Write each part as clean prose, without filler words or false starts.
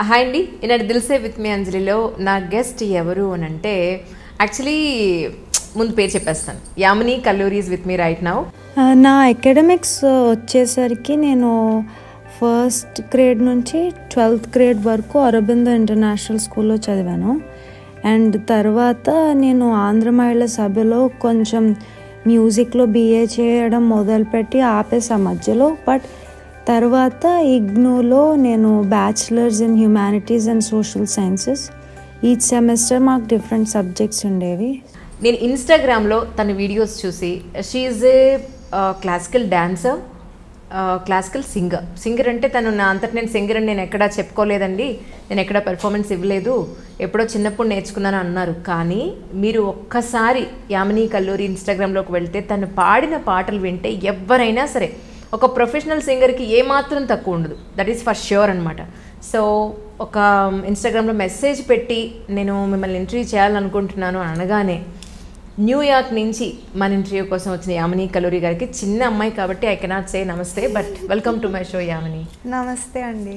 Hi అండి, ఈనాడు దిల్సే with me అంజలిలో నా guest ఎవరు అని అంటే యాక్చువల్లీ ముందు పేరు చెప్పేస్తాను. Yamini Kalluri is with me right now. నా అకాడమిక్స్ వచ్చేసరికి నేను ఫస్ట్ గ్రేడ్ నుంచి 12th గ్రేడ్ వరకు అరబిందో ఇంటర్నేషనల్ స్కూల్లో చదివాను. అండ్ తర్వాత నేను ఆంధ్ర మహిళా సభలో కొంచెం మ్యూజిక్లో BA చేయడం మొదలుపెట్టి ఆపేసా మధ్యలో. బట్ తర్వాత ఇగ్నూలో నేను bachelors in humanities and social sciences. Each semester మాకు డిఫరెంట్ సబ్జెక్ట్స్ ఉండేవి. నేను ఇన్స్టాగ్రామ్లో తన వీడియోస్ చూసి she is a classical dancer, classical singer అంటే తను నా అంతటి నేను సింగర్ అని నేను ఎక్కడా చెప్పుకోలేదండి, నేను ఎక్కడా పెర్ఫార్మెన్స్ ఇవ్వలేదు, ఎప్పుడో చిన్నప్పుడు నేర్చుకున్నాను అన్నారు. కానీ మీరు ఒక్కసారి యామిని కల్లూరి ఇన్స్టాగ్రామ్లోకి వెళ్తే తను పాడిన పాటలు వింటే ఎవరైనా సరే ఒక ప్రొఫెషనల్ సింగర్కి ఏమాత్రం తక్కువ ఉండదు. దట్ ఈస్ ఫర్ ష్యూర్ అనమాట. సో ఒక ఇన్స్టాగ్రామ్లో మెసేజ్ పెట్టి నేను మిమ్మల్ని ఇంటర్వ్యూ చేయాలనుకుంటున్నాను అనగానే న్యూయార్క్ నుంచి మన ఇంటర్వ్యూ కోసం వచ్చిన యామిని కల్లూరి గారికి, చిన్న అమ్మాయి కాబట్టి I cannot say namaste, but welcome to my show Yamini. Namaste అండి.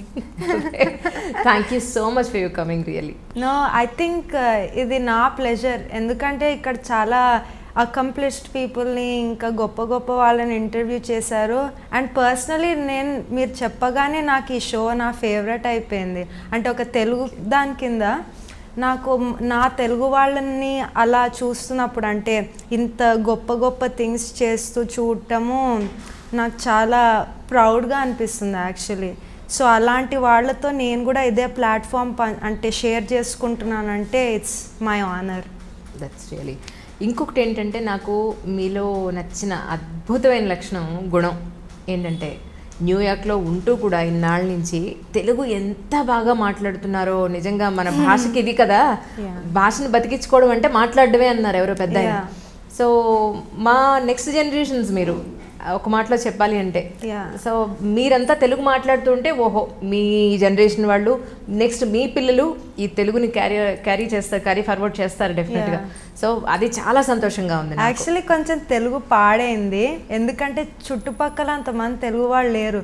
Thank you so much for you coming really. No, I think ఇది నా ప్లెజర్. ఎందుకంటే ఇక్కడ చాలా అకంప్లిష్డ్ పీపుల్ని ఇంకా గొప్ప గొప్ప వాళ్ళని ఇంటర్వ్యూ చేశారు. అండ్ పర్సనలీ మీరు చెప్పగానే నాకు ఈ షో నా ఫేవరెట్ అయిపోయింది. అంటే ఒక తెలుగు దాని కింద నాకు నా తెలుగు వాళ్ళని అలా చూస్తున్నప్పుడు, అంటే ఇంత గొప్ప గొప్ప థింగ్స్ చేస్తూ చూడటము నాకు చాలా ప్రౌడ్గా అనిపిస్తుంది యాక్చువల్లీ. సో అలాంటి వాళ్ళతో నేను కూడా ఇదే ప్లాట్ఫామ్ అంటే షేర్ చేసుకుంటున్నానంటే it's my honour. That's really. ఇంకొకటి ఏంటంటే నాకు మీలో నచ్చిన అద్భుతమైన లక్షణం, గుణం ఏంటంటే న్యూయార్క్లో ఉంటూ కూడా ఇన్నాళ్ళ నుంచి తెలుగు ఎంత బాగా మాట్లాడుతున్నారో. నిజంగా మన భాషకి ఇది కదా, భాషను బతికించుకోవడం అంటే మాట్లాడడమే అన్నారు ఎవరో పెద్ద. సో మా నెక్స్ట్ జనరేషన్స్ మీరు ఒక మాటలో చెప్పాలి అంటే, సో మీరంతా తెలుగు మాట్లాడుతుంటే ఓహో మీ జనరేషన్ వాళ్ళు నెక్స్ట్ మీ పిల్లలు ఈ తెలుగుని క్యారీ చేస్తారు, క్యారీ ఫార్వర్డ్ చేస్తారు డెఫినెట్గా. సో అది చాలా సంతోషంగా ఉంది. యాక్చువల్లీ కొంచెం తెలుగు పాడైంది, ఎందుకంటే చుట్టుపక్కల అంతమంది తెలుగు వాళ్ళు లేరు.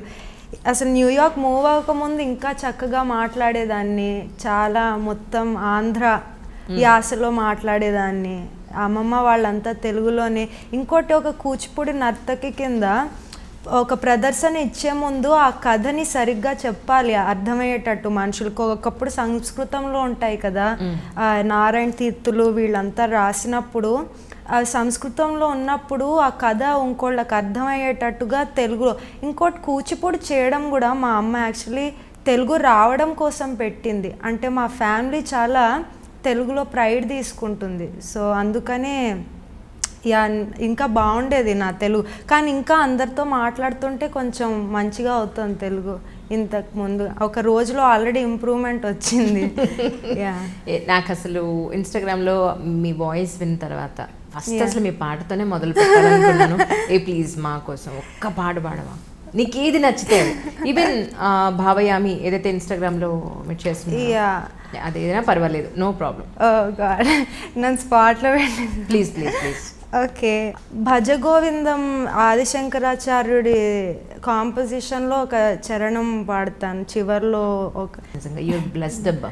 అసలు న్యూయార్క్ మూవ్ అవ్వకముందు ఇంకా చక్కగా మాట్లాడేదాన్ని, చాలా మొత్తం ఆంధ్ర యాసలో మాట్లాడేదాన్ని. అమ్మమ్మ వాళ్ళంతా తెలుగులోనే. ఇంకోటి, ఒక కూచిపూడి నర్తకి కింద ఒక ప్రదర్శన ఇచ్చే ముందు ఆ కథని సరిగ్గా చెప్పాలి అర్థమయ్యేటట్టు మనుషులకు. ఒకప్పుడు సంస్కృతంలో ఉంటాయి కదా, నారాయణ తీర్థులు వీళ్ళంతా రాసినప్పుడు సంస్కృతంలో ఉన్నప్పుడు ఆ కథ ఇంకోళ్ళకి అర్థమయ్యేటట్టుగా తెలుగులో. ఇంకోటి, కూచిపూడి చేయడం కూడా మా అమ్మ యాక్చువల్లీ తెలుగు రావడం కోసం పెట్టింది. అంటే మా ఫ్యామిలీ చాలా తెలుగులో ప్రైడ్ తీసుకుంటుంది. సో అందుకనే ఇంకా బాగుండేది నా తెలుగు. కానీ ఇంకా అందరితో మాట్లాడుతుంటే కొంచెం మంచిగా అవుతుంది తెలుగు. ఇంతకు ముందు ఒక రోజులో ఆల్రెడీ ఇంప్రూవ్మెంట్ వచ్చింది. నాకు అసలు ఇన్స్టాగ్రామ్లో మీ వాయిస్ విన్న తర్వాత ఫస్ట్ అసలు మీ పాటతోనే మొదలు పెట్టాలనుకున్నాను. ప్లీజ్ మా కోసం ఒక్క పాట పాడవా, నీకు ఏది నచ్చితే. ఈవెన్ భావయామి ఏదైతే ఇన్స్టాగ్రామ్లో మీరు చేస్తున్నా అదేదైనా పర్వాలేదు, నో ప్రాబ్లం. నన్ను స్పాట్లో please please please. Okay, Bhajagovindam ఆదిశంకరాచార్యుడి కాంపోజిషన్లో ఒక చరణం పాడతాను చివర్లో. ఒక నిజంగా యూర్ బ్లెస్డ్ అబ్బా,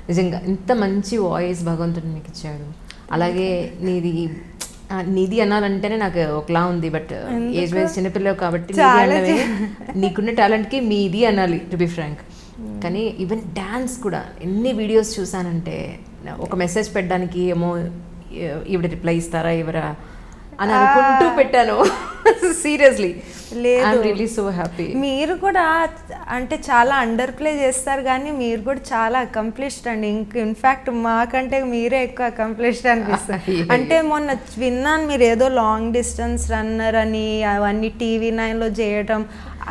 నిజంగా ఇంత మంచి వాయిస్ భగవంతుడు మీకు ఇచ్చాడు. అలాగే నిధి అనాలంటేనే నాకు ఒకలా ఉంది, బట్ ఏజ్ వైజ్ చిన్నపిల్లలు కాబట్టి నీకున్న టాలెంట్కి మీది అనాలి టు బి ఫ్రాంక్. కానీ ఈవెన్ డ్యాన్స్ కూడా ఎన్ని వీడియోస్ చూసానంటే, ఒక మెసేజ్ పెట్టడానికి ఏమో ఈవిడ రిప్లై ఇస్తారా ఎవరా అని అనుకుంటూ పెట్టాను. సీరియస్లీ లేదు, సో హ్యాపీ. మీరు కూడా అంటే చాలా అండర్ ప్లే చేస్తారు, కానీ మీరు కూడా చాలా అకంప్లిష్డ్ అండి. ఇన్ఫ్యాక్ట్ మాకంటే మీరే ఎక్కువ అకంప్లిష్డ్ అనిపిస్తారు. అంటే మొన్న విన్నాను మీరు ఏదో లాంగ్ డిస్టెన్స్ రన్నర్ అని అవన్నీ TV9లో చేయటం.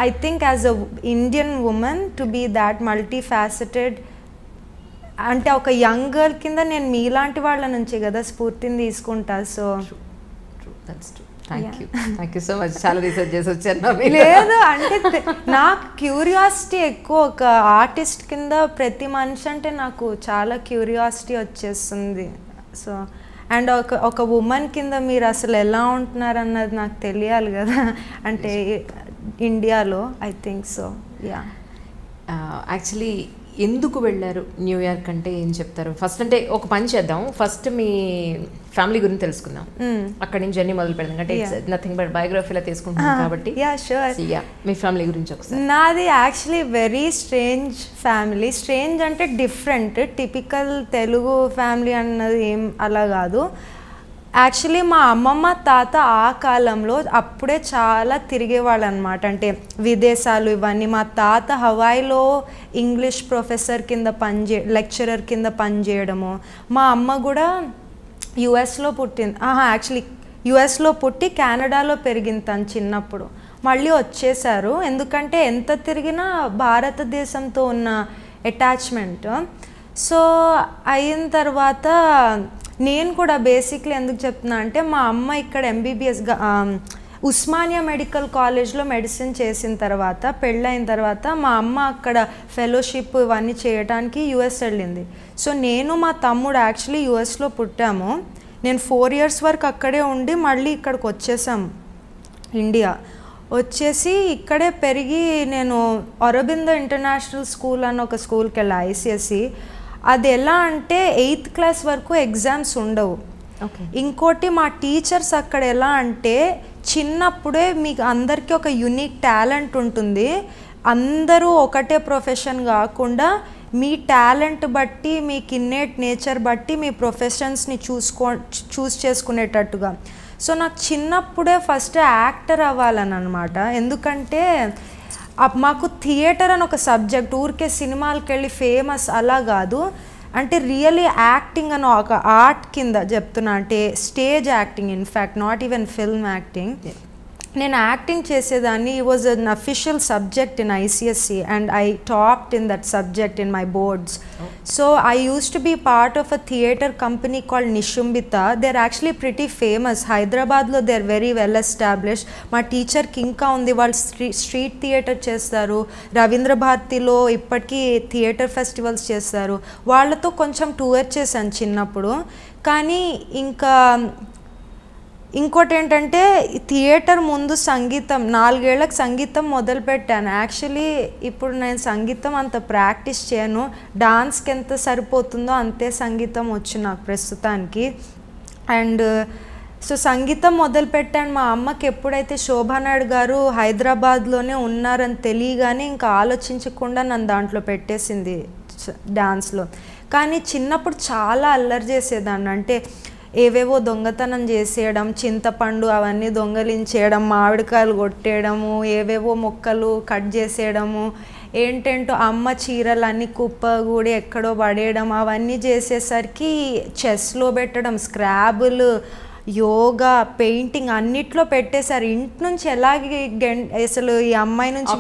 I think as a Indian women to be that multifaceted, అంటే ఒక యంగ్ గర్ల్ కింద నేను మీలాంటి వాళ్ళ నుంచి కదా స్ఫూర్తిని తీసుకుంటా. So thank you so much. చాలా రీసెర్చ్ చేసి వచ్చాను. లేదు అంటే నాకు క్యూరియాసిటీ ఎక్కువ. ఒక ఆర్టిస్ట్ కింద ప్రతి మనిషి అంటే నాకు చాలా క్యూరియాసిటీ వచ్చేస్తుంది. సో అండ్ ఒక ఉమెన్ కింద మీరు అసలు ఎలా ఉంటున్నారు అన్నది నాకు తెలియాలి కదా, అంటే ఇండియాలో. I think so. యాక్చువల్లీ ఎందుకు వెళ్ళారు న్యూయార్క్ అంటే ఏం చెప్తారు? ఫస్ట్ అంటే ఒక పని చేద్దాం, ఫస్ట్ మీ ఫ్యామిలీ గురించి తెలుసుకుందాం, అక్కడి నుంచి జర్నీ మొదలు పెడదాం. అంటే నథింగ్ బట్ బయోగ్రఫీలో తీసుకుంటున్నాం కాబట్టి మీ ఫ్యామిలీ గురించి ఒకసారి. నాది actually very strange family. Strange అంటే డిఫరెంట్, టిపికల్ తెలుగు ఫ్యామిలీ అన్నది ఏం అలా కాదు. యాక్చువల్లీ మా అమ్మమ్మ తాత ఆ కాలంలో అప్పుడే చాలా తిరిగేవాళ్ళు అనమాట, అంటే విదేశాలు ఇవన్నీ. మా తాత హవాయిలో ఇంగ్లీష్ ప్రొఫెసర్ కింద లెక్చరర్ కింద పనిచేయడము. మా అమ్మ కూడా యుఎస్లో పుట్టింది, యాక్చువల్లీ యుఎస్లో పుట్టి కెనడాలో పెరిగింది తను చిన్నప్పుడు. మళ్ళీ వచ్చేసారు, ఎందుకంటే ఎంత తిరిగినా భారతదేశంతో ఉన్న అటాచ్మెంట్. సో అయిన తర్వాత నేను కూడా బేసిక్లీ ఎందుకు చెప్తున్నా అంటే, మా అమ్మ ఇక్కడ ఎంబీబీఎస్గా ఉస్మానియా మెడికల్ కాలేజ్లో మెడిసిన్ చేసిన తర్వాత, పెళ్ళైన తర్వాత మా అమ్మ అక్కడ ఫెలోషిప్ ఇవన్నీ చేయడానికి యుఎస్ వెళ్ళింది. సో నేను మా తమ్ముడు యాక్చువల్లీ యుఎస్లో పుట్టాము. నేను 4 years వరకు అక్కడే ఉండి మళ్ళీ ఇక్కడికి వచ్చేసాము ఇండియా. వచ్చేసి ఇక్కడే పెరిగి నేను అరబిందో ఇంటర్నేషనల్ స్కూల్ అని ఒక స్కూల్కి వెళ్ళా, ఐసిఎస్సి. అది ఎలా అంటే 8th class వరకు ఎగ్జామ్స్ ఉండవు. ఇంకోటి మా టీచర్స్ అక్కడ ఎలా అంటే, చిన్నప్పుడే మీకు అందరికీ ఒక యూనిక్ టాలెంట్ ఉంటుంది, అందరూ ఒకటే ప్రొఫెషన్ కాకుండా మీ టాలెంట్ బట్టి, మీకు ఇన్నేట్ నేచర్ బట్టి మీ ప్రొఫెషన్స్ని చూస్ చేసుకునేటట్టుగా. సో నాకు చిన్నప్పుడే ఫస్ట్ యాక్టర్ అవ్వాలని అనమాట. ఎందుకంటే మాకు థియేటర్ అని ఒక సబ్జెక్ట్, ఊరికే సినిమాలకు వెళ్ళి ఫేమస్ అలా కాదు, అంటే రియలీ యాక్టింగ్ అని ఒక ఆర్ట్ కింద చెప్తున్నా, అంటే stage acting, in fact not even film acting. నేను యాక్టింగ్ చేసేదాన్ని. It was unofficial subject in ICSE and I topped in that subject in my boards. So I used to be part of a theatre company called Nishumbita. They are actually pretty famous హైదరాబాద్లో. They are very well established. మా టీచర్కి ఇంకా ఉంది, వాళ్ళు street theatre చేస్తారు, రవీంద్ర భారతిలో ఇప్పటికీ theatre festivals చేస్తారు. వాళ్ళతో కొంచెం టూర్ చేశాను చిన్నప్పుడు. కానీ ఇంకోటి ఏంటంటే, థియేటర్ ముందు సంగీతం, 4 ఏళ్ళకి సంగీతం మొదలుపెట్టాను. యాక్చువల్లీ ఇప్పుడు నేను సంగీతం అంత ప్రాక్టీస్ చేయను, డాన్స్కి ఎంత సరిపోతుందో అంతే సంగీతం వచ్చు నాకు ప్రస్తుతానికి. అండ్ సో సంగీతం మొదలుపెట్టాను. మా అమ్మకి ఎప్పుడైతే శోభానాయుడు గారు హైదరాబాద్లోనే ఉన్నారని తెలియగానే ఇంకా ఆలోచించకుండా నన్ను దాంట్లో పెట్టేసింది డాన్స్లో. కానీ చిన్నప్పుడు చాలా అల్లరి చేసేదాన్ని, అంటే ఏవేవో దొంగతనం చేసేయడం, చింతపండు అవన్నీ దొంగలించేయడం, మామిడికాయలు కొట్టేయడము, ఏవేవో మొక్కలు కట్ చేసేయడము, ఏంటంటో అమ్మ చీరలన్నీ కుప్పగూడి ఎక్కడో పడేయడం, అవన్నీ చేసేసరికి చెస్లో పెట్టడం, స్క్రాబుల్, యోగా, పెయింటింగ్ అన్నిట్లో పెట్టేశారు. ఇంటి నుంచి ఎలాగే అసలు ఈ అమ్మాయి నుంచి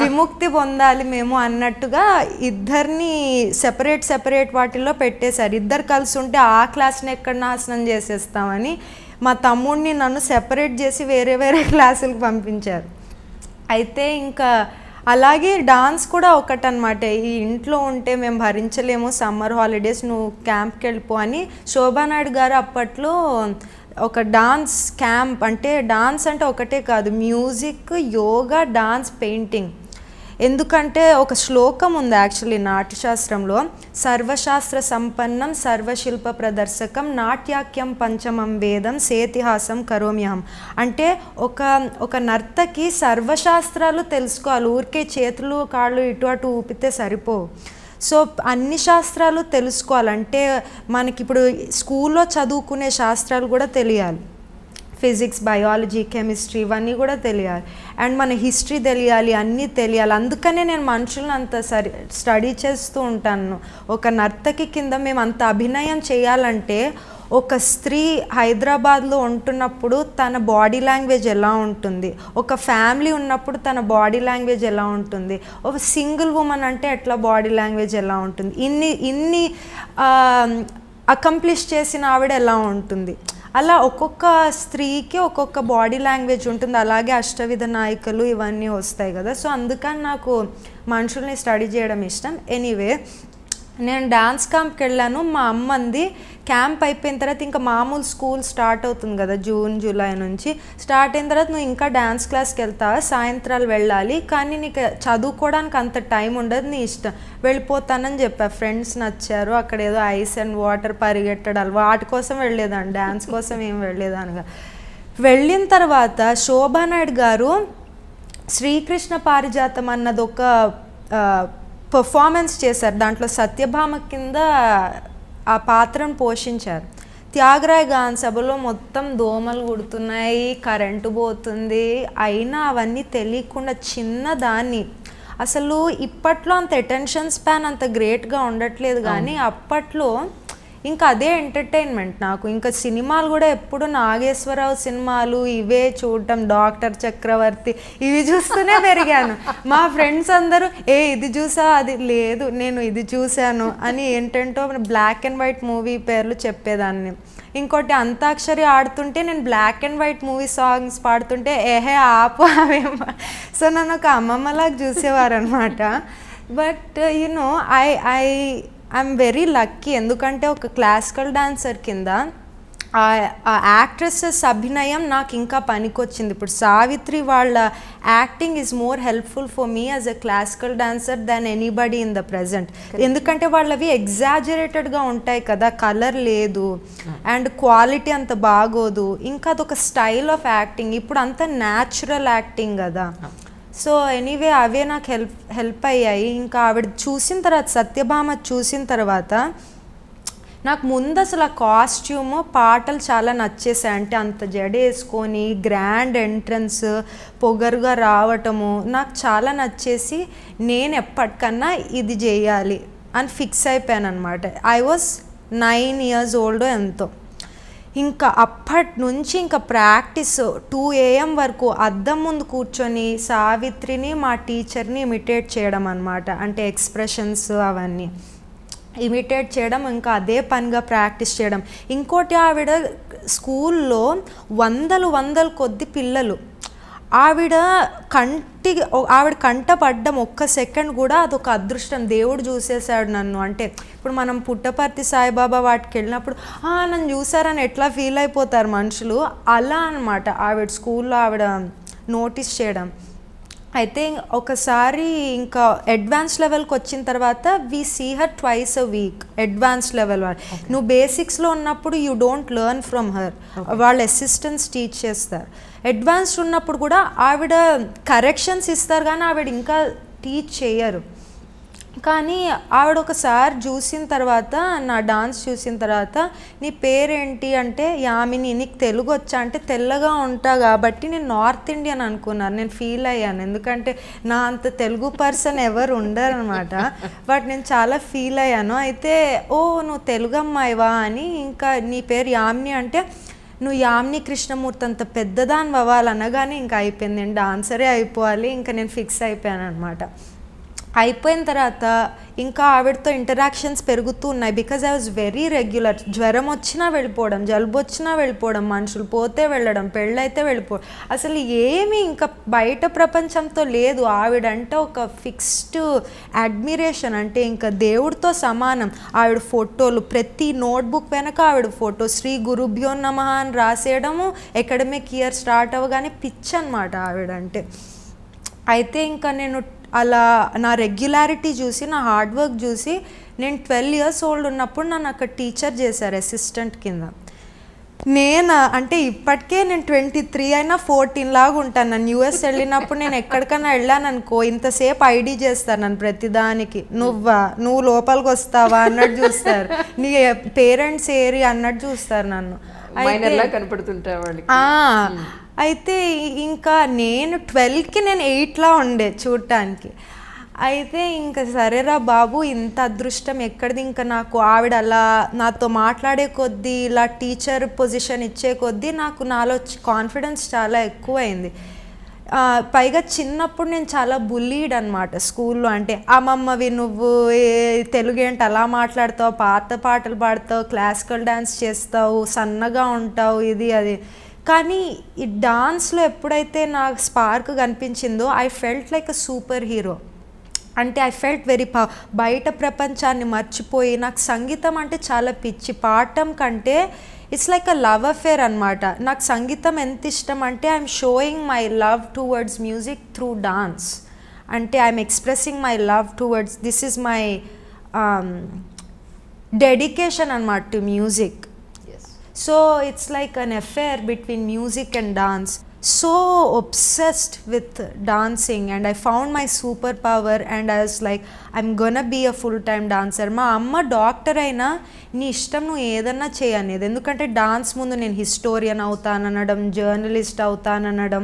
విముక్తి పొందాలి మేము అన్నట్టుగా ఇద్దరిని సెపరేట్ వాటిల్లో పెట్టేశారు. ఇద్దరు కలిసి ఉంటే ఆ క్లాస్ని ఎక్కడ నాశనం చేసేస్తామని మా తమ్ముడిని నన్ను సెపరేట్ చేసి వేరే క్లాసులకు పంపించారు. అయితే ఇంకా అలాగే డాన్స్ కూడా ఒకటనమాట. ఈ ఇంట్లో ఉంటే మేము భరించలేము, సమ్మర్ హాలిడేస్ నువ్వు క్యాంప్కి వెళ్ళిపో అని శోభానాయుడు గారు అప్పట్లో ఒక డాన్స్ క్యాంప్, అంటే డాన్స్ అంటే ఒకటే కాదు, మ్యూజిక్, యోగా, డాన్స్, పెయింటింగ్. ఎందుకంటే ఒక శ్లోకం ఉంది యాక్చువల్లీ నాట్యశాస్త్రంలో, సర్వశాస్త్ర సంపన్నం సర్వశిల్ప ప్రదర్శకం నాట్యాఖ్యం పంచమం వేదం సేతిహాసం కరోమ్యహం. అంటే ఒక నర్తకి సర్వశాస్త్రాలు తెలుసుకోవాలి, ఊరికే చేతులు కాళ్ళు ఇటు అటు ఊపితే సరిపోవు. సో అన్ని శాస్త్రాలు తెలుసుకోవాలంటే మనకి ఇప్పుడు స్కూల్లో చదువుకునే శాస్త్రాలు కూడా తెలియాలి, ఫిజిక్స్, బయాలజీ, కెమిస్ట్రీ ఇవన్నీ కూడా తెలియాలి. అండ్ మన హిస్టరీ తెలియాలి, అన్నీ తెలియాలి. అందుకనే నేను మనుషులను అంత స్టడీ చేస్తూ ఉంటాను. ఒక నర్తకి కింద మేము అంత అభినయం చేయాలంటే, ఒక స్త్రీ హైదరాబాద్లో ఉంటున్నప్పుడు తన బాడీ లాంగ్వేజ్ ఎలా ఉంటుంది, ఒక ఫ్యామిలీ ఉన్నప్పుడు తన బాడీ లాంగ్వేజ్ ఎలా ఉంటుంది, ఒక సింగిల్ ఉమెన్ అంటే ఎట్లా బాడీ లాంగ్వేజ్ ఎలా ఉంటుంది, ఇన్ని అకంప్లిష్ చేసిన ఆవిడ ఎలా ఉంటుంది, అలా ఒక్కొక్క స్త్రీకి ఒక్కొక్క బాడీ లాంగ్వేజ్ ఉంటుంది. అలాగే అష్టవిధ నాయికలు ఇవన్నీ వస్తాయి కదా. సో అందుకని నాకు మనుషుల్ని స్టడీ చేయడం ఇష్టం. ఎనీవే నేను డాన్స్ క్యాంప్కి వెళ్ళాను. మా అమ్మంది క్యాంప్ అయిపోయిన తర్వాత ఇంకా మామూలు స్కూల్ స్టార్ట్ అవుతుంది కదా జూన్ జూలై నుంచి, స్టార్ట్ అయిన తర్వాత నువ్వు ఇంకా డ్యాన్స్ క్లాస్కి వెళ్తావా, సాయంత్రాలు వెళ్ళాలి, కానీ నీకు చదువుకోవడానికి అంత టైం ఉండదు, నీ ఇష్టం, వెళ్ళిపోతానని చెప్పా. ఫ్రెండ్స్ నచ్చారు, అక్కడ ఏదో ఐస్ అండ్ వాటర్ పరిగెట్టడాలు వాటి కోసం వెళ్ళేదాన్ని, డ్యాన్స్ కోసం ఏం వెళ్ళేదానిగా. వెళ్ళిన తర్వాత శోభానాయుడు గారు శ్రీకృష్ణ పారిజాతం అన్నది ఒక పర్ఫార్మెన్స్ చేశారు. దాంట్లో సత్యభామ కింద ఆ పాత్రను పోషించారు. త్యాగరాయ గాన సభలో మొత్తం దోమలు కుడుతున్నాయి, కరెంటు పోతుంది, అయినా అవన్నీ తెలియకుండా చిన్నదాన్ని, అసలు ఇప్పట్లో అంత అటెన్షన్ స్పాన్ అంత గ్రేట్గా ఉండట్లేదు, కానీ అప్పట్లో ఇంకా అదే ఎంటర్టైన్మెంట్ నాకు. ఇంకా సినిమాలు కూడా ఎప్పుడు నాగేశ్వరరావు సినిమాలు ఇవే చూడటం, డాక్టర్ చక్రవర్తి ఇవి చూస్తూనే పెరిగాను. మా ఫ్రెండ్స్ అందరూ ఇది చూసా, అది లేదు నేను ఇది చూశాను అని ఏంటంటో బ్లాక్ అండ్ వైట్ మూవీ పేర్లు చెప్పేదాన్ని. ఇంకోటి అంతాక్షరి ఆడుతుంటే నేను black and white movie songs పాడుతుంటే ఆపు అవేం. సో నన్ను ఒక అమ్మమ్మలాగా చూసేవారు అనమాట. But you know I'm very lucky, ఎందుకంటే ఒక క్లాసికల్ డాన్సర్ కింద ఆ యాక్ట్రెసెస్ అభినయం నాకు ఇంకా పనికొచ్చింది. ఇప్పుడు సావిత్రి వాళ్ళ acting is more helpful for me as a classical dancer than anybody in the present. ఎందుకంటే వాళ్ళవి ఎగ్జాజరేటెడ్గా ఉంటాయి కదా, కలర్ లేదు అండ్ క్వాలిటీ అంత బాగోదు, ఇంకా అదొక స్టైల్ ఆఫ్ యాక్టింగ్. ఇప్పుడు అంత న్యాచురల్ యాక్టింగ్ కదా. సో ఎనీవే అవే నాకు హెల్ప్ అయ్యాయి. ఇంకా ఆవిడ చూసిన తర్వాత, సత్యభామ చూసిన తర్వాత నాకు ముందు అసలు ఆ కాస్ట్యూము పాటలు చాలా నచ్చేసాయి. అంటే అంత జడ వేసుకొని గ్రాండ్ ఎంట్రన్స్ పొగరుగా రావటము నాకు చాలా నచ్చేసి నేను ఎప్పటికన్నా ఇది చేయాలి అని ఫిక్స్ అయిపోయాను అనమాట. ఐ వాజ్ 9 years old ఎంతో. ఇంకా అప్పటి నుంచి ఇంకా ప్రాక్టీస్ 2 AM వరకు అద్దం ముందు కూర్చొని సావిత్రిని మా టీచర్ని ఇమిటేట్ చేయడం అనమాట. అంటే ఎక్స్ప్రెషన్స్ అవన్నీ ఇమిటేట్ చేయడం, ఇంకా అదే పనిగా ప్రాక్టీస్ చేయడం. ఇంకోటి ఆవిడ స్కూల్లో వందలు కొద్ది పిల్లలు, ఆవిడ కంట పడ్డం ఒక్క సెకండ్ కూడా అదొక అదృష్టం, దేవుడు చూసేసాడు నన్ను. అంటే ఇప్పుడు మనం పుట్టపర్తి సాయిబాబా వాటికి వెళ్ళినప్పుడు నన్ను చూసారని ఎట్లా ఫీల్ అయిపోతారు మనుషులు, అలా అనమాట ఆవిడ స్కూల్లో ఆవిడ నోటీస్ చేయడం. అయితే ఒకసారి ఇంకా అడ్వాన్స్ లెవెల్కి వచ్చిన తర్వాత we see her twice a week. Advance level వాళ్ళు, నువ్వు బేసిక్స్లో ఉన్నప్పుడు you don't learn from her, వాళ్ళ అసిస్టెంట్స్ టీచ్ చేస్తారు. అడ్వాన్స్ ఉన్నప్పుడు కూడా ఆవిడ కరెక్షన్స్ ఇస్తారు కానీ ఆవిడ ఇంకా టీచ్ చేయరు. కానీ ఆవిడ ఒకసారి చూసిన తర్వాత, నా డాన్స్ చూసిన తర్వాత, నీ పేరేంటి అంటే యామిని, నీకు తెలుగు వచ్చా అంటే తెల్లగా ఉంటా కాబట్టి నేను నార్త్ ఇండియన్ అనుకున్నాను. నేను ఫీల్ అయ్యాను, ఎందుకంటే నా అంత తెలుగు పర్సన్ ఎవరు ఉండరు అనమాట. బట్ నేను చాలా ఫీల్ అయ్యాను. అయితే నువ్వు తెలుగు అమ్మాయివా అని, ఇంకా నీ పేరు యామిని అంటే నువ్వు యామిని కృష్ణమూర్తి అంత పెద్దదాన్ని అవ్వాలనగానే ఇంకా అయిపోయింది, నేను డాన్సరే అయిపోవాలి, ఇంకా నేను ఫిక్స్ అయిపోయాను అనమాట. అయిపోయిన తర్వాత ఇంకా ఆవిడతో ఇంటరాక్షన్స్ పెరుగుతూ ఉన్నాయి. Because I was very regular. జ్వరం వచ్చినా వెళ్ళిపోవడం, జలుబు వచ్చినా వెళ్ళిపోవడం, మనుషులు పోతే వెళ్ళడం, పెళ్ళైతే వెళ్ళిపోవడం, అసలు ఏమీ ఇంకా బయట ప్రపంచంతో లేదు. ఆవిడంటే ఒక ఫిక్స్డ్ అడ్మిరేషన్, అంటే ఇంకా దేవుడితో సమానం. ఆవిడ ఫోటోలు, ప్రతి నోట్బుక్ వెనక ఆవిడ ఫోటో, శ్రీ గురుభ్యో నమః అని రాసేయడము, అకాడమిక్ ఇయర్ స్టార్ట్ అవ్వగానే పిచ్ అనమాట ఆవిడంటే. అయితే ఇంకా నేను అలా నా రెగ్యులారిటీ చూసి, నా హార్డ్ వర్క్ చూసి, నేను 12 years old ఉన్నప్పుడు నన్ను అక్కడ టీచర్ చేశారు అసిస్టెంట్ కింద. అంటే ఇప్పటికే నేను 23 అయినా 14 లాగా ఉంటాను. నన్ను US వెళ్ళినప్పుడు నేను ఎక్కడికైనా వెళ్ళాను అనుకో, ఇంతసేపు ఐడి చేస్తారు నన్ను ప్రతిదానికి. నువ్వు లోపలికి వస్తావా అన్నట్టు చూస్తారు, నీ పేరెంట్స్ ఏరి అన్నట్టు చూస్తారు నన్ను. అయితే ఇంకా నేను 12కి నేను 8లా ఉండే చూడటానికి. అయితే ఇంకా సరేరా బాబు, ఇంత అదృష్టం ఎక్కడిది, ఇంకా నాకు ఆవిడ అలా నాతో మాట్లాడే కొద్దీ, ఇలా టీచర్ పొజిషన్ ఇచ్చే కొద్దీ నాకు నాలో కాన్ఫిడెన్స్ చాలా ఎక్కువైంది. పైగా చిన్నప్పుడు నేను చాలా బుల్లీడ్ అనమాట స్కూల్లో. అంటే అమ్మమ్మవి నువ్వు తెలుగు ఏంటి అలా మాట్లాడతావు, పాత పాటలు పాడతావు, క్లాసికల్ డ్యాన్స్ చేస్తావు, సన్నగా ఉంటావు, ఇది అది. కానీ ఈ డాన్స్లో ఎప్పుడైతే నాకు స్పార్క్ కనిపించిందో, I felt like a super hero. అంటే ఐ ఫెల్ట్ వెరీ బయట ప్రపంచాన్ని మర్చిపోయి నాకు సంగీతం అంటే చాలా పిచ్చి. పాడటం కంటే it's like a love affair అనమాట. నాకు సంగీతం ఎంత ఇష్టం అంటే I'm showing my love towards music through dance. అంటే I'm expressing my love towards, this is my dedication అనమాట to music. So it's like an affair between music and dance. So obsessed with dancing and I found my superpower and I was like I'm gonna be a full-time dancer. మా అమ్మ doctor అయినా నీ ఇష్టం నువ్వు ఏదన్నా చేయనేది, ఎందుకంటే dance ముందు నేను హిస్టోరియన్ అవుతాననడం, జర్నలిస్ట్ అవుతాననడం,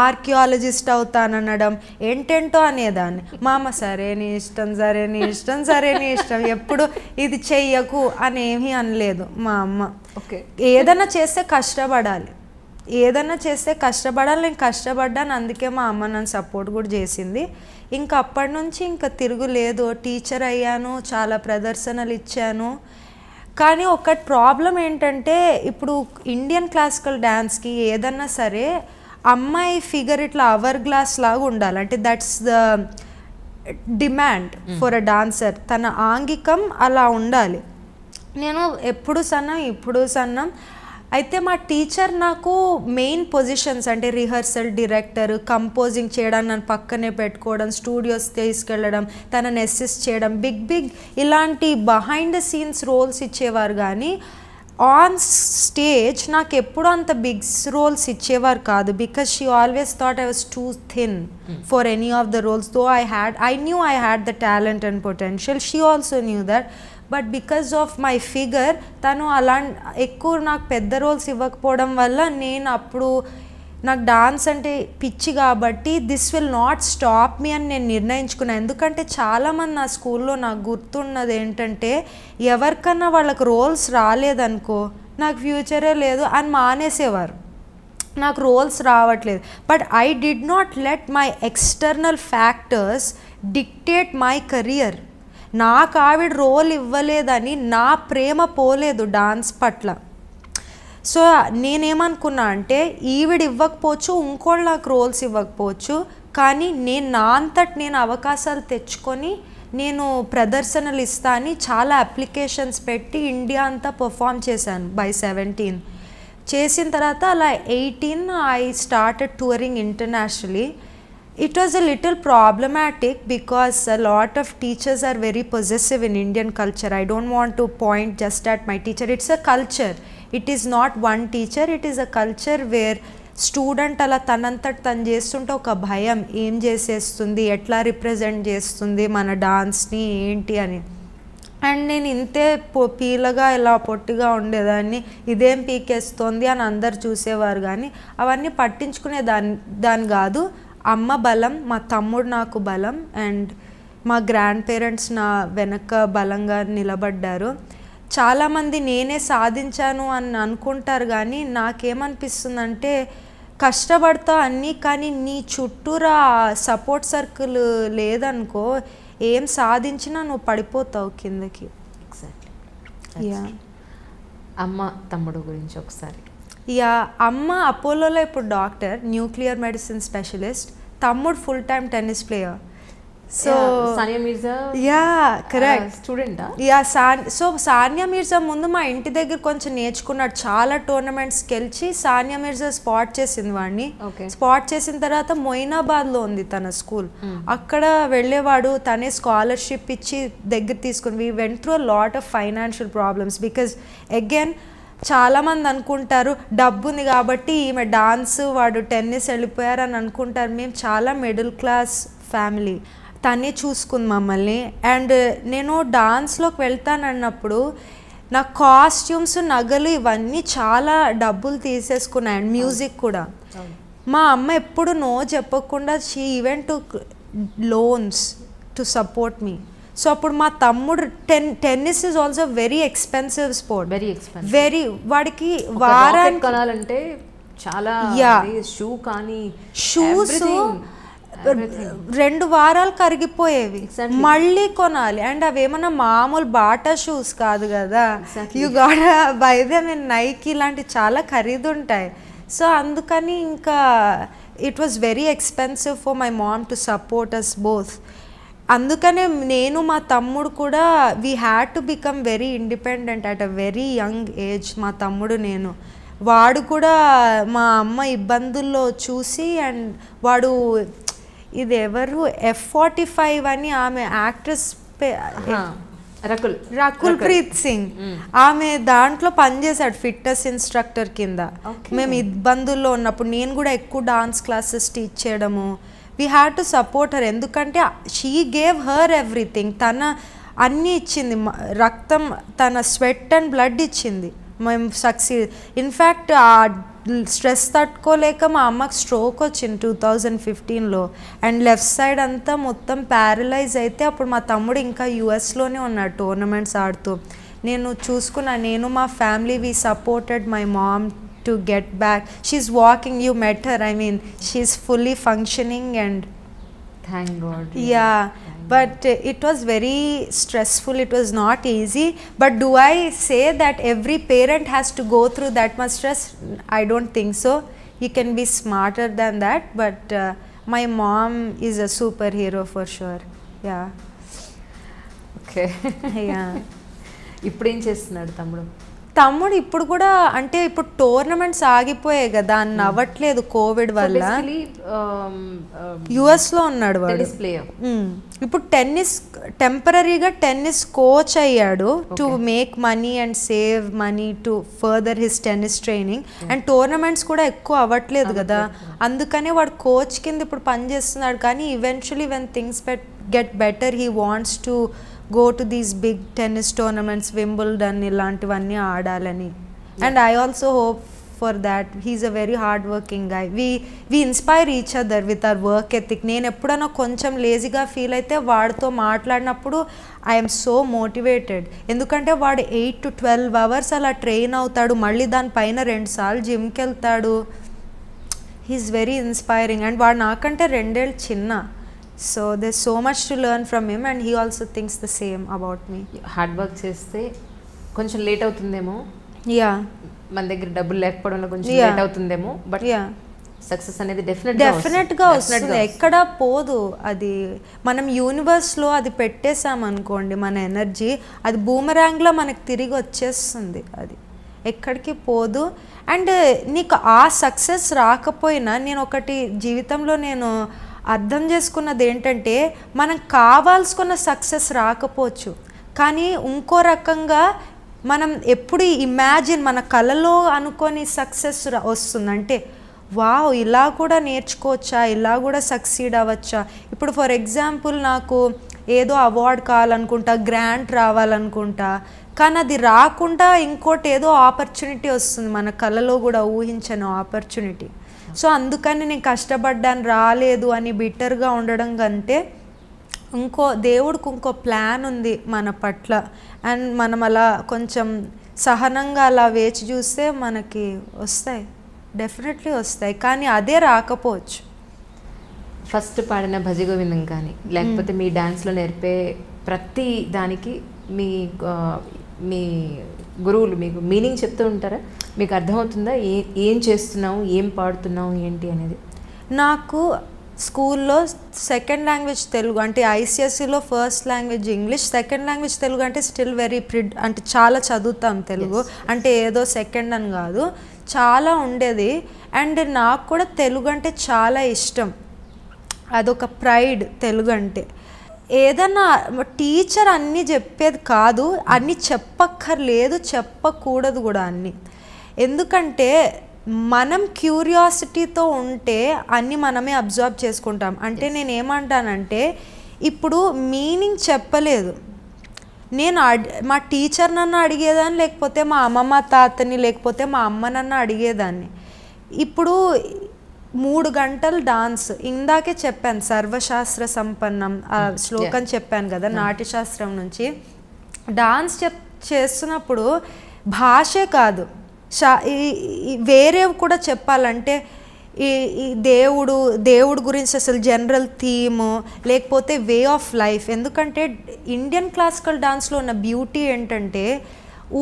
ఆర్కియాలజిస్ట్ అవుతాననడం, ఏంటేంటో అనేదాన్ని. మా అమ్మ సరే నీ ఇష్టం, సరే నీ ఇష్టం, సరే నీ ఇష్టం, ఎప్పుడు ఇది చెయ్యకు అనేమీ అనలేదు మా అమ్మ. ఓకే, ఏదన్నా చేస్తే కష్టపడాలి, ఏదన్నా చేస్తే కష్టపడాలి. నేను కష్టపడ్డాను, అందుకే మా అమ్మ నన్ను సపోర్ట్ కూడా చేసింది. ఇంకా అప్పటి నుంచి ఇంకా తిరుగులేదు. టీచర్ అయ్యాను, చాలా ప్రదర్శనలు ఇచ్చాను. కానీ ఒక ప్రాబ్లం ఏంటంటే ఇప్పుడు ఇండియన్ క్లాసికల్ డ్యాన్స్కి ఏదన్నా సరే అమ్మాయి ఫిగర్ ఇట్లా అవర్ గ్లాస్ లాగా ఉండాలి. అంటే that's the demand for a dancer. తన ఆంగికం అలా ఉండాలి. నేను ఎప్పుడు సన్నం, ఇప్పుడు సన్నం. అయితే మా టీచర్ నాకు మెయిన్ పొజిషన్స్ అంటే రిహర్సల్ డైరెక్టర్, కంపోజింగ్ చేయడానికి నన్ను పక్కనే పెట్టుకోవడం, స్టూడియోస్ తీసుకెళ్ళడం, తనని అసిస్ట్ చేయడం, బిగ్ ఇలాంటి బిహైండ్ ద సీన్స్ రోల్స్ ఇచ్చేవారు. కానీ ఆన్ స్టేజ్ నాకు ఎప్పుడు అంత బిగ్ రోల్స్ ఇచ్చేవారు కాదు. Because she always thought I was too thin for any of the roles. Though I knew I had the talent and potential. She also knew that. But because of my figure తను అలా ఎక్కువ నాకు పెద్ద roles ఇవ్వకపోవడం వల్ల నేను అప్పుడు నాకు డాన్స్ అంటే పిచ్చి కాబట్టి this will not stop me అని నేను నిర్ణయించుకున్నాను. ఎందుకంటే చాలామంది నా స్కూల్లో నాకు గుర్తున్నది ఏంటంటే ఎవరికన్నా వాళ్ళకి రోల్స్ రాలేదనుకో నాకు ఫ్యూచరే లేదు అని మానేసేవారు. నాకు రోల్స్ రావట్లేదు. But I did not let my external factors dictate my career. నాకు ఆవిడ రోల్ ఇవ్వలేదని నా ప్రేమ పోలేదు డాన్స్ పట్ల. సో నేనేమనుకున్నా అంటే ఈవిడ ఇవ్వకపోవచ్చు, ఇంకోళ్ళు నాకు రోల్స్ ఇవ్వకపోవచ్చు, కానీ నేను నా అంతటి నేను అవకాశాలు తెచ్చుకొని నేను ప్రదర్శనలు ఇస్తా అని చాలా అప్లికేషన్స్ పెట్టి ఇండియా అంతా పర్ఫామ్ చేశాను. బై 17 చేసిన తర్వాత అలా 18 I started touring internationally. It was a little problematic because a lot of teachers are very possessive in Indian culture. I don't want to point just at my teacher. It's a culture. It is not one teacher. It is a culture where student ala tanantad tan chestunte oka bhayam em chesestundi, etla represent chestundi mana dance ni enti ani. And నేను ఇంతే పీలగా ఇలా పొట్టిగా ఉండేదాన్ని, ఇదేం పీకేస్తోంది అని అందరు చూసేవారు. కానీ అవన్నీ పట్టించుకునే దాని కాదు. అమ్మ బలం, మా తమ్ముడు నాకు బలం, అండ్ మా గ్రాండ్ పేరెంట్స్ నా వెనక బలంగా నిలబడ్డారు. చాలామంది నేనే సాధించాను అని అనుకుంటారు, కానీ నాకేమనిపిస్తుందంటే కష్టపడతా అన్నీ, కానీ నీ చుట్టూరా సపోర్ట్ సర్కిల్ లేదనుకో ఏం సాధించినా నువ్వు పడిపోతావు కిందకి. ఎగ్జాక్ట్లీ. యా, అమ్మ తమ్ముడు గురించి ఒకసారి. యా, అమ్మ అపోలోలో ఇప్పుడు డాక్టర్, న్యూక్లియర్ మెడిసిన్ స్పెషలిస్ట్. తమ్ముడు full time tennis player. So Sania Mirza, yeah correct, స్టూడెంటా? యా, సో సానియా మిర్జా ముందు మా ఇంటి దగ్గర కొంచెం నేర్చుకున్నాడు. చాలా టోర్నమెంట్స్ గెలిచి సానియా మిర్జా స్పాట్ చేసింది వాడిని. స్పాట్ చేసిన తర్వాత మొయినాబాద్లో ఉంది తన స్కూల్, అక్కడ వెళ్ళేవాడు. తనే స్కాలర్షిప్ ఇచ్చి దగ్గర తీసుకుని. We went through a lot of financial problems because again చాలామంది అనుకుంటారు డబ్బు ఉంది కాబట్టి ఈమె డాన్స్, వాడు టెన్నిస్ వెళ్ళిపోయారు అని అనుకుంటారు. మేము చాలా మిడిల్ క్లాస్ ఫ్యామిలీ. తనే చూసుకుంది మమ్మల్ని. అండ్ నేను డాన్స్లోకి వెళ్తానన్నప్పుడు నా కాస్ట్యూమ్స్, నగలు ఇవన్నీ చాలా డబ్బులు తీసేసుకున్నాయి. అండ్ మ్యూజిక్ కూడా. మా అమ్మ ఎప్పుడు నో చెప్పకుండా she even to loans to support me. So అప్పుడు మా తమ్ముడు tennis is also very expensive sport. Very వాడికి వారానికి కొనాలంటే చాలా, షూ కానీ షూస్ 2 వారాలు కరిగిపోయేవి, మళ్ళీ కొనాలి. అండ్ అవేమన్నా మామూలు బాటా షూస్ కాదు కదా, you got buy them in Nike, ఇలాంటి చాలా ఖరీదు ఉంటాయి. సో అందుకని ఇంకా it was very expensive for my mom to support us both. అందుకనే నేను మా తమ్ముడు కూడా we had to become very independent at a very young age. మా తమ్ముడు నేను వాడు కూడా మా అమ్మ ఇబ్బందుల్లో చూసి అండ్ వాడు ఇది ఎవరు F45 అని ఆమె యాక్ట్రెస్ రకుల్ ప్రీత్ సింగ్ ఆమె దాంట్లో పనిచేశాడు ఫిట్నెస్ ఇన్స్ట్రక్టర్ కింద. మేము ఇబ్బందుల్లో ఉన్నప్పుడు నేను కూడా ఎక్కువ డాన్స్ క్లాసెస్ టీచ్ చేయడము. We had to support her ఎందుకంటే షీ గేవ్ హర్ ఎవ్రీథింగ్. తన అన్నీ ఇచ్చింది, రక్తం తన స్వెట్ అండ్ బ్లడ్ ఇచ్చింది. మేము సక్సీడ్. ఇన్ఫ్యాక్ట్ ఆ స్ట్రెస్ తట్టుకోలేక మా అమ్మకి స్ట్రోక్ వచ్చింది 2015లో అండ్ లెఫ్ట్ సైడ్ అంతా మొత్తం ప్యారలైజ్ అయితే అప్పుడు మా తమ్ముడు ఇంకా యుఎస్లోనే ఉన్నాడు టోర్నమెంట్స్ ఆడుతూ. నేను చూసుకున్నా, నేను మా family we supported my mom to get back. She's walking, you met her, I mean she's fully functioning and thank God. Yeah, but it was very stressful, it was not easy. But do I say that every parent has to go through that much stress? I don't think so. You can be smarter than that, but my mom is a superhero for sure. Yeah. Okay. Yeah. ఇప్పుడు ఏం చేస్తున్నాడు తమ్ముడు? తమ్ముడు ఇప్పుడు కూడా అంటే ఇప్పుడు tournaments ఆగిపోయాయి కదా, అన్న అవ్వట్లేదు కోవిడ్ వల్ల. యుఎస్లో ఉన్నాడు వాడు. ఇప్పుడు టెన్నిస్ టెంపరీగా టెన్నిస్ కోచ్ అయ్యాడు to make money and save money to further his tennis training. And tournaments కూడా ఎక్కువ అవ్వట్లేదు కదా, అందుకనే వాడు కోచ్ కింద ఇప్పుడు పనిచేస్తున్నాడు. కానీ eventually when things get better he wants to go to these big tennis tournaments, Wimbledon ఇలాంటివన్నీ ఆడాలని. And I also hope for that. He's a very hard working guy. We inspire each other with our work ethic. నేను ఎప్పుడైనా కొంచెం లేజీగా feel అయితే వాడితో మాట్లాడినప్పుడు I'm so motivated. ఎందుకంటే వాడు 8 to 12 hours అలా ట్రైన్ అవుతాడు, మళ్ళీ దానిపైన 2 సార్లు జిమ్కి వెళ్తాడు. He's very inspiring. అండ్ వాడు నాకంటే 2 ఏళ్ళు చిన్న. So there's so much to learn from him and he also thinks the same about me. Hard work చేస్తే కొంచెం లేట్ అవుతుందేమో, మన దగ్గర డబ్బులు లేకపోవడంలో కొంచెం లేట్ అవుతుందేమో, బట్ సక్సెస్ అనేది డెఫినెట్గా వస్తుంది, ఎక్కడా పోదు. అది మనం యూనివర్స్లో అది పెట్టేసామనుకోండి మన ఎనర్జీ, అది బూమరాంగ్లో మనకు తిరిగి వచ్చేస్తుంది, అది ఎక్కడికి పోదు. అండ్ నీకు ఆ సక్సెస్ రాకపోయినా నేను ఒకటి జీవితంలో నేను అర్థం చేసుకున్నది ఏంటంటే, మనం కావాల్సుకున్న సక్సెస్ రాకపోవచ్చు, కానీ ఇంకో రకంగా మనం ఎప్పుడు ఇమాజిన్ మన కళలో అనుకొని సక్సెస్ వస్తుంది. అంటే వావ్, ఇలా కూడా నేర్చుకోవచ్చా, ఇలా కూడా సక్సీడ్ అవ్వచ్చా. ఇప్పుడు ఫర్ ఎగ్జాంపుల్ నాకు ఏదో అవార్డు కావాలనుకుంటా, గ్రాంట్ రావాలనుకుంటా, కానీ అది రాకుండా ఇంకోటి ఏదో ఆపర్చునిటీ వస్తుంది మన కళలో కూడా ఊహించని ఆపర్చునిటీ. సో అందుకని నేను కష్టపడ్డాను రాలేదు అని బిట్టర్గా ఉండడం కంటే, దేవుడికి ఇంకో ప్లాన్ ఉంది మన పట్ల. అండ్ మనం అలా కొంచెం సహనంగా అలా వేచి చూస్తే మనకి వస్తాయి, డెఫినెట్లీ వస్తాయి. కానీ అదే రాకపోవచ్చు. ఫస్ట్ పాడిన భజగోవిందం కానీ లేకపోతే మీ డ్యాన్స్లో నేర్పే ప్రతి దానికి మీ గురువులు మీకు మీనింగ్ చెప్తూ ఉంటారా? మీకు అర్థమవుతుందా ఏం చేస్తున్నావు, ఏం పాడుతున్నావు ఏంటి అనేది? నాకు స్కూల్లో సెకండ్ లాంగ్వేజ్ తెలుగు, అంటే ఐసిఎస్సిలో first language English, second language Telugu. అంటే స్టిల్ వెరీ అంటే చాలా చదువుతాం తెలుగు, అంటే ఏదో సెకండ్ అని కాదు, చాలా ఉండేది. అండ్ నాకు కూడా తెలుగు అంటే చాలా ఇష్టం, అదొక ప్రైడ్ తెలుగు అంటే. ఏదన్నా టీచర్ అన్నీ చెప్పేది కాదు, అన్నీ చెప్పక్కర్లేదు, చెప్పకూడదు కూడా అన్నీ. ఎందుకంటే మనం క్యూరియాసిటీతో ఉంటే అన్నీ మనమే అబ్జర్వ్ చేసుకుంటాం. అంటే నేను ఏమంటానంటే, ఇప్పుడు మీనింగ్ చెప్పలేదు, నేను మా టీచర్ నన్ను అడిగేదాన్ని, లేకపోతే మా అమ్మమ్మ తాతని, లేకపోతే మా అమ్మ నన్ను అడిగేదాన్ని. ఇప్పుడు 3 గంటలు డాన్స్, ఇందాకే చెప్పాను సర్వశాస్త్ర సంపన్నం ఆ శ్లోకం చెప్పాను కదా నాట్యశాస్త్రం నుంచి. డాన్స్ చేస్తున్నప్పుడు భాషే కాదు, వేరేవి కూడా చెప్పాలంటే ఈ దేవుడు గురించి అసలు జనరల్ థీమ్, లేకపోతే వే ఆఫ్ లైఫ్. ఎందుకంటే ఇండియన్ క్లాసికల్ డాన్స్లో ఉన్న బ్యూటీ ఏంటంటే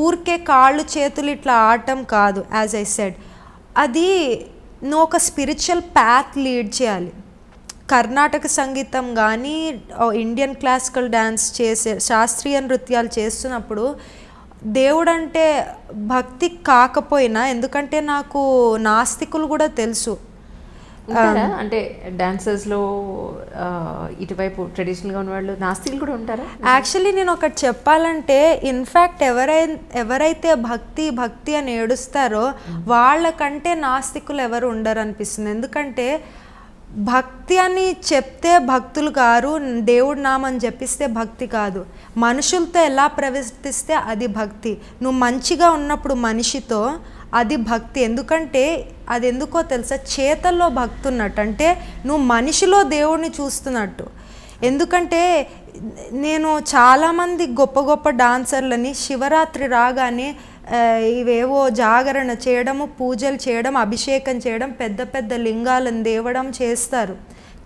ఊరికే కాళ్ళు చేతులు ఇట్లా ఆడటం కాదు. యాజ్ ఐ సెడ్, అది నువ్వు ఒక స్పిరిచువల్ పాత్ లీడ్ చేయాలి. కర్ణాటక సంగీతం కానీ ఇండియన్ క్లాసికల్ డ్యాన్స్ చేసే శాస్త్రీయ నృత్యాలు చేస్తున్నప్పుడు దేవుడు అంటే భక్తి కాకపోయినా, ఎందుకంటే నాకు నాస్తికులు కూడా తెలుసు. అంటే డాన్సర్స్లో ఇటువైపు ట్రెడిషనల్గా ఉన్న వాళ్ళు నాస్తికులు కూడా ఉంటారా? యాక్చువల్లీ నేను ఒకటి చెప్పాలంటే, ఇన్ఫ్యాక్ట్ ఎవరైతే భక్తి అని ఏడుస్తారో వాళ్ళకంటే నాస్తికులు ఎవరు ఉండరు అనిపిస్తుంది. ఎందుకంటే భక్తి అని చెప్తే భక్తులు కారు, దేవుడి నామని చెప్పిస్తే భక్తి కాదు. మనుషులతో ఎలా ప్రవర్తిస్తే అది భక్తి. నువ్వు మంచిగా ఉన్నప్పుడు మనిషితో అది భక్తి. ఎందుకంటే అది ఎందుకో తెలుసా, చేతల్లో భక్తి ఉన్నట్టు, అంటే నువ్వు మనిషిలో దేవుడిని చూస్తున్నట్టు. ఎందుకంటే నేను చాలామంది గొప్ప గొప్ప డాన్సర్లని శివరాత్రి రాగానే ఇవేవో జాగరణ చేయడము, పూజలు చేయడం, అభిషేకం చేయడం, పెద్ద పెద్ద లింగాలను దేవడం చేస్తారు.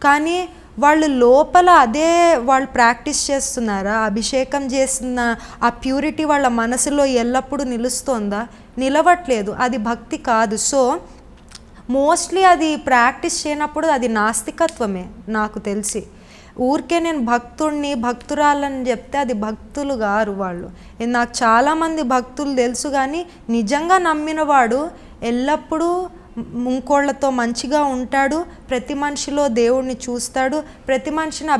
కానీ వాళ్ళు లోపల అదే వాళ్ళు ప్రాక్టీస్ చేస్తున్నారా? అభిషేకం చేస్తున్న ఆ ప్యూరిటీ వాళ్ళ మనసులో ఎల్లప్పుడూ నిలుస్తోందా? నిలవట్లేదు. అది భక్తి కాదు. సో మోస్ట్లీ అది ప్రాక్టీస్ చేయనప్పుడు అది నాస్తికత్వమే నాకు తెలిసి. ఊరికే నేను భక్తుడిని భక్తురాలని చెప్తే అది భక్తులు గారు వాళ్ళు. నాకు చాలామంది భక్తులు తెలుసు, కానీ నిజంగా నమ్మినవాడు ఎల్లప్పుడూ ఇంకోళ్ళతో మంచిగా ఉంటాడు, ప్రతి మనిషిలో దేవుడిని చూస్తాడు, ప్రతి మనిషిని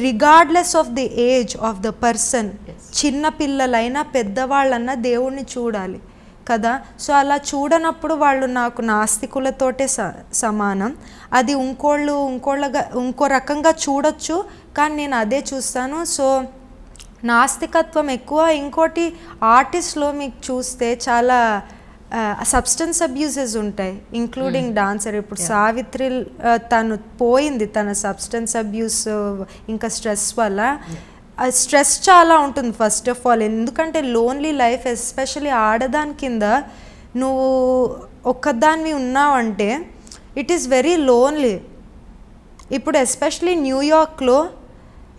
regardless of the age of the person, చిన్న పిల్లలైనా పెద్దవాళ్ళన్నా దేవుడిని చూడాలి కదా. సో అలా చూడనప్పుడు వాళ్ళు నాకు నాస్తికులతోటే సమానం. అది ఇంకో రకంగా చూడొచ్చు, కానీ నేను అదే చూస్తాను. సో నాస్తికత్వం ఎక్కువ. ఇంకోటి ఆర్టిస్ట్లో మీకు చూస్తే చాలా సబ్స్టెన్స్ అబ్యూసెస్ ఉంటాయి, ఇంక్లూడింగ్ డాన్సర్. ఇప్పుడు సావిత్రి తను పోయింది తన సబ్స్టెన్స్ అబ్యూస్ ఇంకా స్ట్రెస్ వల్ల. స్ట్రెస్ చాలా ఉంటుంది ఫస్ట్ ఆఫ్ ఆల్. ఎందుకంటే లోన్లీ లైఫ్, ఎస్పెషలీ ఆడదాని కింద నువ్వు ఒక్కదానివి ఉన్నావంటే ఇట్ ఈస్ వెరీ లోన్లీ. ఇప్పుడు ఎస్పెషలీ న్యూయార్క్లో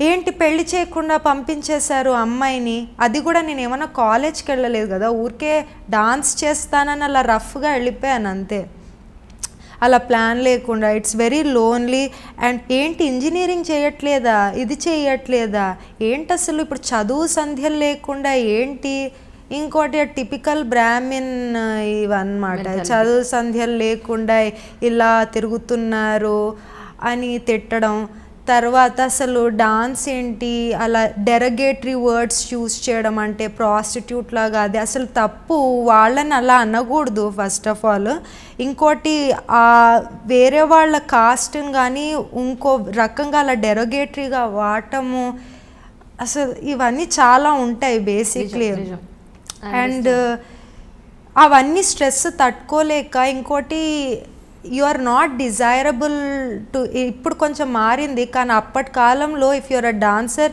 ఏంటి పెళ్లి చేయకుండా పంపించేశారు అమ్మాయిని. అది కూడా నేను ఏమైనా కాలేజ్కి వెళ్ళలేదు కదా, ఊరికే డాన్స్ చేస్తానని అలా రఫ్గా వెళ్ళిపోయాను అంతే, అలా ప్లాన్ లేకుండా. It's very lonely. అండ్ ఏంటి ఇంజనీరింగ్ చేయట్లేదా, ఇది చేయట్లేదా, ఏంటి అసలు ఇప్పుడు చదువు సంధ్యలు లేకుండా ఏంటి. ఇంకోటి టిపికల్ బ్రాహ్మిన్ ఇవన్నమాట, చదువు సంధ్యలు లేకుండా ఇలా తిరుగుతున్నారు అని తిట్టడం. తర్వాత అసలు డాన్స్ ఏంటి అలా డెరగేటరీ వర్డ్స్ యూస్ చేయడం, అంటే ప్రాస్టిట్యూట్ లాగా, అది అసలు తప్పు. వాళ్ళని అలా అనకూడదు ఫస్ట్ ఆఫ్ ఆల్. ఇంకోటి వేరే వాళ్ళ కాస్ట్ని కానీ ఇంకో రకంగా అలా డెరగేటరీగా వాడటము, అసలు ఇవన్నీ చాలా ఉంటాయి బేసిక్లీ. అండ్ అవన్నీ స్ట్రెస్ తట్టుకోలేక, ఇంకోటి you are not desirable to. ఇప్పుడు కొంచెం మారింది, కానీ అప్పటి కాలంలో ఇఫ్ యూఆర్ అ డాన్సర్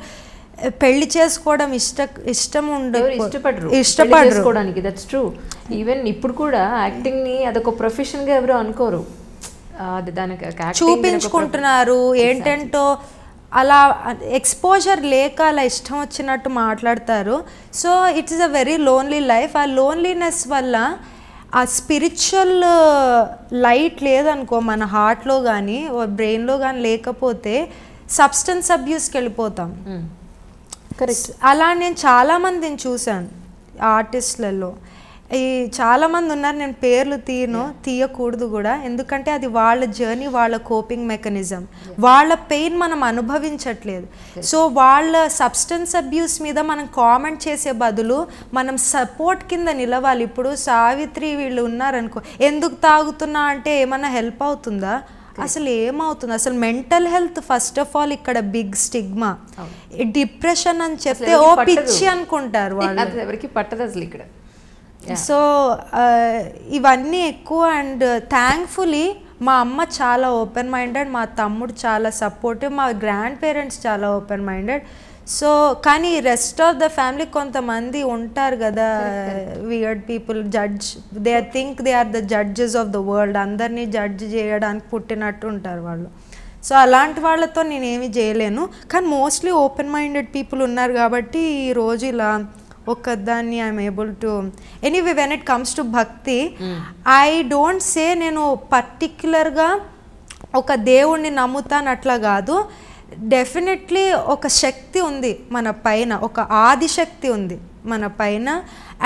పెళ్లి చేసుకోవడం ఇష్టం ఇష్టపడరు. That's true. ఈవెన్ ఇప్పుడు కూడా యాక్టింగ్ ని అదొక ప్రొఫెషన్ గా ఎవరు అనుకోరు, అది దానికి చూపించుకుంటున్నారు ఏంటంటో. అలా ఎక్స్పోజర్ లేక అలా ఇష్టం వచ్చినట్టు మాట్లాడతారు. So it is a very lonely life. ఆ లోన్లీనెస్ వల్ల ఆ స్పిరిచువల్ లైట్ లేదనుకో మన హార్ట్లో కానీ బ్రెయిన్లో కానీ, లేకపోతే సబ్స్టెన్స్ అబ్యూస్కి వెళ్ళిపోతాం. కరెక్ట్. అలా నేను చాలామందిని చూశాను ఆర్టిస్ట్లలో. ఈ చాలామంది ఉన్నారు, నేను పేర్లు తీయకూడదు కూడా, ఎందుకంటే అది వాళ్ళ జర్నీ, వాళ్ళ కోపింగ్ మెకానిజం. వాళ్ళ పెయిన్ మనం అనుభవించట్లేదు. సో వాళ్ళ సబ్స్టెన్స్ అబ్యూస్ మీద మనం కామెంట్ చేసే బదులు మనం సపోర్ట్ కింద నిలవాలి. ఇప్పుడు సావిత్రి వీళ్ళు ఉన్నారనుకో, ఎందుకు తాగుతున్నా అంటే ఏమన్నా హెల్ప్ అవుతుందా? అసలు ఏమవుతుంది? అసలు mental health first of all ఇక్కడ బిగ్ స్టిగ్మా. డిప్రెషన్ అని చెప్తే ఓ పిచ్చి అనుకుంటారు వాళ్ళు, ఎవరికి పట్టదు అసలు ఇక్కడ. సో ఇవన్నీ ఎక్కువ. అండ్ థ్యాంక్ఫుల్లీ మా అమ్మ చాలా ఓపెన్ మైండెడ్, మా తమ్ముడు చాలా సపోర్టివ్, మా గ్రాండ్ పేరెంట్స్ చాలా ఓపెన్ మైండెడ్. సో కానీ రెస్ట్ ఆఫ్ ద ఫ్యామిలీ కొంతమంది ఉంటారు కదా weird people, they think they are the judges of the world. అందరినీ జడ్జ్ చేయడానికి పుట్టినట్టు ఉంటారు వాళ్ళు. సో అలాంటి వాళ్ళతో నేనేమి చేయలేను, కానీ మోస్ట్లీ ఓపెన్ మైండెడ్ పీపుల్ ఉన్నారు కాబట్టి ఈరోజు ఇలా ఒక్కదాన్ని I'm able to. Anyway when it comes to భక్తి, ఐ డోంట్ సే నేను పర్టిక్యులర్గా ఒక దేవుణ్ణి నమ్ముతాను అట్లా కాదు. డెఫినెట్లీ ఒక శక్తి ఉంది మన పైన, ఒక ఆదిశక్తి ఉంది మన పైన.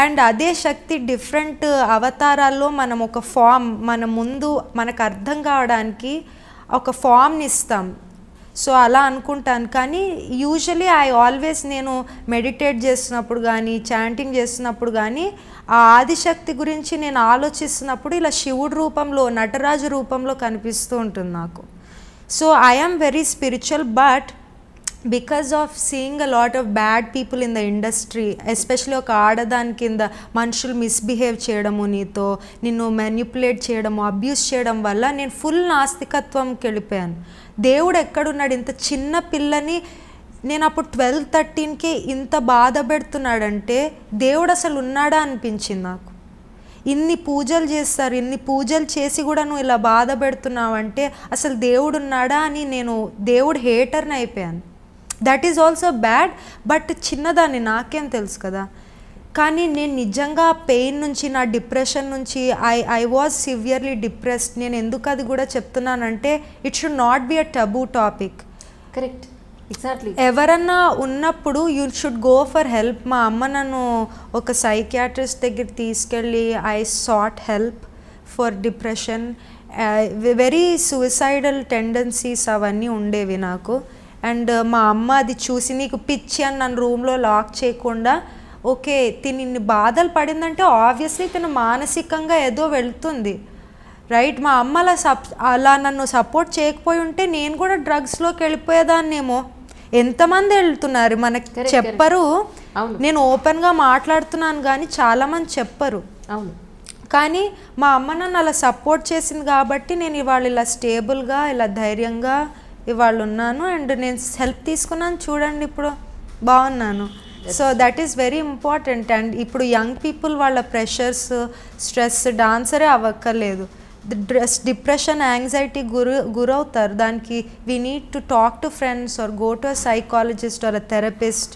అండ్ అదే శక్తి డిఫరెంట్ అవతారాల్లో మనం ఒక ఫామ్ మన ముందు మనకు అర్థం కావడానికి ఒక ఫామ్ని ఇస్తాం. సో అలా అనుకుంటాను. కానీ యూజువలీ ఐ ఆల్వేస్ నేను మెడిటేట్ చేస్తున్నప్పుడు కానీ చాంటింగ్ చేస్తున్నప్పుడు కానీ ఆ ఆదిశక్తి గురించి నేను ఆలోచిస్తున్నప్పుడు ఇలా శివుడి రూపంలో, నటరాజు రూపంలో కనిపిస్తూ ఉంటుంది నాకు. So I am very spiritual, but because of seeing a lot of bad people in the industry, especially ఒక ఆడదాని కింద మనుషులు మిస్బిహేవ్ చేయడము, నిన్ను మ్యానిపులేట్ చేయడము, అబ్యూస్ చేయడం వల్ల నేను ఫుల్ నాస్తికత్వంకి వెళ్ళిపోయాను. దేవుడు ఎక్కడున్నాడు? ఇంత చిన్న పిల్లని నేను అప్పుడు 12-13కి ఇంత బాధ పెడుతున్నాడంటే దేవుడు అసలు ఉన్నాడా అనిపించింది నాకు. ఇన్ని పూజలు చేస్తారు, ఇన్ని పూజలు చేసి కూడా నువ్వు ఇలా బాధ పెడుతున్నావంటే అసలు దేవుడు ఉన్నాడా అని నేను దేవుడు హేటర్ని అయిపోయాను. That is also bad, but చిన్నదాన్ని నాకేం తెలుసు కదా. కానీ నేను నిజంగా పెయిన్ నుంచి, నా డిప్రెషన్ నుంచి, ఐ వాజ్ సివియర్లీ డిప్రెస్డ్. నేను ఎందుకు అది కూడా చెప్తున్నానంటే it should not be a taboo topic. Correct, exactly. ఎవరన్నా ఉన్నప్పుడు you should go for help. మా అమ్మ నన్ను ఒక సైకియాట్రిస్ట్ దగ్గర తీసుకెళ్ళి I sought help for depression. Very suicidal tendencies అవన్నీ ఉండేవి నాకు. అండ్ మా అమ్మ అది చూసి నీకు పిచ్చి అని నన్ను రూమ్లో లాక్ చేయకుండా, ఓకే తిని ఇన్ని బాధలు పడిందంటే ఆబ్వియస్లీ తిను మానసికంగా ఏదో వెళ్తుంది, రైట్? మా అమ్మ అలా నన్ను సపోర్ట్ చేయకపోయి ఉంటే నేను కూడా డ్రగ్స్లోకి వెళ్ళిపోయేదాన్నేమో. ఎంతమంది వెళ్తున్నారు మనకి చెప్పరు. నేను ఓపెన్గా మాట్లాడుతున్నాను కానీ చాలామంది చెప్పరు. అవును. కానీ మా అమ్మ నన్ను అలా సపోర్ట్ చేసింది కాబట్టి నేను ఇవాళ ఇలా స్టేబుల్గా, ఇలా ధైర్యంగా ఇవాళ ఉన్నాను. అండ్ నేను హెల్ప్ తీసుకున్నాను, చూడండి ఇప్పుడు బాగున్నాను. So that is very important. And ఇప్పుడు యంగ్ పీపుల్ వాళ్ళ ప్రెషర్స్, స్ట్రెస్, డాన్సరే అవ్వక్కర్లేదు, డిప్రెషన్, యాంగ్జైటీ గురవుతారు. దానికి we need to talk to friends or go to a psychologist or a therapist,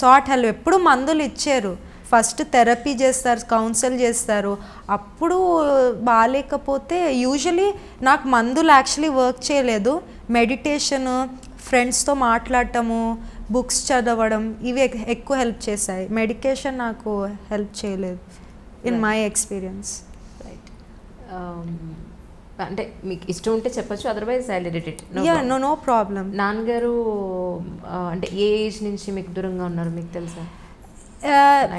sought help. ఎప్పుడు మందులు ఇచ్చారు, ఫస్ట్ థెరపీ చేస్తారు, కౌన్సిల్ చేస్తారు. అప్పుడు బాగాలేకపోతే యూజువలీ నాకు మందులు యాక్చువల్లీ వర్క్ చేయలేదు. మెడిటేషను, ఫ్రెండ్స్తో మాట్లాడటము, బుక్స్ చదవడం ఇవి ఎక్కువ హెల్ప్ చేశాయి. మెడికేషన్ నాకు హెల్ప్ చేయలేదు ఇన్ మై ఎక్స్పీరియన్స్. రైట్. అంటే మీకు ఇష్టం ఉంటే చెప్పచ్చు, otherwise I let it. No problem. నాన్నగారు అంటే ఏ ఏజ్ నుంచి మీకు దూరంగా ఉన్నారు మీకు తెలుసా?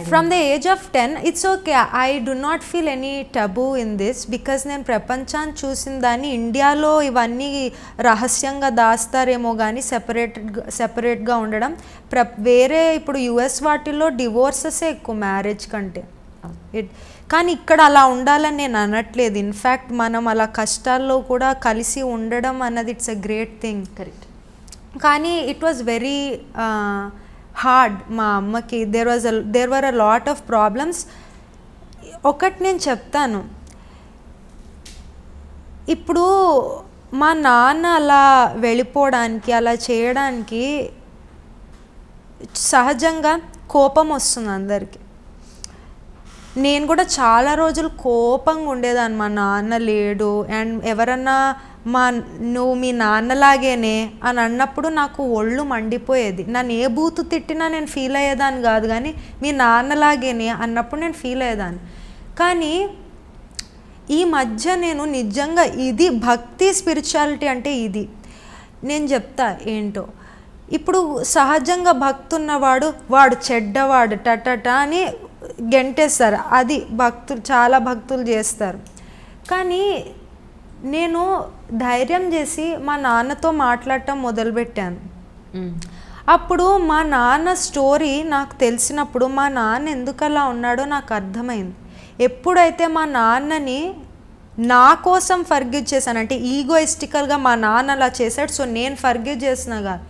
From the age of 10, it's okay. I do not feel any taboo in this because నేను ప్రపంచాన్ని చూసిన దాన్ని, ఇండియాలో ఇవన్నీ రహస్యంగా దాస్తారేమో కానీ సెపరేట్గా ఉండడం. వేరే ఇప్పుడు యుఎస్ వాటిల్లో డివోర్సెసే ఎక్కువ మ్యారేజ్ కంటే. కానీ ఇక్కడ అలా ఉండాలని నేను అనట్లేదు. ఇన్ఫ్యాక్ట్ మనం అలా కష్టాల్లో కూడా కలిసి ఉండడం అన్నది it's a great thing. Correct. కానీ ఇట్ వాజ్ వెరీ హార్డ్ మా అమ్మకి. There were a lot of problems. ఒకటి నేను చెప్తాను, ఇప్పుడు మా నాన్న అలా వెళ్ళిపోవడానికి, అలా చేయడానికి సహజంగా కోపం వస్తుంది అందరికీ. నేను కూడా చాలా రోజులు కోపంగా ఉండేదాన్ని, మా నాన్న లేడు అండ్ ఎవరన్నా నువ్వు మీ నాన్నలాగేనే అని అన్నప్పుడు నాకు ఒళ్ళు మండిపోయేది. నన్ను ఏ బూతు తిట్టినా నేను ఫీల్ అయ్యేదాన్ని కాదు, కానీ మీ నాన్నలాగేనే అన్నప్పుడు నేను ఫీల్ అయ్యేదాన్ని. కానీ ఈ మధ్య నేను నిజంగా ఇది భక్తి, స్పిరిచువాలిటీ అంటే ఇది నేను చెప్తా ఏంటో. ఇప్పుడు సహజంగా భక్తి ఉన్నవాడు వాడు చెడ్డవాడు టటట అని గెంటేస్తారు, అది భక్తులు, చాలా భక్తులు చేస్తారు. కానీ నేను ధైర్యం చేసి మా నాన్నతో మాట్లాడటం మొదలుపెట్టాను. అప్పుడు మా నాన్న స్టోరీ నాకు తెలిసినప్పుడు మా నాన్న ఎందుకు అలా ఉన్నాడో నాకు అర్థమైంది. ఎప్పుడైతే మా నాన్నని నా కోసం ఫర్గివ్ చేశాను, అంటే ఈగోయిస్టికల్గా మా నాన్న అలా చేశాడు సో నేను ఫర్గివ్ చేసిన కాదు,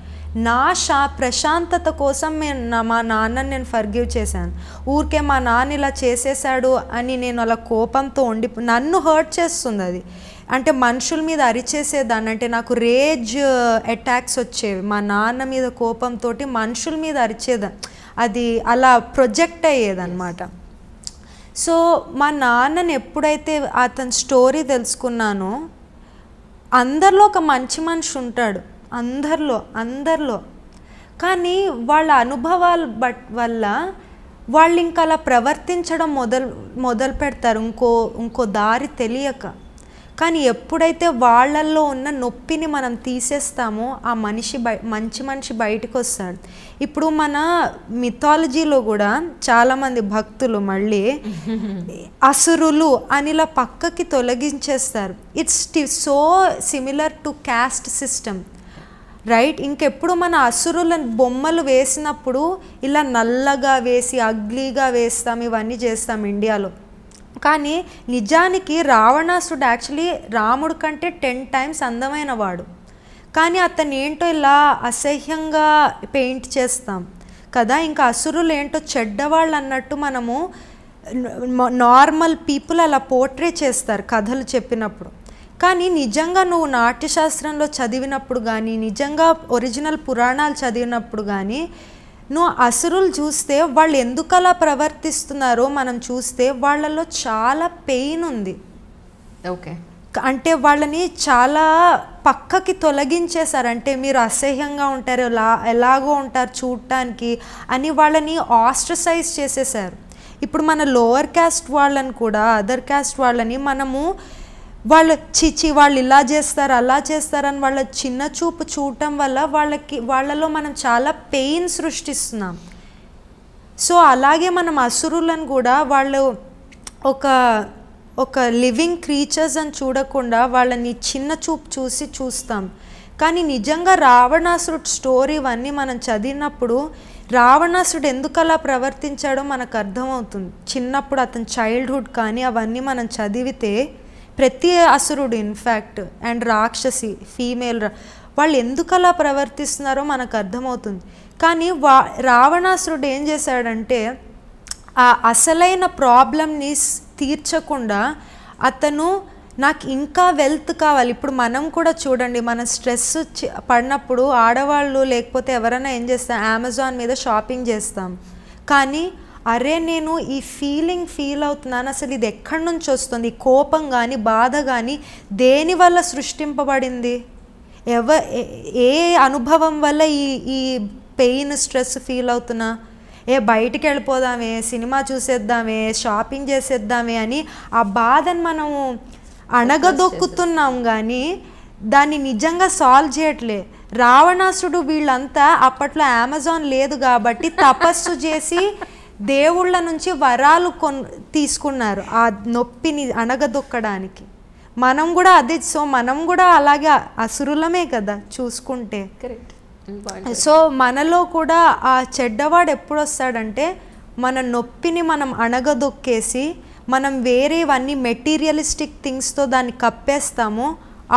నా ప్రశాంతత కోసం మా నాన్నని నేను ఫర్గివ్ చేశాను. ఊరికే మా నాన్న ఇలా చేసేసాడు అని నేను అలా కోపంతో నన్ను హర్ట్ చేస్తుంది అది. అంటే మనుషుల మీద అరిచేసేదాన్ని, అంటే నాకు రేజ్ అటాక్స్ వచ్చేవి. మా నాన్న మీద కోపంతో మనుషుల మీద అరిచేదాన్ని, అది అలా ప్రొజెక్ట్ అయ్యేదన్నమాట. సో మా నాన్నని ఎప్పుడైతే అతని స్టోరీ తెలుసుకున్నానో అందరిలో ఒక మంచి మనిషి ఉంటాడు, అందరిలో. కానీ వాళ్ళ అనుభవాల వల్ల వాళ్ళు ఇంకా అలా ప్రవర్తించడం మొదలు పెడతారు, ఇంకో దారి తెలియక. కానీ ఎప్పుడైతే వాళ్ళల్లో ఉన్న నొప్పిని మనం తీసేస్తామో ఆ మంచి మనిషి బయటకు వస్తాడు. ఇప్పుడు మన మిథాలజీలో కూడా చాలామంది భక్తులు మళ్ళీ అసురులు అని ఇలా పక్కకి తొలగించేస్తారు. It's so similar to caste system, right? ఇంకెప్పుడు మన అసురుల బొమ్మలు వేసినప్పుడు ఇలా నల్లగా వేసి అగ్లీగా వేస్తాం, ఇవన్నీ చేస్తాం ఇండియాలో. కానీ నిజానికి రావణాసుడు యాక్చువల్లీ రాముడు కంటే 10 times అందమైన వాడు. కానీ అతను ఏంటో ఇలా అసహ్యంగా పెయింట్ చేస్తాం కదా. ఇంకా అసురులు ఏంటో చెడ్డవాళ్ళు అన్నట్టు మనము నార్మల్ పీపుల్ అలా పోర్ట్రే చేస్తారు కథలు చెప్పినప్పుడు. కానీ నిజంగా నువ్వు నాట్యశాస్త్రంలో చదివినప్పుడు కానీ, నిజంగా ఒరిజినల్ పురాణాలు చదివినప్పుడు కానీ, నువ్వు అసురులు చూస్తే వాళ్ళు ఎందుకు అలా ప్రవర్తిస్తున్నారో మనం చూస్తే వాళ్ళలో చాలా పెయిన్ ఉంది. ఓకే, అంటే వాళ్ళని చాలా పక్కకి తొలగించేశారు. అంటే మీరు అసహ్యంగా ఉంటారు, ఎలాగో ఉంటారు చూడటానికి అని వాళ్ళని ఆస్ట్రసైజ్ చేసేసారు. ఇప్పుడు మన లోవర్ క్యాస్ట్ వాళ్ళని కూడా, అదర్ క్యాస్ట్ వాళ్ళని మనము వాళ్ళు వాళ్ళు ఇలా చేస్తారు అలా చేస్తారని వాళ్ళ చిన్న చూపు చూడటం వల్ల వాళ్ళలో మనం చాలా పెయిన్ సృష్టిస్తున్నాం. సో అలాగే మనం అసురులను కూడా వాళ్ళు ఒక లివింగ్ క్రీచర్స్ అని చూడకుండా వాళ్ళని చిన్న చూపు చూస్తాం. కానీ నిజంగా రావణాసురుడు స్టోరీ ఇవన్నీ మనం చదివినప్పుడు రావణాసుడు ఎందుకు అలా ప్రవర్తించాడో మనకు అర్థమవుతుంది. చిన్నప్పుడు అతని చైల్డ్హుడ్ కానీ అవన్నీ మనం చదివితే ప్రతి అసురుడు ఇన్ఫ్యాక్ట్ అండ్ రాక్షసి ఫీమేల్ వాళ్ళు ఎందుకు అలా ప్రవర్తిస్తున్నారో మనకు అర్థమవుతుంది. కానీ రావణాసురుడు ఏం చేశాడంటే ఆ అసలైన ప్రాబ్లమ్ని తీర్చకుండా అతను నాకు ఇంకా వెల్త్ కావాలి. ఇప్పుడు మనం కూడా చూడండి, మన స్ట్రెస్ పడినప్పుడు ఆడవాళ్ళు లేకపోతే ఎవరైనా ఏం చేస్తాం, అమెజాన్ మీద షాపింగ్ చేస్తాం. కానీ అరే నేను ఈ ఫీల్ అవుతున్నాను, అసలు ఇది ఎక్కడి నుంచి వస్తుంది, కోపం కానీ బాధ కానీ దేనివల్ల సృష్టింపబడింది, ఏ అనుభవం వల్ల ఈ పెయిన్ స్ట్రెస్ ఫీల్ అవుతున్నా, బయటికి వెళ్ళిపోదామే, సినిమా చూసేద్దామే, షాపింగ్ చేసేద్దామే అని ఆ బాధను మనము అణగదొక్కుతున్నాం. కానీ దాన్ని నిజంగా సాల్వ్ చేయట్లే. రావణాసుడు వీళ్ళంతా అప్పట్లో అమెజాన్ లేదు కాబట్టి తపస్సు చేసి దేవుళ్ళ నుంచి వరాలు తీసుకున్నారు ఆ నొప్పిని అణగదొక్కడానికి. మనం కూడా అదే. సో మనం కూడా అలాగే అసురులమే కదా చూసుకుంటే. సో మనలో కూడా ఆ చెడ్డవాడు ఎప్పుడు వస్తాడంటే మన నొప్పిని మనం అణగదొక్కేసి మనం వేరేవన్నీ మెటీరియలిస్టిక్ థింగ్స్తో దాన్ని కప్పేస్తామో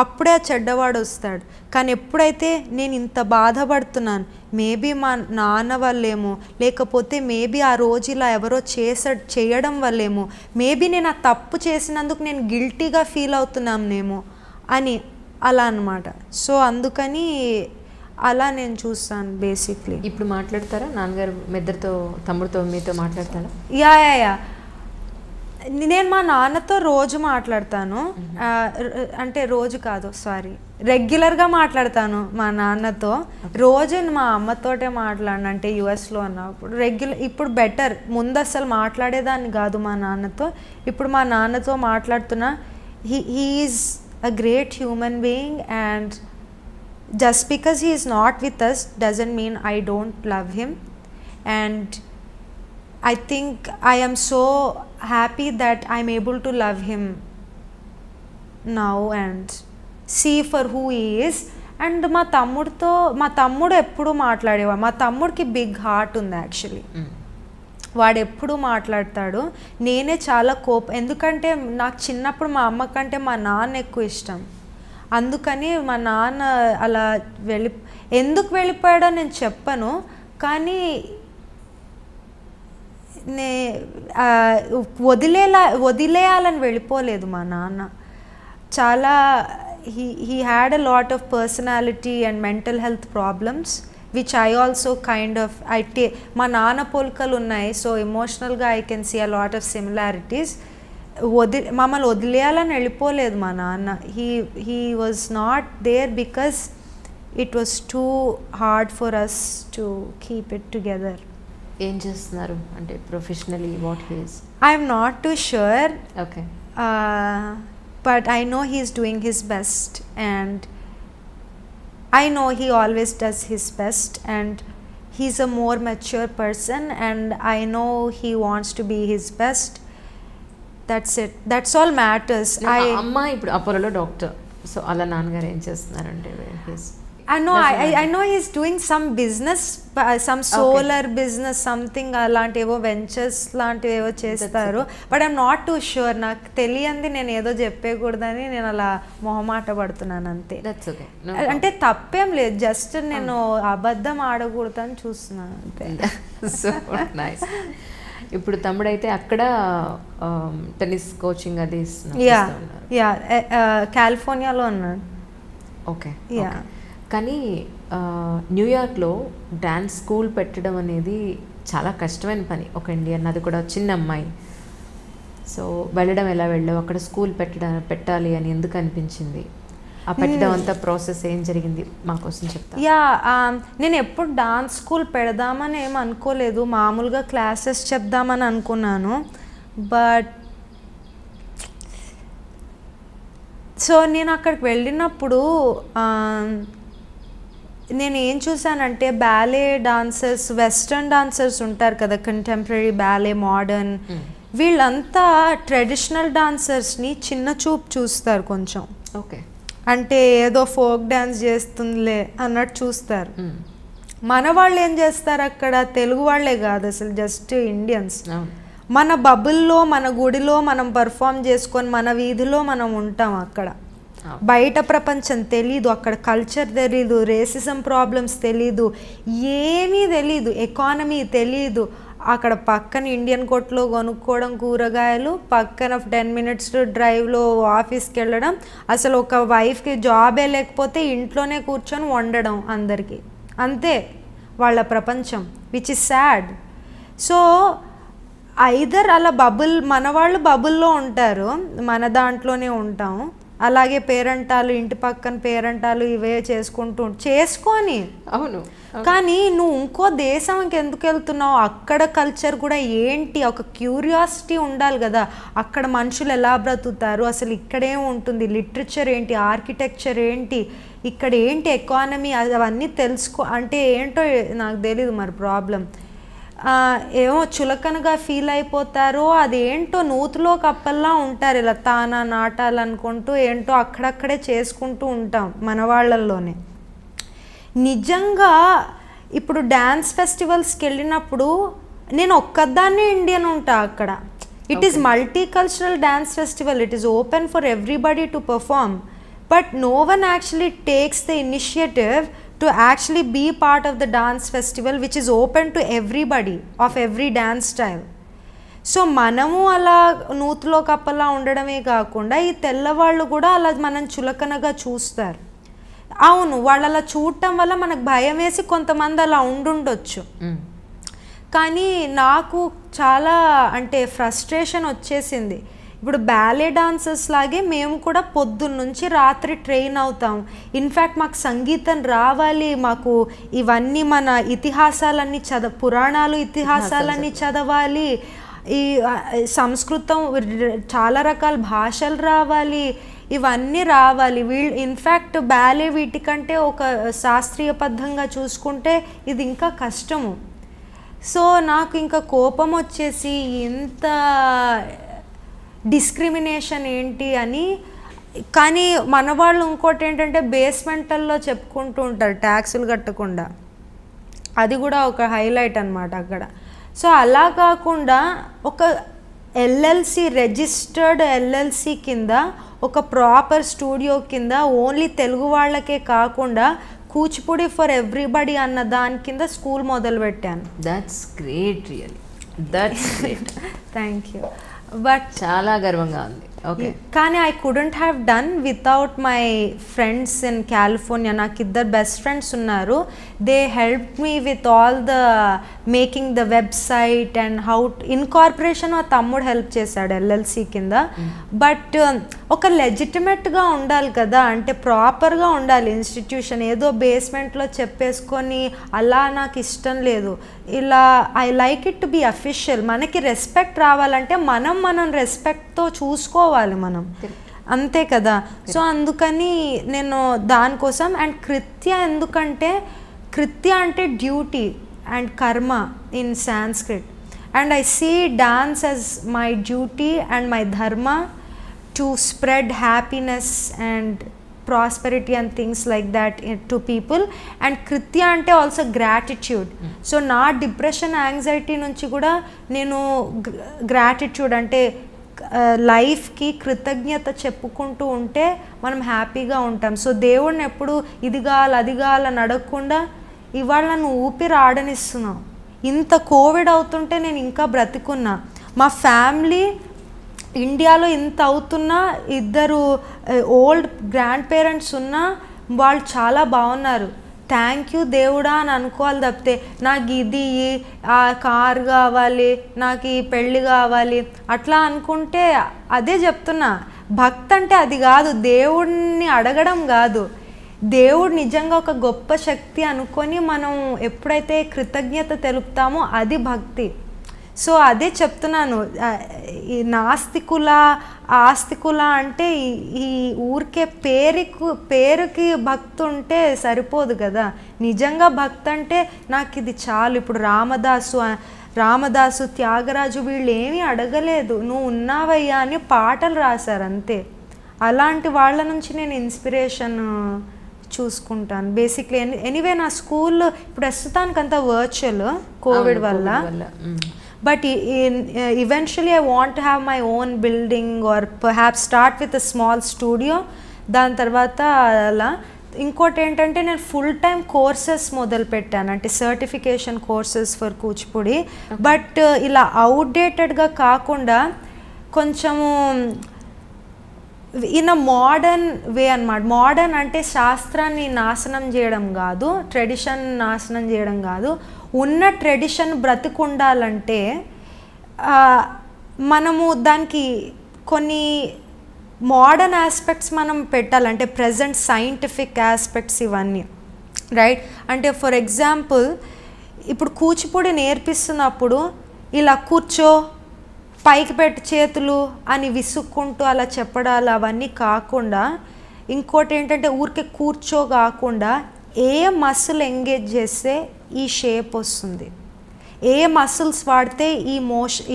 అప్పుడే ఆ చెడ్డవాడు వస్తాడు. కానీ ఎప్పుడైతే నేను ఇంత బాధపడుతున్నాను, మేబీ మా నాన్న వల్లేమో, లేకపోతే మేబీ ఆ రోజు ఇలా ఎవరో చేయడం వల్లేమో, మేబీ నేను ఆ తప్పు చేసినందుకు నేను గిల్టీగా ఫీల్ అవుతున్నానేమో అని అలా అన్నమాట. సో అందుకని అలా నేను చూస్తాను బేసిక్లీ. ఇప్పుడు మాట్లాడతారా నాన్నగారు ఇద్దరితో, తమ్ముడితో, మీతో మాట్లాడతారా? యా నేను మా నాన్నతో రోజు మాట్లాడతాను. అంటే రోజు కాదు, సారీ, రెగ్యులర్గా మాట్లాడతాను మా నాన్నతో. రోజు మా అమ్మతోటే మాట్లాడిన, అంటే యుఎస్లో ఉన్నప్పుడు ఇప్పుడు బెటర్. ముందు అసలు మాట్లాడేదాన్ని కాదు మా నాన్నతో. ఇప్పుడు మా నాన్నతో మాట్లాడుతున్నా. He is a great human being and just because he is not with us doesn't mean I don't love him. And I think I am so happy that I'm able to love him now and see for who he is. And మా తమ్ముడు ఎప్పుడు మాట్లాడేవా. మా తమ్ముడికి big heart ఉంది actually. వాడు ఎప్పుడు మాట్లాడతాడు. నేనే చాలా ఎందుకంటే నాకు చిన్నప్పుడు మా అమ్మ కంటే మా నాన్న ఎక్కువ ఇష్టం. అందుకని మా నాన్న అలా ఎందుకు వెళ్ళిపోయాడో నేను చెప్పను. కానీ వదిలేయాలని వెళ్ళిపోలేదు మా నాన్న. చాలా he had a lot of personality and mental health problems which I also kind of మా నాన్న పోలికలు ఉన్నాయి. సో ఎమోషనల్గా I can see a lot of similarities. మమ్మల్ని వదిలేయాలని వెళ్ళిపోలేదు మా నాన్న. He was not there because it was too hard for us to keep it together. ఏం చేస్తున్నారు అంటే professionally what he is? I'm not too sure. Okay. But I know he is doing his best, and I know he always does his best, and he's a more mature person, and I know he wants to be his best. That's it. That's all matters. అమ్మ ఇప్పుడు అపోలోలో doctor, so అలా నాన్నగారు ఏం చేస్తున్నారంటే? I know he's doing some business, some solar business, something అలాంటివో ventures లాంటివేవో చేస్తారు. But I'm not too sure. నాకు తెలియంది నేను ఏదో చెప్పేకూడదని నేను అలా మొహమాట పడుతున్నాను అంతే. అంటే తప్పేం లేదు, జస్ట్ నేను అబద్ధం ఆడకూడదని చూస్తున్నాను అంతే. So nice. ఇప్పుడు తమ్ముడైతే అక్కడ టెన్నిస్ కోచింగ్ అది కాలిఫోర్నియాలో ఉన్నాడు. ఓకే. కానీ న్యూయార్క్లో డ్యాన్స్ స్కూల్ పెట్టడం అనేది చాలా కష్టమైన పని, ఒక ఇండియన్, అది కూడా చిన్న అమ్మాయి. సో వెళ్ళడం ఎలా వెళ్ళావు? అక్కడ స్కూల్ పెట్టాలి అని ఎందుకు అనిపించింది? ఆ పెట్టడం అంతా ప్రాసెస్ ఏం జరిగింది మా కోసం చెప్తా. నేను ఎప్పుడు డాన్స్ స్కూల్ పెడదామని ఏం అనుకోలేదు, మామూలుగా క్లాసెస్ చెప్దామని అనుకున్నాను. బట్ సో నేను అక్కడికి వెళ్ళినప్పుడు నేను ఏం చూసానంటే బ్యాలే డాన్సర్స్, వెస్ట్రన్ డాన్సర్స్ ఉంటారు కదా, కంటెంపరీ, బ్యాలే, మోడర్న్, వీళ్ళంతా ట్రెడిషనల్ డాన్సర్స్ని చిన్న చూపు చూస్తారు కొంచెం. ఓకే. అంటే ఏదో ఫోక్ డాన్స్ చేస్తుందిలే అన్నట్టు చూస్తారు. మన వాళ్ళు ఏం చేస్తారు అక్కడ, తెలుగు వాళ్ళే కాదు అసలు, జస్ట్ ఇండియన్స్. మన బబుల్లో, మన గుడిలో మనం పర్ఫామ్ చేసుకొని మన వీధిలో మనం ఉంటాం. అక్కడ బయట ప్రపంచం తెలీదు, అక్కడ కల్చర్ తెలీదు, రేసిజం ప్రాబ్లమ్స్ తెలీదు, ఏమీ తెలీదు, ఎకానమీ తెలీదు. అక్కడ పక్కన ఇండియన్ కొట్లో కొనుక్కోవడం కూరగాయలు, పక్కన 10 minutes డ్రైవ్లో ఆఫీస్కి వెళ్ళడం, అసలు ఒక వైఫ్కి జాబే లేకపోతే ఇంట్లోనే కూర్చొని వండడం అందరికీ, అంతే వాళ్ళ ప్రపంచం, which is sad. So either అలా బబుల్, మన వాళ్ళు బబుల్లో ఉంటారు, మన దాంట్లోనే ఉంటాము. అలాగే పేరెంటాలు, ఇంటి పక్కన పేరెంటాలు ఇవే చేసుకొని అవును. కానీ నువ్వు ఇంకో దేశంకి ఎందుకు వెళ్తున్నావు? అక్కడ కల్చర్ కూడా ఏంటి, ఒక క్యూరియాసిటీ ఉండాలి కదా. అక్కడ మనుషులు ఎలా బ్రతుకుతారు, అసలు ఇక్కడేం ఉంటుంది, లిటరేచర్ ఏంటి, ఆర్కిటెక్చర్ ఏంటి, ఇక్కడ ఏంటి ఎకానమీ, అవన్నీ తెలుసుకో అంటే ఏంటో నాకు తెలీదు మరి ప్రాబ్లం. ఏమో చులకనగా ఫీల్ అయిపోతారో అదేంటో, నూతులో కప్పల్లా ఉంటారు, ఇలా తానా నాటాలనుకుంటూ ఏంటో అక్కడక్కడే చేసుకుంటూ ఉంటాం మన వాళ్ళల్లోనే. నిజంగా ఇప్పుడు డ్యాన్స్ ఫెస్టివల్స్కి వెళ్ళినప్పుడు నేను ఒక్కదాన్నే ఇండియన్ ఉంటా అక్కడ. It is multicultural dance festival, it is open for everybody to perform, but no one actually takes the initiative to actually be part of the dance festival which is open to everybody of every dance style. So మనము అలా నూతులో కప్పలా ఉండడమే కాకుండా ఈ తెల్లవాళ్ళు కూడా అలా మనం చులకనగా చూస్తారు. అవును, వాళ్ళు అలా చూడటం వల్ల మనకు భయం వేసి కొంతమంది అలా ఉండుండొచ్చు. కానీ నాకు చాలా అంటే ఫ్రస్ట్రేషన్ వచ్చేసింది. ఇప్పుడు బ్యాలే డాన్సర్స్ లాగే మేము కూడా పొద్దున్న నుంచి రాత్రి ట్రైన్ అవుతాం. ఇన్ఫ్యాక్ట్ మాకు సంగీతం రావాలి, మాకు ఇవన్నీ మన ఇతిహాసాలన్నీ పురాణాలు ఇతిహాసాలన్నీ చదవాలి, ఈ సంస్కృతం, చాలా రకాల భాషలు రావాలి, ఇవన్నీ రావాలి. వీళ్ళు ఇన్ఫ్యాక్ట్ బ్యాలే వీటికంటే ఒక శాస్త్రీయబద్ధంగా చూసుకుంటే ఇది ఇంకా కష్టము. సో నాకు ఇంకా కోపం వచ్చేసి ఇంత డిస్క్రిమినేషన్ ఏంటి అని. కానీ మన వాళ్ళు ఇంకోటి ఏంటంటే బేస్మెంటల్లో చెప్పుకుంటూ ఉంటారు ట్యాక్సులు కట్టకుండా, అది కూడా ఒక హైలైట్ అన్నమాట అక్కడ. సో అలా కాకుండా ఒక ఎల్ఎల్సి, రిజిస్టర్డ్ ఎల్ఎల్సి కింద ఒక ప్రాపర్ స్టూడియో కింద ఓన్లీ తెలుగు వాళ్ళకే కాకుండా కూచిపూడి ఫర్ ఎవ్రీబడి అన్న దాని కింద స్కూల్ మొదలుపెట్టాను. That's great, really that's great. Thank you. But చాలా గర్వంగా ఉంది. కానీ I couldn't have done without my friends in California. నాకు ఇద్దరు బెస్ట్ ఫ్రెండ్స్ ఉన్నారు. They help me with all the making the website and how incorporation. మా తమ్ముడు help చేశాడు LLC కింద. బట్ ఒక లెజిటిమేట్గా ఉండాలి కదా, అంటే ప్రాపర్గా ఉండాలి ఇన్స్టిట్యూషన్. ఏదో బేస్మెంట్లో చెప్పేసుకొని అలా నాకు ఇష్టం లేదు. ఇలా I like it to be official. మనకి రెస్పెక్ట్ రావాలంటే మనం రెస్పెక్ట్తో చూసుకోవాలి మనం, అంతే కదా. సో అందుకని నేను దానికోసం. అండ్ కృత్య ఎందుకంటే కృత్య అంటే duty and karma in Sanskrit. And I see dance as my duty and my dharma to spread happiness and prosperity and things like that to people. And kritya ante also gratitude. So na depression anxiety nunchi kuda nenu gratitude ante life కి కృతజ్ఞత చెప్పుకుంటూ ఉంటే మనం హ్యాపీగా ఉంటాం. So దేవుడిని ఎప్పుడు ఇది కావాలి అది కావాలని అడగకుండా ఇవాళ నువ్వు ఊపిరి ఆడనిస్తున్నావు. ఇంత కోవిడ్ అవుతుంటే నేను ఇంకా బ్రతికున్నా. మా ఫ్యామిలీ ఇండియాలో ఇంత అవుతున్నా ఇద్దరు ఓల్డ్ గ్రాండ్ పేరెంట్స్ ఉన్నా వాళ్ళు చాలా బాగున్నారు. థ్యాంక్ యూ దేవుడా అని అనుకోవాలి తప్పితే నాకు ఇది ఆ కార్ కావాలి, నాకు ఈ పెళ్ళి కావాలి అట్లా అనుకుంటే అదే చెప్తున్నా. భక్తి అంటే అది కాదు, దేవుడిని అడగడం కాదు. దేవుడు నిజంగా ఒక గొప్ప శక్తి అనుకొని మనం ఎప్పుడైతే కృతజ్ఞత తెలుపుతామో అది భక్తి. సో అదే చెప్తున్నాను. ఈ నాస్తికుల ఆస్తికుల అంటే ఈ ఊరికే పేరుకి భక్తి ఉంటే సరిపోదు కదా. నిజంగా భక్తి అంటే నాకు ఇది చాలు. ఇప్పుడు రామదాసు త్యాగరాజు వీళ్ళు ఏమీ అడగలేదు, నువ్వు ఉన్నావయ్యా అని పాటలు రాశారు అంతే. అలాంటి వాళ్ళ నుంచి నేను ఇన్స్పిరేషన్ చూసుకుంటాను బేసిక్లీ. ఎనీవే నా స్కూల్ ఇప్పుడు ప్రస్తుతానికంతా వర్చువల్ కోవిడ్ వల్ల. But eventually I want to have my own building or perhaps start with a small studio. దాని తర్వాత అలా ఇంకోటి ఏంటంటే నేను ఫుల్ టైం కోర్సెస్ మొదలు పెట్టాను, అంటే certification courses for Kuchipudi. But ఇలా అవుట్డేటెడ్గా కాకుండా కొంచెము ఇన్ అ మోడర్న్ వే అన్నమాట. మోడర్న్ అంటే శాస్త్రాన్ని నాశనం చేయడం కాదు, ట్రెడిషన్ నాశనం చేయడం కాదు. ఉన్న ట్రెడిషన్ బ్రతికుండాలంటే మనము దానికి కొన్ని మోడర్న్ ఆస్పెక్ట్స్ మనం పెట్టాలంటే ప్రజెంట్ సైంటిఫిక్ ఆస్పెక్ట్స్ ఇవన్నీ రైట్. అంటే ఫర్ ఎగ్జాంపుల్ ఇప్పుడు కూచిపూడి నేర్పిస్తున్నప్పుడు ఇలా కూర్చో పైకి పెట్టి చేతులు అని విసుక్కుంటూ అలా చెప్పడాలు అవన్నీ కాకుండా, ఇంకోటి ఏంటంటే ఊరికే కూర్చో కాకుండా ఏ మసిల్ ఎంగేజ్ చేస్తే ఈ షేప్ వస్తుంది, ఏ మసిల్స్ వాడితే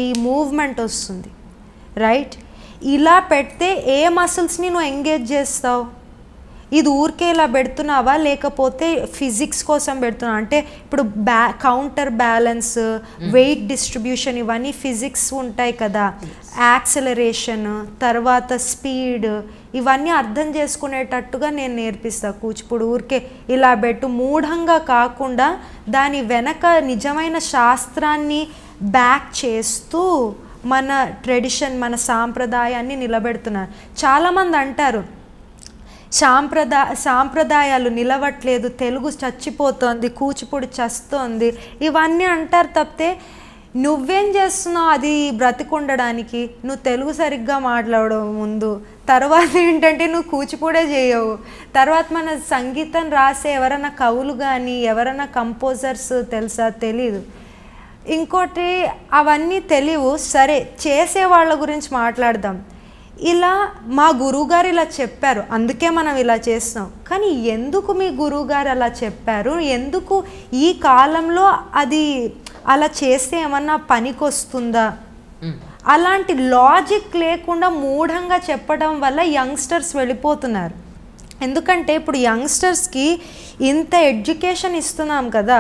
ఈ మూవ్మెంట్ వస్తుంది రైట్. ఇలా పెడితే ఏ మసిల్స్ని నువ్వు ఎంగేజ్ చేస్తావు, ఇది ఊరికే ఇలా పెడుతున్నావా లేకపోతే ఫిజిక్స్ కోసం పెడుతున్నావు. అంటే ఇప్పుడు కౌంటర్ బ్యాలెన్స్, వెయిట్ డిస్ట్రిబ్యూషన్ ఇవన్నీ ఫిజిక్స్ ఉంటాయి కదా, యాక్సలరేషన్ తర్వాత స్పీడ్ ఇవన్నీ అర్థం చేసుకునేటట్టుగా నేను నేర్పిస్తా కూచిపూడి. ఊరికే ఇలా పెట్టు మూఢంగా కాకుండా దాని వెనక నిజమైన శాస్త్రాన్ని బ్యాక్ చేస్తూ మన ట్రెడిషన్ మన సాంప్రదాయాన్ని నిలబెడుతున్నారు. చాలామంది అంటారు సాంప్రదాయాలు నిలవట్లేదు, తెలుగు చచ్చిపోతుంది, కూచిపూడి చస్తోంది ఇవన్నీ అంటారు తప్పితే నువ్వేం చేస్తున్నావు అది బ్రతికుండడానికి. నువ్వు తెలుగు సరిగ్గా మాట్లాడవు ముందు, తర్వాత ఏంటంటే నువ్వు కూచిపూడే చేయవు, తర్వాత మన సంగీతం రాసే ఎవరైనా కవులు కానీ ఎవరైనా కంపోజర్స్ తెలుసా తెలీదు. ఇంకోటి అవన్నీ తెలియవు. సరే చేసే వాళ్ళ గురించి మాట్లాడదాం. ఇలా మా గురువుగారు ఇలా చెప్పారు అందుకే మనం ఇలా చేస్తాం, కానీ ఎందుకు మీ గురువుగారు అలా చెప్పారు, ఎందుకు ఈ కాలంలో అది అలా చేస్తే ఏమన్నా పనికొస్తుందా, అలాంటి లాజిక్ లేకుండా మూఢంగా చెప్పడం వల్ల యంగ్స్టర్స్ వెళ్ళిపోతున్నారు. ఎందుకంటే ఇప్పుడు యంగ్స్టర్స్కి ఇంత ఎడ్యుకేషన్ ఇస్తున్నాం కదా,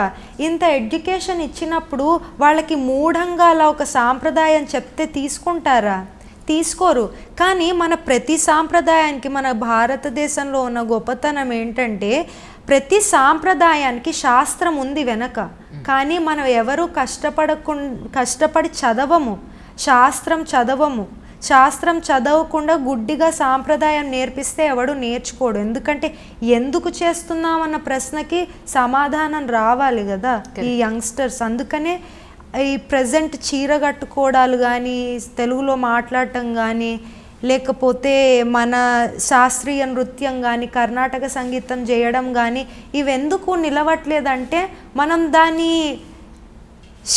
ఇంత ఎడ్యుకేషన్ ఇచ్చినప్పుడు వాళ్ళకి మూఢంగా అలా ఒక సాంప్రదాయం చెప్తే తీసుకుంటారా, తీసుకోరు. కానీ మన ప్రతి సాంప్రదాయానికి మన భారతదేశంలో ఉన్న గొప్పతనం ఏంటంటే ప్రతి సాంప్రదాయానికి శాస్త్రం ఉంది వెనక, కానీ మనం ఎవరు కష్టపడి చదవము, శాస్త్రం చదవము. శాస్త్రం చదవకుండా గుడ్డిగా సాంప్రదాయం నేర్పిస్తే ఎవడు నేర్చుకోడు. ఎందుకంటే ఎందుకు చేస్తున్నామన్న ప్రశ్నకి సమాధానం రావాలి కదా ఈ యంగ్స్టర్స్. అందుకనే ఈ ప్రజెంట్ చీర కట్టుకోవడాలు కానీ, తెలుగులో మాట్లాడటం కానీ, లేకపోతే మన శాస్త్రీయ నృత్యం కానీ, కర్ణాటక సంగీతం చేయడం కానీ ఇవెందుకు నిలవట్లేదంటే మనం దాని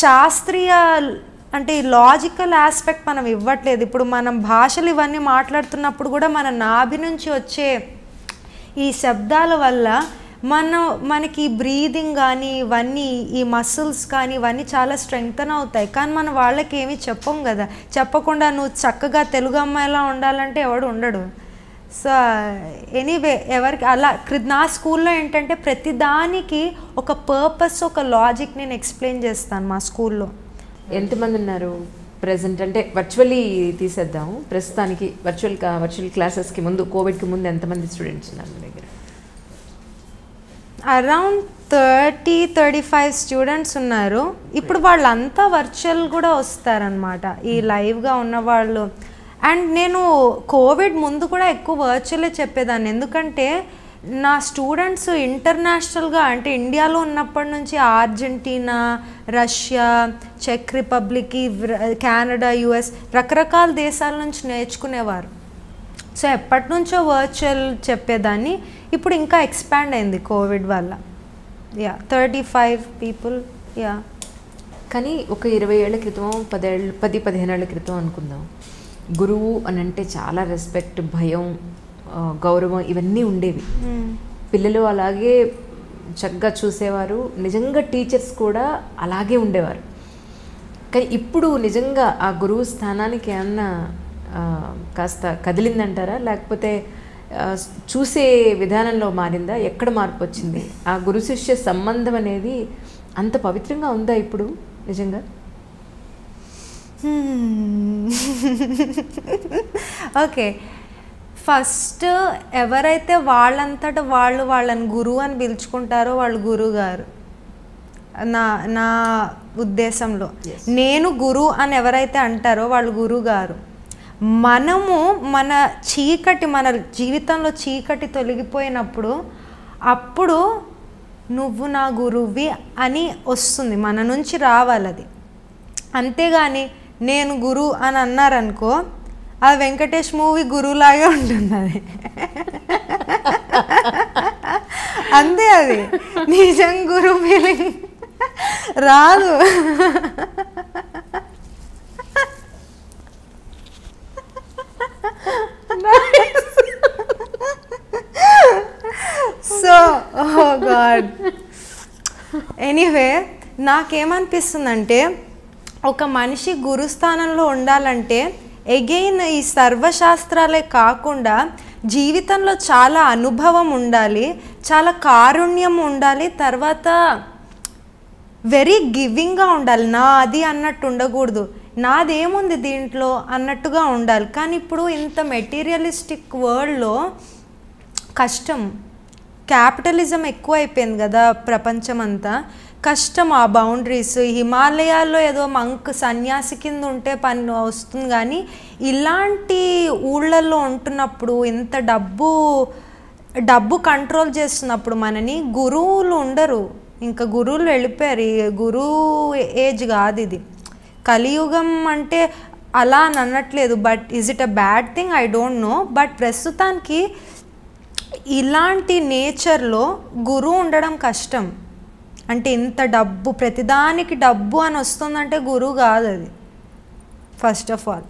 శాస్త్రీయ అంటే ఈ లాజికల్ ఆస్పెక్ట్ మనం ఇవ్వట్లేదు. ఇప్పుడు మనం భాషలు ఇవన్నీ మాట్లాడుతున్నప్పుడు కూడా మన నాభి నుంచి వచ్చే ఈ శబ్దాల వల్ల మనకి బ్రీదింగ్ కానీ ఇవన్నీ ఈ మసిల్స్ కానీ ఇవన్నీ చాలా స్ట్రెంగ్తన్ అవుతాయి. కానీ మనం వాళ్ళకి ఏమీ చెప్పం కదా. చెప్పకుండా నువ్వు చక్కగా తెలుగు అమ్మాయిలా ఉండాలంటే ఎవడు ఉండడు. సో ఎనీవే ఎవరికి అలా నా స్కూల్లో ఏంటంటే ప్రతిదానికి ఒక పర్పస్, ఒక లాజిక్ నేను ఎక్స్ప్లెయిన్ చేస్తాను మా స్కూల్లో. ఎంతమంది ఉన్నారు ప్రెసెంట్? అంటే వర్చువల్లీ తీసేద్దాము ప్రస్తుతానికి. వర్చువల్ క్లాసెస్కి ముందు, కోవిడ్కి ముందు ఎంతమంది స్టూడెంట్స్ ఉన్నారు మీ దగ్గర? అరౌండ్ 30-35 స్టూడెంట్స్ ఉన్నారు. ఇప్పుడు వాళ్ళంతా వర్చువల్ కూడా వస్తారనమాట, ఈ లైవ్గా ఉన్నవాళ్ళు. అండ్ నేను కోవిడ్ ముందు కూడా ఎక్కువ వర్చువలే చెప్పేదాన్ని. ఎందుకంటే నా స్టూడెంట్స్ ఇంటర్నేషనల్గా అంటే ఇండియాలో ఉన్నప్పటి నుంచి అర్జెంటీనా, రష్యా, చెక్ రిపబ్లిక్, కెనడా, యుఎస్ రకరకాల దేశాల నుంచి నేర్చుకునేవారు. సో ఎప్పటి నుంచో వర్చువల్ చెప్పేదాన్ని. ఇప్పుడు ఇంకా ఎక్స్పాండ్ అయింది కోవిడ్ వల్ల. 35 పీపుల్. కానీ ఒక 20 ఏళ్ల క్రితం, 10-15 ఏళ్ల క్రితం అనుకుందాం, గురువు అని అంటే చాలా రెస్పెక్ట్, భయం, గౌరవం ఇవన్నీ ఉండేవి. పిల్లలు అలాగే చక్కగా చూసేవారు. నిజంగా టీచర్స్ కూడా అలాగే ఉండేవారు. కానీ ఇప్పుడు నిజంగా ఆ గురువు స్థానానికి ఏమన్నా కాస్త కదిలిందంటారా? లేకపోతే చూసే విధానంలో మారిందా? ఎక్కడ మార్పు వచ్చింది? ఆ గురు శిష్య సంబంధం అనేది అంత పవిత్రంగా ఉందా ఇప్పుడు నిజంగా? ఓకే, ఫస్ట్ ఎవరైతే వాళ్ళంతట వాళ్ళని గురువు అని పిలుచుకుంటారో వాళ్ళు గురువు గారు. నా ఉద్దేశంలో నేను గురువు అని ఎవరైతే అంటారో వాళ్ళు గురువు గారు. మనము మన జీవితంలో చీకటి తొలగిపోయినప్పుడు అప్పుడు నువ్వు నా గురువి అని వస్తుంది, మన నుంచి రావాలి అది. అంతేగాని నేను గురు అని అన్నారనుకో, ఆ వెంకటేష్ మూవీ గురువులాగే ఉంటుంది అది. అంతే, అది నిజం గురు ఫీలింగ్ రాదు. సో ఓ గాడ్, ఎనీవే నాకేమనిపిస్తుందంటే ఒక మనిషి గురుస్థానంలో ఉండాలంటే అగైన్ ఈ సర్వశాస్త్రాలే కాకుండా జీవితంలో చాలా అనుభవం ఉండాలి, చాలా కారుణ్యం ఉండాలి, తర్వాత వెరీ గివింగ్గా ఉండాలి. నాది అన్నట్టు ఉండకూడదు, నాదేముంది దీంట్లో అన్నట్టుగా ఉండాలి. కానీ ఇప్పుడు ఇంత మెటీరియలిస్టిక్ వరల్డ్లో కష్టం, క్యాపిటలిజం ఎక్కువ అయిపోయింది కదా ప్రపంచం అంతా. కష్టం ఆ బౌండరీస్. హిమాలయాల్లో ఏదో మంక్ సన్యాసి కింద ఉంటే పని వస్తుంది, కానీ ఇలాంటి ఊళ్ళల్లో ఉంటున్నప్పుడు ఇంత డబ్బు కంట్రోల్ చేస్తున్నప్పుడు మనని గురువులు ఉండరు. ఇంకా గురువులు వెళ్ళిపోయారు. ఈ గురువు ఏజ్ కాదు ఇది. కలియుగం అంటే అలా అని అనట్లేదు, but is it a bad thing? I don't know. But ప్రస్తుతానికి ఇలాంటి నేచర్లో గురువు ఉండడం కష్టం. అంటే ఇంత డబ్బు, ప్రతిదానికి డబ్బు అని వస్తుందంటే గురువు కాదు అది, ఫస్ట్ ఆఫ్ ఆల్.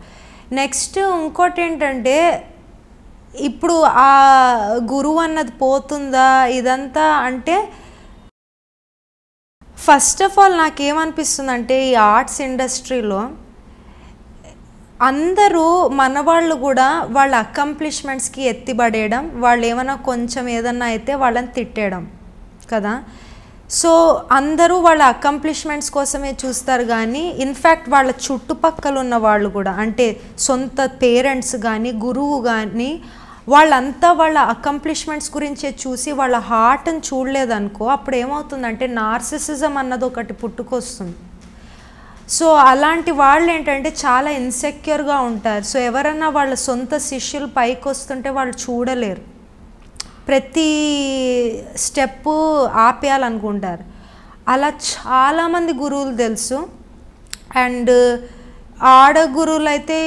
నెక్స్ట్ ఇంకోటి ఏంటంటే ఇప్పుడు ఆ గురువు అన్నది పోతుందా ఇదంతా అంటే, ఫస్ట్ ఆఫ్ ఆల్ నాకేమనిపిస్తుందంటే ఈ ఆర్ట్స్ ఇండస్ట్రీలో అందరూ మనవాళ్ళు కూడా వాళ్ళ అకంప్లిష్మెంట్స్కి ఎత్తిపడేయడం, వాళ్ళు ఏమైనా కొంచెం ఏదన్నా అయితే వాళ్ళని తిట్టేయడం కదా. సో అందరూ వాళ్ళ అకంప్లిష్మెంట్స్ కోసమే చూస్తారు, కానీ ఇన్ఫ్యాక్ట్ వాళ్ళ చుట్టుపక్కల ఉన్న వాళ్ళు కూడా, అంటే సొంత పేరెంట్స్ కానీ గురువు కానీ, వాళ్ళంతా వాళ్ళ అకంప్లిష్మెంట్స్ గురించే చూసి వాళ్ళ హార్ట్ని చూడలేదనుకో, అప్పుడు ఏమవుతుందంటే నార్సిసిజం అన్నది ఒకటి పుట్టుకొస్తుంది. సో అలాంటి వాళ్ళు ఏంటంటే చాలా ఇన్సెక్యూర్గా ఉంటారు. సో ఎవరన్నా వాళ్ళ సొంత శిష్యులు పైకి వస్తుంటే వాళ్ళు చూడలేరు, ప్రతి స్టెప్పు ఆపేయాలనుకుంటారు. అలా చాలామంది గురువులు తెలుసు. అండ్ ఆడ గురువులు అయితే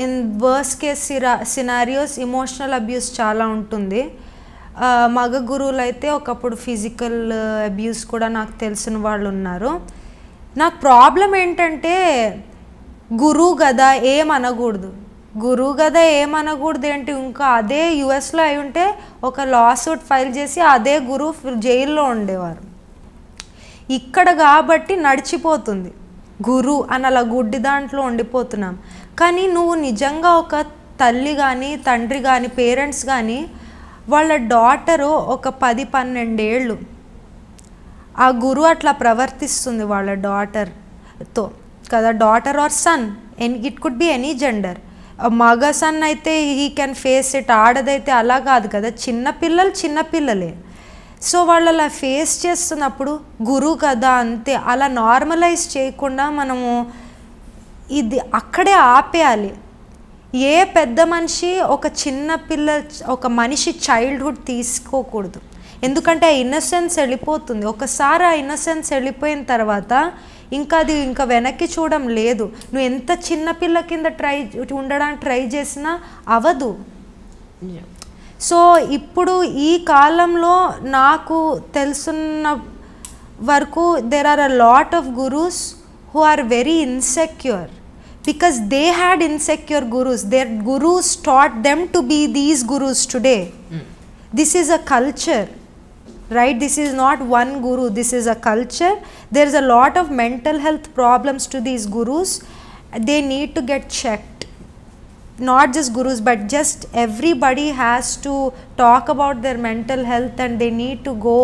in worst case scenarios emotional abuse చాలా ఉంటుంది. మగ గురువులు అయితే ఒకప్పుడు ఫిజికల్ అబ్యూస్ కూడా నాకు తెలిసిన వాళ్ళు ఉన్నారు. నాకు ప్రాబ్లం ఏంటంటే గురువు కదా ఏమనకూడదు, గురువు కదా ఏమనకూడదు ఏంటి, ఇంకా అదే యుఎస్లో అయి ఉంటే ఒక లాసూట్ ఫైల్ చేసి అదే గురువు జైల్లో ఉండేవారు. ఇక్కడ కాబట్టి నడిచిపోతుంది గురు అని అలా గుడ్డి దాంట్లో ఉండిపోతున్నాం. కానీ నువ్వు నిజంగా ఒక తల్లి కానీ తండ్రి కానీ పేరెంట్స్ కానీ వాళ్ళ డాటరు ఒక 10-12 ఏళ్ళు ఆ గురువు అట్లా ప్రవర్తిస్తుంది వాళ్ళ డాటర్తో కదా, daughter or son, it could be any gender. మగ సన్ అయితే హీ కెన్ ఫేస్ ఇట్, ఆడదైతే అలా కాదు కదా, చిన్నపిల్లలే. సో వాళ్ళు అలా ఫేస్ చేస్తున్నప్పుడు గురువు కదా అంతే అలా నార్మలైజ్ చేయకుండా మనము ఇది అక్కడే ఆపేయాలి. ఏ పెద్ద మనిషి ఒక మనిషి చైల్డ్హుడ్ తీసుకోకూడదు, ఎందుకంటే ఆ ఇన్నసెన్స్ వెళ్ళిపోతుంది. ఒకసారి ఆ ఇన్నసెన్స్ వెళ్ళిపోయిన తర్వాత ఇంకా వెనక్కి చూడడం లేదు. నువ్వు ఎంత చిన్నపిల్ల కింద ఉండడానికి ట్రై చేసినా అవదు. సో ఇప్పుడు ఈ కాలంలో నాకు తెలుసున్న వరకు there are a lot of gurus who are very insecure because they had insecure gurus. Their gurus taught them to be these gurus today. This is a culture, right? This is not one guru, this is a culture. There is a lot of mental health problems to these gurus. They need to get checked. Not just gurus but just everybody has to talk about their mental health and they need to go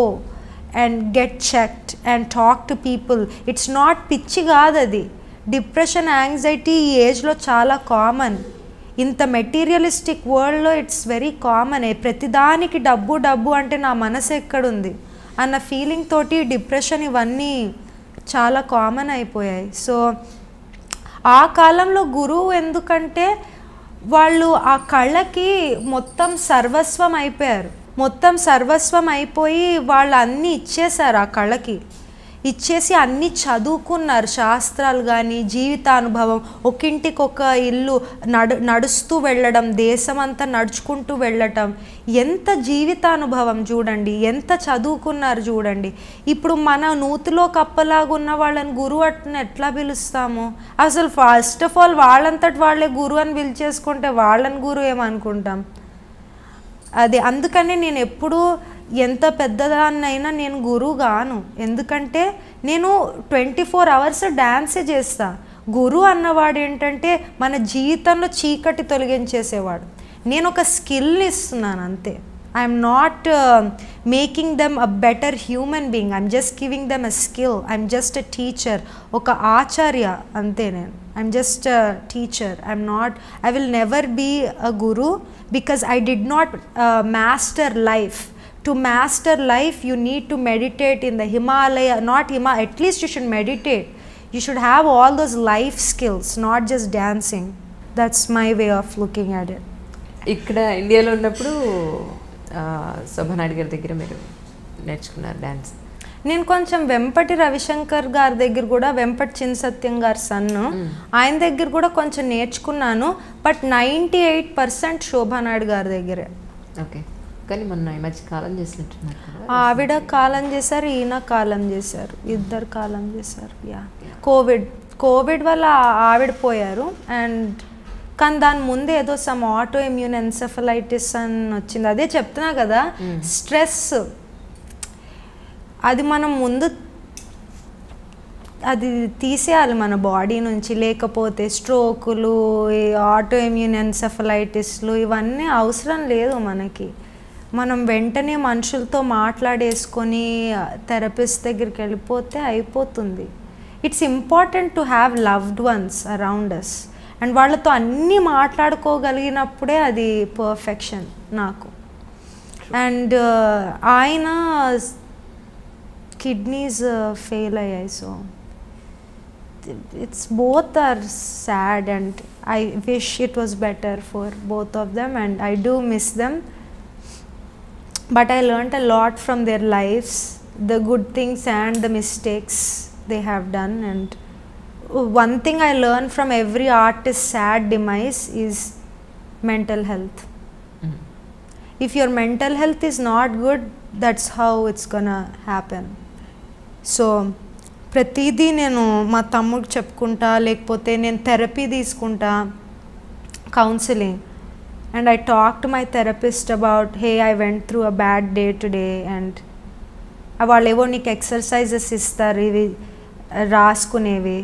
and get checked and talk to people. It's not పిచ్చి కాదది, depression anxiety ఈ ఏజ్లో చాలా common. ఇంత materialistic వరల్డ్లో it's very common. ప్రతిదానికి డబ్బు అంటే నా మనసు ఎక్కడుంది అన్న ఫీలింగ్ తోటి డిప్రెషన్ ఇవన్నీ చాలా కామన్ అయిపోయాయి. సో ఆ కాలంలో గురువు ఎందుకంటే వాళ్ళు ఆ కళకి మొత్తం సర్వస్వం అయిపోయారు, మొత్తం సర్వస్వం అయిపోయి వాళ్ళు అన్నీ ఇచ్చేశారు, ఆ కళకి ఇచ్చేసి అన్నీ చదువుకున్నారు, శాస్త్రాలు కానీ జీవితానుభవం, ఒకింటికి ఒక ఇల్లు నడుస్తూ వెళ్ళడం, దేశం అంతా నడుచుకుంటూ వెళ్ళటం, ఎంత జీవితానుభవం చూడండి, ఎంత చదువుకున్నారు చూడండి. ఇప్పుడు మన నూతిలో కప్పలాగా ఉన్న వాళ్ళని గురువు అట్ని ఎట్లా పిలుస్తాము? అసలు ఫస్ట్ ఆఫ్ ఆల్ వాళ్ళంతటి వాళ్ళే గురువు అని పిలిచేసుకుంటే వాళ్ళని గురువు ఏమనుకుంటాం? అది అందుకని నేను ఎప్పుడూ ఎంత పెద్దదాన్నైనా నేను గురువు గాను, ఎందుకంటే నేను 24 hours డ్యాన్సే చేస్తా. గురువు అన్నవాడు ఏంటంటే మన జీవితంలో చీకటి తొలగించేసేవాడు. నేను ఒక స్కిల్ని ఇస్తున్నాను అంతే. I'm not making them a better human being, I'm just giving them a skill. I'm just a teacher, ఒక ఆచార్య అంతే. నేను I'm just a teacher. I will never be a guru because I did not master life. To master life you need to meditate in the Himalaya, at least you should meditate. You should have all those life skills, not just dancing. That's my way of looking at it. ఇక్కడ ఇండియాలో ఉన్నప్పుడు శోభనాయుడు గారి దగ్గర మీరు నేర్చుకున్నారు dance? నేను కొంచెం వెంపటి రవిశంకర్ గారి దగ్గర కూడా, వెంపటి చిన్న సత్యం గారి సన్ను, ఆయన దగ్గర కూడా కొంచెం నేర్చుకున్నాను. బట్ 98% శోభనాయుడు గారి దగ్గరే. ఓకే. కానీ మొన్న ఈ మధ్య కాలం చేసినట్టున్నారు. ఆవిడ కాలం చేశారు, ఈయన కాలం చేశారు, ఇద్దరు కాలం చేశారు. కోవిడ్ వల్ల ఆవిడ పోయారు. అండ్ కానీ దాని ముందు ఏదో సమ్ ఆటో ఇమ్యూన్ ఎన్సెఫలైటిస్ అని వచ్చింది. అదే చెప్తున్నా కదా, స్ట్రెస్ అది మనం ముందు అది తీసేయాలి మన బాడీ నుంచి, లేకపోతే స్ట్రోకులు, ఆటో ఇమ్యూన్ ఎన్సెఫలైటిస్లు ఇవన్నీ అవసరం లేదు మనకి. మనం వెంటనే మనుషులతో మాట్లాడేసుకొని థెరపిస్ట్ దగ్గరికి వెళ్ళిపోతే అయిపోతుంది. It's important to have loved ones around us and వాళ్ళతో అన్నీ మాట్లాడుకోగలిగినప్పుడే అది పర్ఫెక్షన్ నాకు. అండ్ ఆయన కిడ్నీస్ ఫెయిల్ అయ్యాయి. So it's both are sad, and I wish it was better for both of them, and I do miss them. But I learnt a lot from their lives, the good things and the mistakes they have done. And one thing I learned from every artist's sad demise is mental health. If your mental health is not good, that's how it's gonna happen. So ప్రతిదీ నేను మా తమ్ముడికి చెప్పుకుంటా, లేకపోతే నేను therapy తీసుకుంటా, counselling. And I talk to my therapist about, hey I went through a bad day today, and వాళ్ళు ఏవో నీకు ఎక్సర్సైజెస్ ఇస్తారు, ఇవి రాసుకునేవి.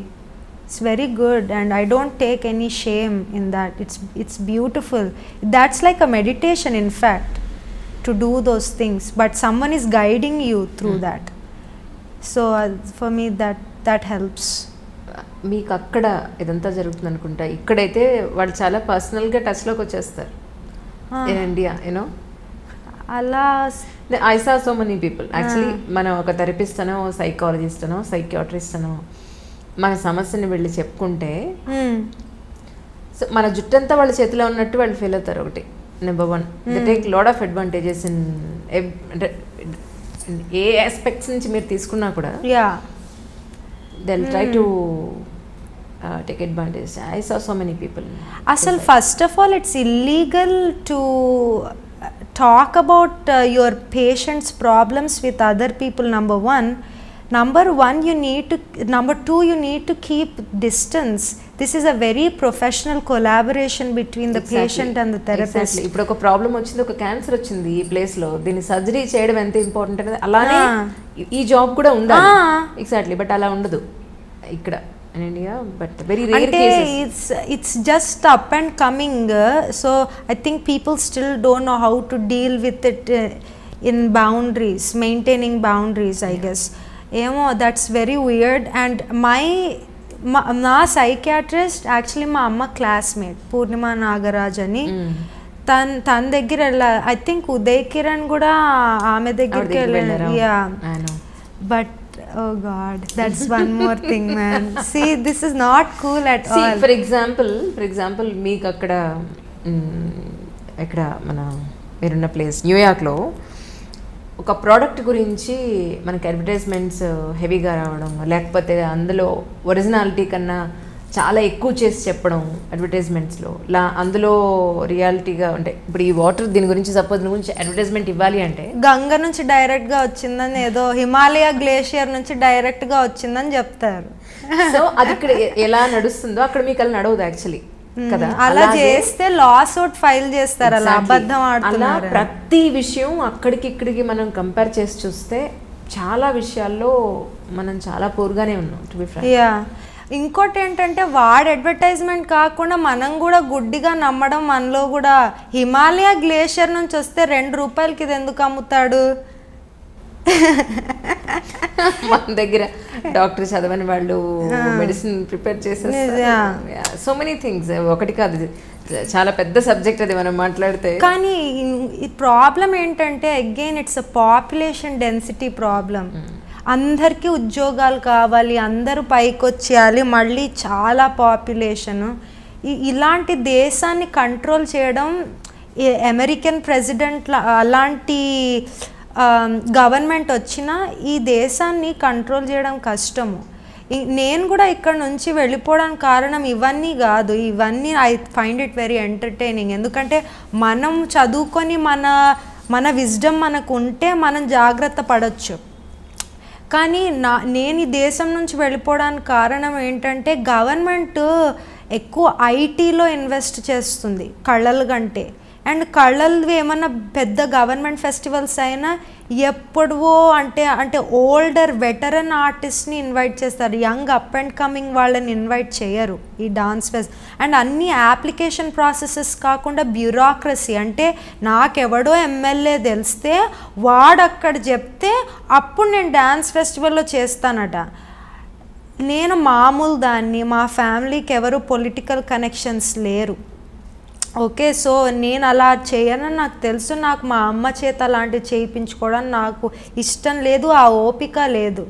It's very good, and I don't take any shame in that. It's beautiful. That's like a meditation, in fact, to do those things, but someone is guiding you through that. So for me that helps. మీకు అక్కడ ఇదంతా జరుగుతుంది అనుకుంటా, ఇక్కడైతే వాళ్ళు చాలా పర్సనల్గా టచ్లోకి వచ్చేస్తారు. ఇన్ ఇండియా యూనో అలా I saw so many people. Actually మనం ఒక థెరపిస్ట్ అనో, సైకాలజిస్ట్ అనో, సైకియాట్రిస్ట్ అనో మన సమస్యని వెళ్ళి చెప్పుకుంటే సో మన జుట్టంతా వాళ్ళ చేతిలో ఉన్నట్టు వాళ్ళు ఫీల్ అవుతారు. ఒకటి number 1, they take lot of advantages in అంటే ఏ ఆస్పెక్ట్స్ నుంచి మీరు తీసుకున్నా కూడా they will try to take advantage. I saw so many people. అసలు first of all it's illegal to talk about your patient's problems with other people. Number 1, you need to, number 2, you need to keep distance. This is a very professional collaboration between the patient and the therapist. ఇప్పుడు ఒక problem వచ్చింది, ఒక cancer వచ్చింది ఈ place లో, దీన్ని surgery చేయడం ఎంత ఇంపార్టెంట్ అనేది అలానే ఈ జాబ్ కూడా ఉండాలి. ఎగ్జాక్ట్లీ, బట్ అలా ఉండదు ఇక్కడ in India, but very rare cases. It's just up and coming, so I think people still don't know how to deal with it in boundaries, maintaining boundaries, I guess. That's very weird. And my psychiatrist actually my amma classmate Purnima Nagaraj ani tan దగ్గర I think Uday Kiran kuda ఆమె దగ్గరికి వెళ్ళారు. Yeah, I know. But oh god, that's one more thing, man. See, this is not cool at all. See, for example మీకు అక్కడ ఇక్కడ మన మీరున్న place న్యూయార్క్లో ఒక ప్రోడక్ట్ గురించి మనకి అడ్వర్టైజ్మెంట్స్ హెవీగా రావడం, లేకపోతే అందులో ఒరిజినాలిటీ కన్నా చాలా ఎక్కువ చేసి చెప్పడం అడ్వర్టైజ్మెంట్స్లో, అందులో రియాలిటీగా అంటే ఇప్పుడు ఈ వాటర్ దీని గురించి సపోజ్ దీని గురించి అడ్వర్టైజ్మెంట్ ఇవ్వాలి అంటే గంగ నుంచి డైరెక్ట్గా వచ్చిందని, ఏదో హిమాలయ గ్లేషియర్ నుంచి డైరెక్ట్గా వచ్చిందని చెప్తారు. సో అది ఇక్కడ ఎలా నడుస్తుందో అక్కడ మీకు అలా నడవదు యాక్చువల్లీ కదా. అలా చేస్తే లాస్ అవుట్ ఫైల్ చేస్తారు, అలా అబద్ధం ఆడుతున్నారు. ప్రతి విషయం అక్కడికి ఇక్కడికి మనం కంపేర్ చేసి చూస్తే చాలా విషయాల్లో మనం చాలా పూర్గానే ఉన్నాం, టు బి ఫ్రాంక్. యా, ఇంకోటి ఏంటంటే వాడు అడ్వర్టైజ్మెంట్ కాకుండా మనం కూడా గుడ్డిగా నమ్మడం మనలో కూడా. హిమాలయ గ్లేషియర్ నుంచి వస్తే ₹2 ఇది ఎందుకు అమ్ముతాడు? మన దగ్గర డాక్టర్ చదవని వాళ్ళు మెడిసిన్ ప్రిపేర్ చేసేస్తారు. సో మెనీ థింగ్స్, ఒకటి కాదు, చాలా పెద్ద సబ్జెక్ట్ అది మనం మాట్లాడితే. కానీ ఈ ప్రాబ్లం ఏంటంటే again it's a population density problem. అందరికీ ఉద్యోగాలు కావాలి, అందరూ పైకి వచ్చేయాలి, మళ్ళీ చాలా పాపులేషను. ఇలాంటి దేశాన్ని కంట్రోల్ చేయడం అమెరికన్ ప్రెసిడెంట్ అలాంటి గవర్నమెంట్ వచ్చినా ఈ దేశాన్ని కంట్రోల్ చేయడం కష్టము. నేను కూడా ఇక్కడ నుంచి వెళ్ళిపోవడానికి కారణం ఇవన్నీ కాదు, ఇవన్నీ I find it very entertaining. ఎందుకంటే మనం చదువుకొని మన విజ్డమ్ మనకు ఉంటే మనం జాగ్రత్త పడవచ్చు. కానీ నేను ఈ దేశం నుంచి వెళ్ళిపోవడానికి కారణం ఏంటంటే గవర్నమెంట్ ఎక్కువ ఐటీలో ఇన్వెస్ట్ చేస్తుంది కళల కంటే. అండ్ కళలు ఏమన్నా పెద్ద గవర్నమెంట్ ఫెస్టివల్స్ అయినా ఎప్పుడో అంటే ఓల్డర్ వెటరన్ ఆర్టిస్ట్ని ఇన్వైట్ చేస్తారు, యంగ్ అప్ అండ్ కమింగ్ వాళ్ళని ఇన్వైట్ చేయరు ఈ డాన్స్ ఫెస్ట్. అండ్ అన్ని అప్లికేషన్ ప్రాసెసెస్ కాకుండా బ్యూరోక్రసీ, అంటే నాకెవడో ఎమ్మెల్యే తెలిస్తే వాడు అక్కడ చెప్తే అప్పుడు నేను డాన్స్ ఫెస్టివల్లో చేస్తానట. నేను మామూలు దాన్ని, మా ఫ్యామిలీకి ఎవరు పొలిటికల్ కనెక్షన్స్ లేరు, ఓకే. సో నేను అలా చేయనని నాకు తెలుసు. నాకు మా అమ్మ చేత అలాంటివి చేయించుకోవడానికి నాకు ఇష్టం లేదు, ఆ ఓపిక లేదు.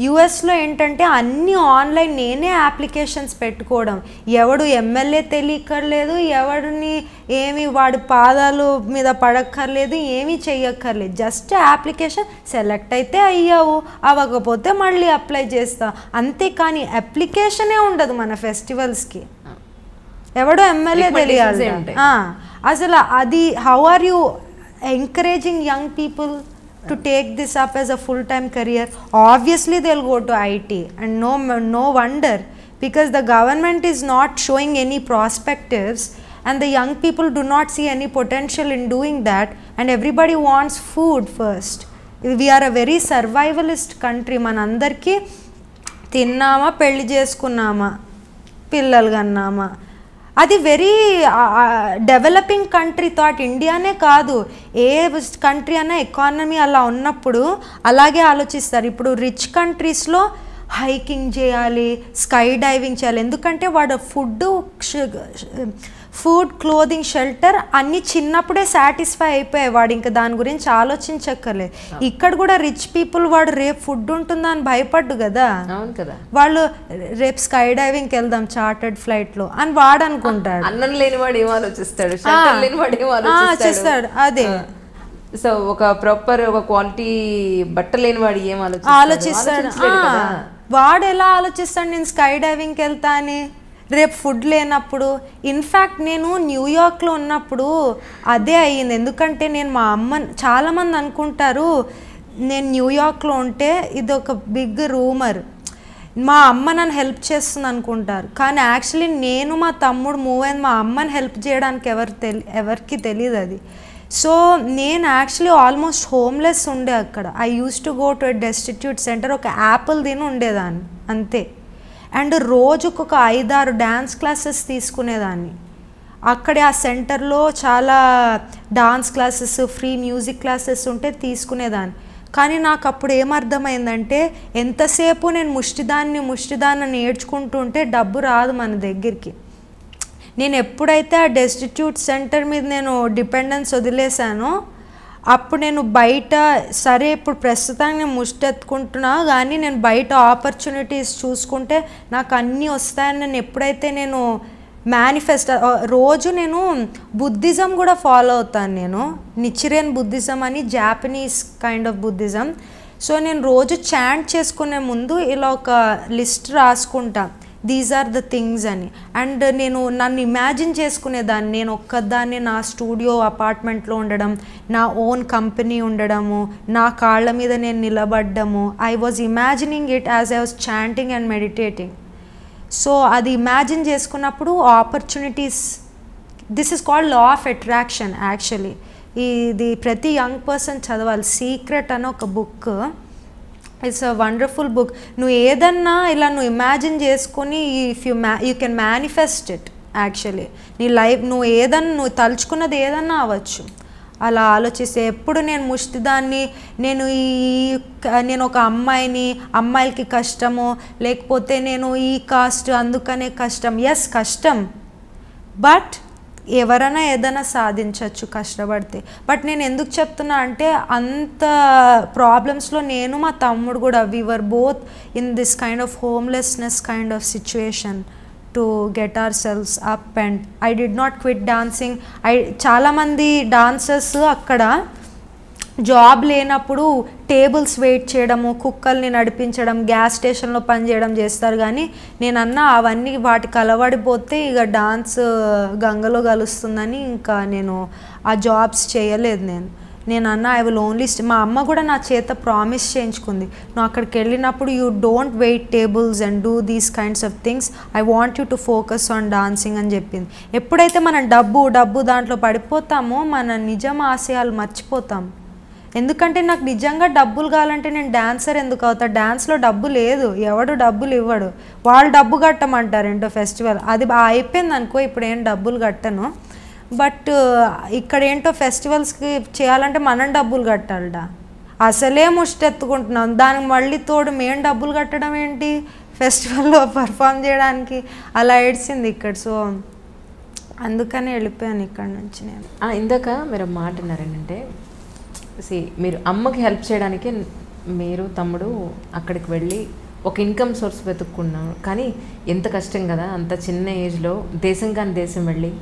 యుఎస్లో ఏంటంటే అన్నీ ఆన్లైన్, నేనే అప్లికేషన్స్ పెట్టుకోవడం, ఎవడు ఎమ్మెల్యే తెలియక్కర్లేదు, ఎవడిని ఏమి వాడి పాదాలు మీద పడక్కర్లేదు, ఏమీ చెయ్యక్కర్లేదు, జస్ట్ అప్లికేషన్ సెలెక్ట్ అయితే అయ్యావు, అవ్వకపోతే మళ్ళీ అప్లై చేస్తా అంతే. కానీ అప్లికేషనే ఉండదు మన ఫెస్టివల్స్కి, ఎవడో ఎమ్మెల్యే తెలియాలి అసలు. అది how are you encouraging young people to take this up as a full-time career? Obviously they'll go to IT, and no wonder, because the government is not showing any perspectives and the young people do not see any potential in doing that, and everybody wants food first. We are a very survivalist country. మనందరికీ తిన్నామా, పెళ్లి చేసుకున్నామా, పిల్లలు కన్నామా, అది very developing country thought. ఇండియానే కాదు, ఏ country అన్నా economy అలా ఉన్నప్పుడు అలాగే ఆలోచిస్తారు. ఇప్పుడు రిచ్ కంట్రీస్లో హైకింగ్ చేయాలి, స్కై డైవింగ్ చేయాలి, ఎందుకంటే వాడు ఫుడ్, క్లోదింగ్, షెల్టర్ అన్నీ చిన్నప్పుడే సాటిస్ఫై అయిపోయాయి, వాడు ఇంకా దాని గురించి ఆలోచించక్కర్లేదు. ఇక్కడ కూడా రిచ్ పీపుల్ వాడు రేపు ఫుడ్ ఉంటుందా అని భయపడ్డు కదా, వాళ్ళు రేపు స్కై డైవింగ్కి వెళ్దాం చార్టర్డ్ ఫ్లైట్లో అని వాడు అనుకుంటాడు. అన్నం లేని వాడు ఏం ఆలోచిస్తాడు, ఆలోచిస్తాడు అదే. సో ఒక ప్రాపర్ ఒక క్వాలిటీ బట్ట లేని వాడు ఏం ఆలోచిస్తాడు, వాడు ఎలా ఆలోచిస్తాడు నేను స్కై డైవింగ్కి వెళ్తా అని రేపు ఫుడ్ లేనప్పుడు. ఇన్ఫ్యాక్ట్ నేను న్యూయార్క్లో ఉన్నప్పుడు అదే అయ్యింది, ఎందుకంటే నేను మా అమ్మ, చాలామంది అనుకుంటారు నేను న్యూయార్క్లో ఉంటే ఇది ఒక బిగ్ రూమర్, మా అమ్మ నన్ను హెల్ప్ చేస్తుంది అనుకుంటారు, కానీ యాక్చువల్లీ నేను మా తమ్ముడు మూవ్ అయింది మా అమ్మని హెల్ప్ చేయడానికి ఎవరికి తెలియదు అది. సో నేను యాక్చువల్లీ ఆల్మోస్ట్ హోమ్లెస్ ఉండే అక్కడ. I use to go to a destitute centre, ఒక యాపిల్ తిని ఉండేదాన్ని అంతే. అండ్ రోజుకు ఒక 5-6 డ్యాన్స్ క్లాసెస్ తీసుకునేదాన్ని అక్కడే. ఆ సెంటర్లో చాలా dance classes, free music classes ఉంటే తీసుకునేదాన్ని. కానీ నాకు అప్పుడు ఏమర్థమైందంటే ఎంతసేపు నేను ముష్టిదాన్ని నేర్చుకుంటుంటే డబ్బు రాదు మన దగ్గరికి. నేను ఎప్పుడైతే ఆ డెస్టిట్యూట్ సెంటర్ మీద నేను డిపెండెన్స్ వదిలేసానో అప్పుడు నేను బయట, సరే ఇప్పుడు ప్రస్తుతానికి నేను ముష్టెత్తుకుంటున్నా కానీ నేను బయట ఆపర్చునిటీస్ చూసుకుంటే నాకు అన్నీ వస్తాయని నేను ఎప్పుడైతే నేను రోజు నేను బుద్ధిజం కూడా ఫాలో అవుతాను. నేను నిచిరేన్ బుద్ధిజం అని Japanese kind of Buddhism. So నేను రోజు చాంట్ చేసుకునే ముందు ఇలా ఒక లిస్ట్ రాసుకుంటా, దీస్ ఆర్ ద థింగ్స్ అని. అండ్ నేను నన్ను ఇమాజిన్ చేసుకునేదాన్ని, నేను ఒక్కదాన్ని నా స్టూడియో అపార్ట్మెంట్లో ఉండడం, నా ఓన్ కంపెనీ ఉండడము, నా కాళ్ళ మీద నేను నిలబడ్డము. I was imagining it as I was chanting and meditating. So అది ఇమాజిన్ చేసుకున్నప్పుడు opportunities, this is called law of attraction actually. ఇది ప్రతి యంగ్ పర్సన్ చదవాలి. సీక్రెట్ అని ఒక book, it's a wonderful book. నువ్వు ఏదన్నా ఇలా నువ్వు ఇమాజిన్ చేసుకొని you can manifest it actually. నీ లైఫ్ నువ్వు తలుచుకున్నది ఏదన్నా అవ్వచ్చు. అలా ఆలోచిస్తే ఎప్పుడు నేను ముష్టిదాన్ని, నేను ఒక అమ్మాయికి కష్టము, లేకపోతే నేను ఈ కాస్ట్ అందుకనే కష్టం. ఎస్ కష్టం, బట్ ఎవరైనా ఏదైనా సాధించవచ్చు కష్టపడితే. బట్ నేను ఎందుకు చెప్తున్నా అంటే అంత ప్రాబ్లమ్స్లో నేను మా తమ్ముడు కూడా we were both in this kind of homelessness kind of situation to get ourselves up. And I did not quit dancing. చాలామంది డాన్సర్స్ అక్కడ జాబ్ లేనప్పుడు టేబుల్స్ వెయిట్ చేయడము, కుక్కల్ని నడిపించడం, గ్యాస్ స్టేషన్లో పనిచేయడం చేస్తారు. కానీ నేను అవన్నీ వాటికి అలవాడిపోతే ఇక డాన్స్ గంగలో కలుస్తుందని ఇంకా నేను ఆ జాబ్స్ చేయలేదు. నేను ఐ విల్ ఓన్లీ మా అమ్మ కూడా నా చేత ప్రామిస్ చేయించుకుంది, నువ్వు అక్కడికి వెళ్ళినప్పుడు you don't wait tables and do these kinds of things, I want you to focus on dancing అని చెప్పింది. ఎప్పుడైతే మనం డబ్బు దాంట్లో పడిపోతామో మన నిజం ఆశయాలు మర్చిపోతాం. ఎందుకంటే నాకు నిజంగా డబ్బులు కావాలంటే నేను డాన్సర్ ఎందుకు అవుతా? డాన్స్లో డబ్బు లేదు, ఎవడు డబ్బులు ఇవ్వడు, వాళ్ళు డబ్బు కట్టమంటారు ఏంటో ఫెస్టివల్. అది అయిపోయింది అనుకో, ఇప్పుడు ఏం డబ్బులు కట్టను. బట్ ఇక్కడ ఏంటో ఫెస్టివల్స్కి చేయాలంటే మనం డబ్బులు కట్టాలడా, అసలే ముష్టెత్తుకుంటున్నాం, దానికి మళ్ళీ తోడు మేము డబ్బులు కట్టడం ఏంటి ఫెస్టివల్లో పర్ఫామ్ చేయడానికి, అలా ఏడ్చింది ఇక్కడ. సో అందుకనే వెళ్ళిపోయాను ఇక్కడ నుంచి నేను. ఇందాక మీరు మాట అన్నారు ఏంటంటే, మీరు అమ్మకి హెల్ప్ చేయడానికి మీరు తమ్ముడు అక్కడికి వెళ్ళి ఒక ఇన్కమ్ సోర్స్ వెతుక్కున్నాను, కానీ ఎంత కష్టం కదా అంత చిన్న ఏజ్లో దేశం కాని దేశం వెళ్ళి